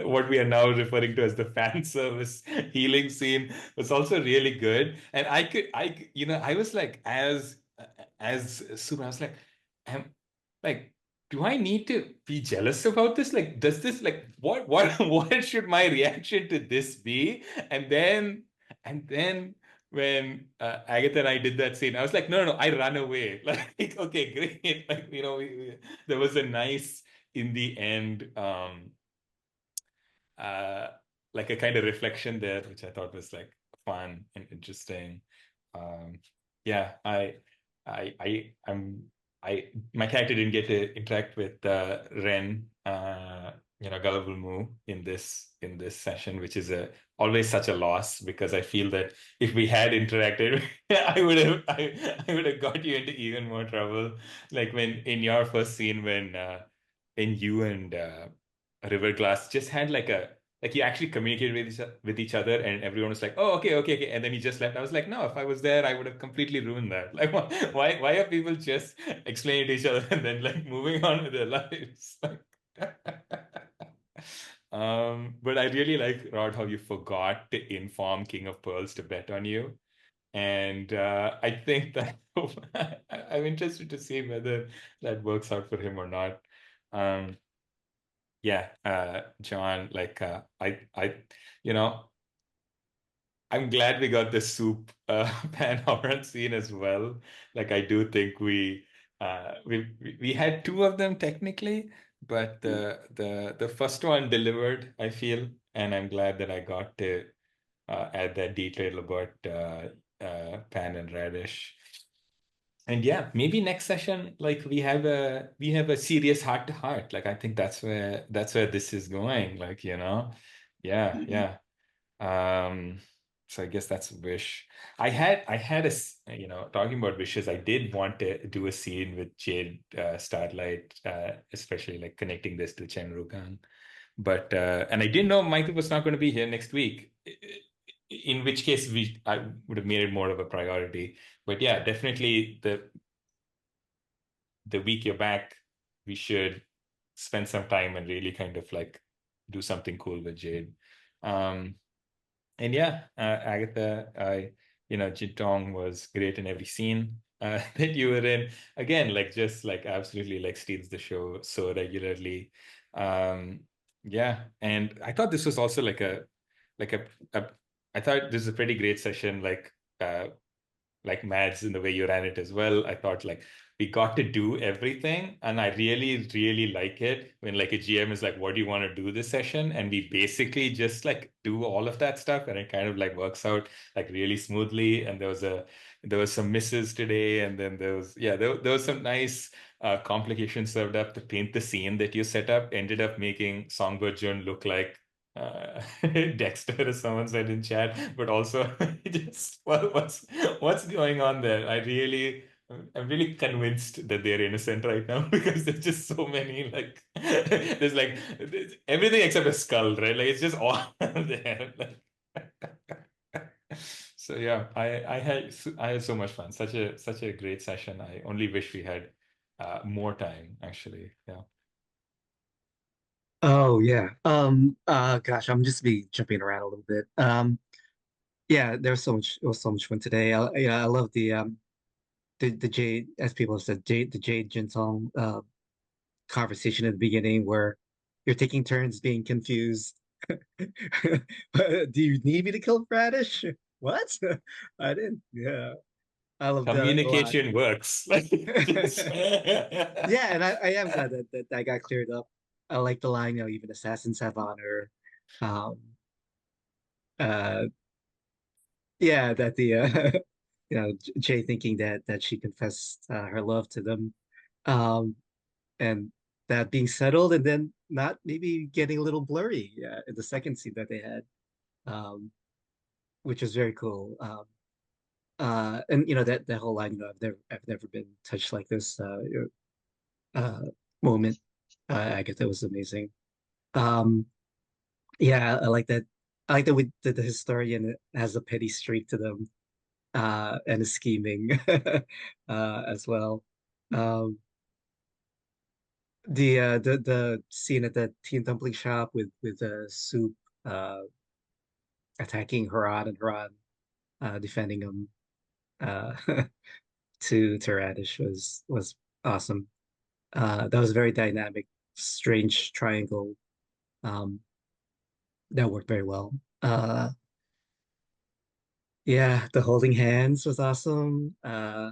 what we are now referring to as the fan service healing scene was also really good. And I was like, as Super, I was like, am like, do I need to be jealous about this? Like, does this like what what should my reaction to this be? And then when Agatha and I did that scene, I was like, no, I run away. Like, okay, great. Like, there was a nice in the end, uh, like a kind of reflection there, which I thought was like fun and interesting. Um, yeah, I'm, my character didn't get to interact with Ren, Gullible Mu in this session, which is always such a loss because I feel that if we had interacted, I would have got you into even more trouble. Like when in your first scene when in you and Riverglass just had like you actually communicated with each other, and everyone was like, "Oh, okay," and then he just left. I was like, "No, if I was there, I would have completely ruined that. Like, why are people just explaining to each other and then like moving on with their lives?" But I really like, Rod, how you forgot to inform King of Pearls to bet on you. And I think that I'm interested to see whether that works out for him or not. Um, yeah, Jonn, like you know, I'm glad we got the Soup pan Haoran scene as well. Like I do think we had two of them technically, but the first one delivered, I feel, and I'm glad that I got to add that detail about Pan and Radish. And yeah, maybe next session, like we have a serious heart to heart. Like I think that's where this is going. Like, yeah, Mhm. yeah. So I guess that's a wish. I had talking about wishes, I did want to do a scene with Jade, Starlight, especially like connecting this to Chen Rugang. But and I didn't know Michael was not going to be here next week. In which case I would have made it more of a priority. But yeah, definitely the week you're back, we should spend some time and really kind of like do something cool with Jade. Um, and yeah, Agatha, Jintong was great in every scene that you were in. Again, like just like absolutely like steals the show so regularly. Um, Yeah, and I thought this was also like a I thought this is a pretty great session, like Mads in the way you ran it as well. I thought like we got to do everything, and I really, really like it when like a GM is like, "What do you want to do this session?" And we basically just like do all of that stuff, and it kind of like works out like really smoothly. And there was some misses today, and then there was some nice complications served up to paint the scene that you set up. Ended up making Songbird Jun look like Dexter, as someone said in chat, but also just what's going on there? I'm really convinced that they're innocent right now because there's just so many like there's everything except a skull, right? Like it's just all there. So yeah, I had so much fun. Such a great session. I only wish we had more time, actually. Yeah. Oh yeah. Gosh, I'm just be jumping around a little bit. Yeah, there was so much. It was so much fun today. I love the Jade, as people have said, the Jade Jintong conversation at the beginning where you're taking turns being confused. Do you need me to kill Radish? What? I didn't. Yeah, I love that a lot. Communication works. Like just Yeah, and I am glad that got cleared up. I like the line, even assassins have honor. Um, uh, yeah, that the Jay thinking that she confessed her love to them, um, and that being settled, and then not maybe getting a little blurry in the second scene that they had, um, which was very cool. And that whole line, I've never been touched like this uh, moment. Agatha was amazing. Um, yeah, I like that. I like that the historian has a petty streak to them, and is scheming as well. Um, the scene at the tea and dumpling shop with Soup uh, attacking Haran and Haran defending him uh, to Radish was awesome. That was a very dynamic, strange triangle um, that worked very well. Yeah, the holding hands was awesome. I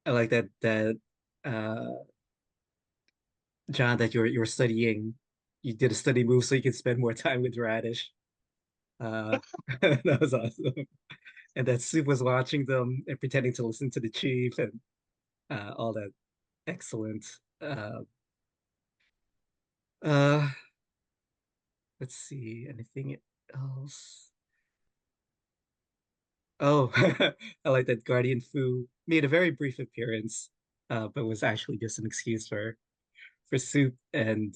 like that uh, Jonn, that you were studying. You did a study move so you could spend more time with Radish. That was awesome. And that Soup was watching them and pretending to listen to the chief and all that. Excellent. Uh, let's see, anything else? Oh, I like that Guardian Fu made a very brief appearance, but was actually just an excuse for Soup and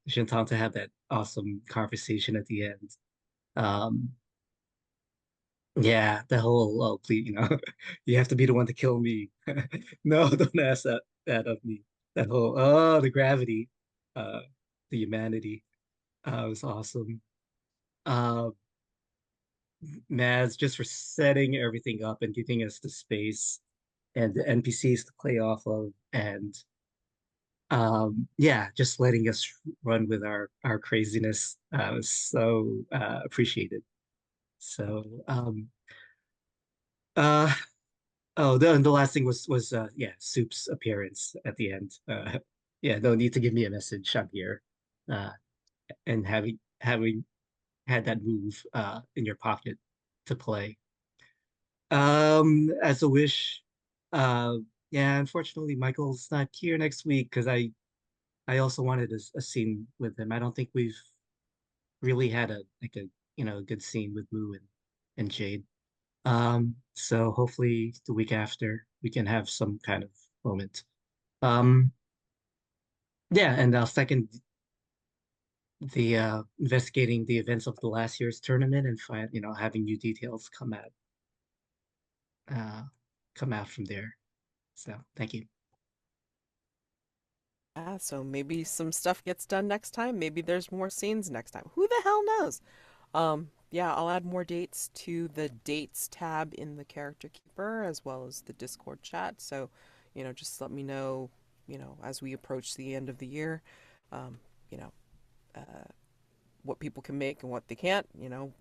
Jintang to have that awesome conversation at the end. Um, yeah, the whole please, you have to be the one to kill me. No, don't ask that of me. That whole the gravity, uh, the humanity, was awesome. Uh, Mads just for setting everything up and giving us the space and the NPCs to play off of, and yeah, just letting us run with our craziness was so appreciated. So uh oh, the last thing was yeah, Soup's appearance at the end. Yeah, no need to give me a message, I'm here. uh and having had that move in your pocket to play as a wish. uh yeah, unfortunately Michael's not here next week because I also wanted a scene with him. I don't think we've really had a good scene with Mu and Jade. So hopefully the week after we can have some kind of moment. Um, yeah, and I'll second the investigating the events of the last year's tournament and find having new details uh come out from there. So thank you. Yeah, so maybe some stuff gets done next time. Maybe there's more scenes next time. Who the hell knows? Yeah, I'll add more dates to the dates tab in the character keeper as well as the Discord chat. So, just let me know, as we approach the end of the year. Um, you know, what people can make and what they can't.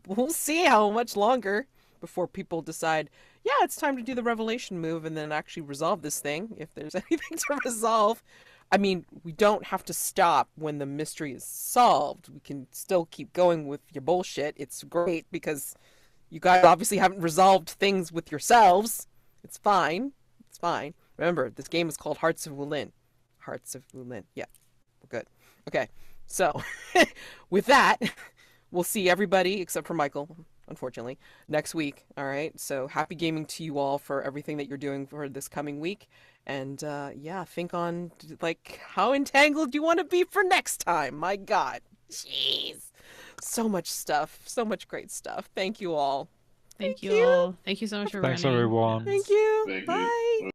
We'll see how much longer before people decide, yeah, it's time to do the revelation move and then actually resolve this thing, if there's anything to resolve. I mean, we don't have to stop when the mystery is solved. We can still keep going with your bullshit. It's great because you guys obviously haven't resolved things with yourselves. It's fine. It's fine. Remember, this game is called Hearts of Wulin. Hearts of Wulin. Yeah, we're good. Okay, so with that, we'll see everybody except for Michael, unfortunately, next week. All right, so happy gaming to you all for everything that you're doing for this coming week. And yeah, think on like how entangled you want to be for next time. My God, jeez, so much stuff, so much great stuff. Thank you all. Thank you all. Thank you so much for Thanks, running. everyone. Thank you. Thank you. Bye.